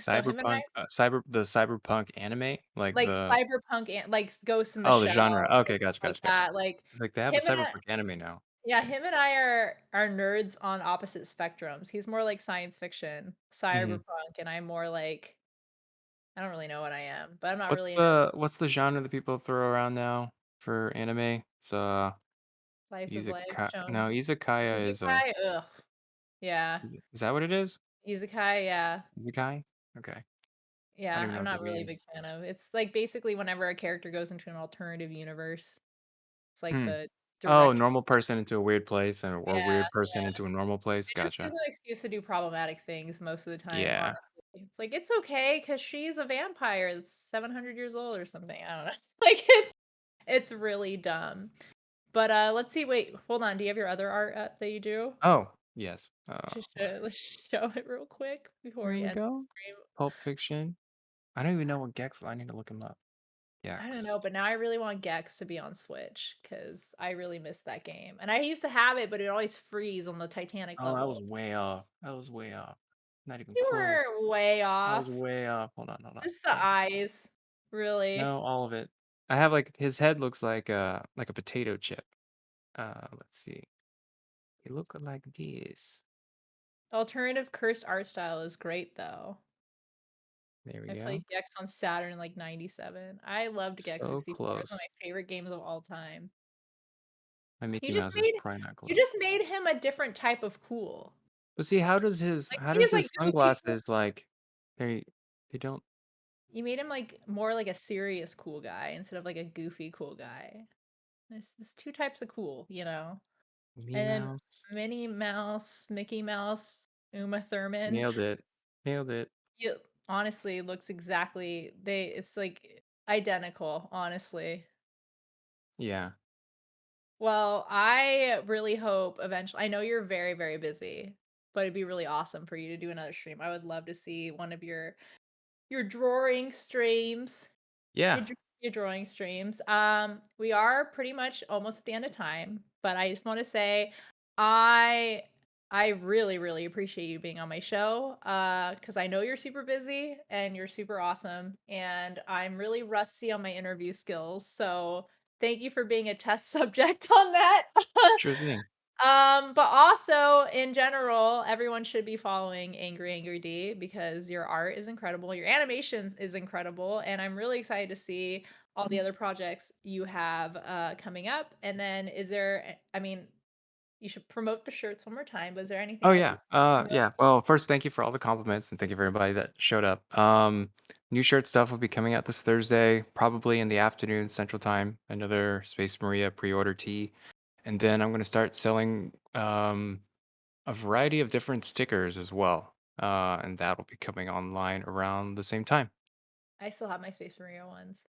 So him and I The cyberpunk anime, like like, the cyberpunk and like, Ghost in the oh, the Shell genre. and Okay, stuff gotcha, like gotcha, gotcha. that, like, It's like they have a him and I cyberpunk anime now. yeah, him and I are nerds on opposite spectrums. He's more like science fiction, Mhm. cyberpunk, and I'm more like I don't really know what I am, but I'm not What's really into the genre that people throw around now for anime? It's slice of life izaka shown. no, izakaya is a Isekai? Ugh. Yeah. is that what it is? Isekai, yeah. Isekai? Okay. I don't Yeah, even know I'm what not that really a means. big fan of. It's like basically whenever a character goes into an alternative universe, it's like Hmm. the Oh, direct normal person into a weird place or yeah, weird person yeah. into a normal place? It just gives Gotcha. an excuse to do problematic things most of the time, Yeah. honestly. It's like, "It's okay because she's a vampire that's 700 years old or something." I don't know. Like, it's really dumb. But, let's see wait, hold on, do you have your other art up that you do? Oh, yes. Let's show it real quick before There we we end the go. stream. Pulp Fiction. I don't even know what Gex I need to look him up. I don't Gex. know, but now I really want Gex to be on Switch because I really miss that game, and I used to have it, but it always freeze on the Titanic Oh, I was level. way off. I was way off. Not even You close. were way I was off. way off. Hold on, hold on. Just the Hold on. eyes, really. No, all of it. I have like his head looks like a potato chip. Let's see. He look like this. Alternative cursed art style is great, though. There we I go. played Gex on Saturn in, like, '97. I loved Gex So 64. It's one of close. my favorite games of all time. My Mickey You just Mouse is made probably not you close. just made him a different type of cool. But see, Like, how he does is, like, his goofy sunglasses like they they don't you made him, like, more like a serious cool guy instead of, like, a goofy cool guy. There's 2 types of cool, you know? Minnie And then Mouse Minnie Mouse, Mickey Mouse, Uma Thurman. nailed it. Nailed it. You honestly looks exactly it's, like, identical, honestly. Yeah. Well, I really hope eventually I know you're very, very busy, but it'd be really awesome for you to do another stream. I would love to see one of your drawing streams. Yeah. Your drawing streams. We are pretty much almost at the end of time, but I just want to say I I really, really appreciate you being on my show, because I know you're super busy and you're super awesome, and I'm really rusty on my interview skills, so thank you for being a test subject on that. Sure thing. But also in general, everyone should be following Angry Angry D because your art is incredible, your animation is incredible, and I'm really excited to see all the other projects you have coming up. And then is there, I mean, you should promote the shirts one more time, but is there anything Oh else you yeah. Yeah. Well, first, thank you for all the compliments and thank you for everybody that showed up. New shirt stuff will be coming out this Thursday, probably in the afternoon Central Time. Another Space Maria pre-order tee, and then I'm gonna start selling a variety of different stickers as well. And that will be coming online around the same time. I still have my Space Marine ones.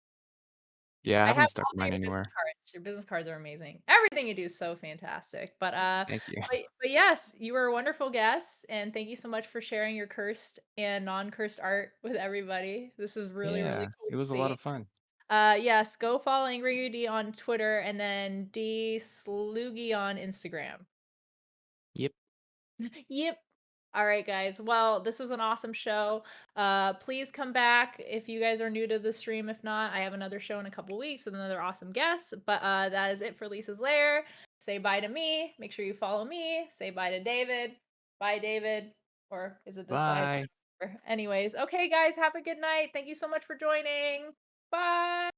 Yeah, I I have haven't stuck all mine your business anywhere. cards. Your business cards are amazing. Everything you do is so fantastic. Thank you. But yes, you were a wonderful guest, and thank you so much for sharing your cursed and non-cursed art with everybody. This is really, really Yeah, cool it to was a lot see. of fun. Yes, go follow Angry UD on Twitter and then DSLOOGS on Instagram. Yep. Yep. All right, guys. Well, this was an awesome show. Please come back if you guys are new to the stream. If not, I have another show in a couple weeks with another awesome guest. But that is it for Lisa's Lair. Say bye to me. Make sure you follow me. Say bye to David. Bye, David. Or is it this side? Bye. Anyways, okay, guys. Have a good night. Thank you so much for joining. Bye.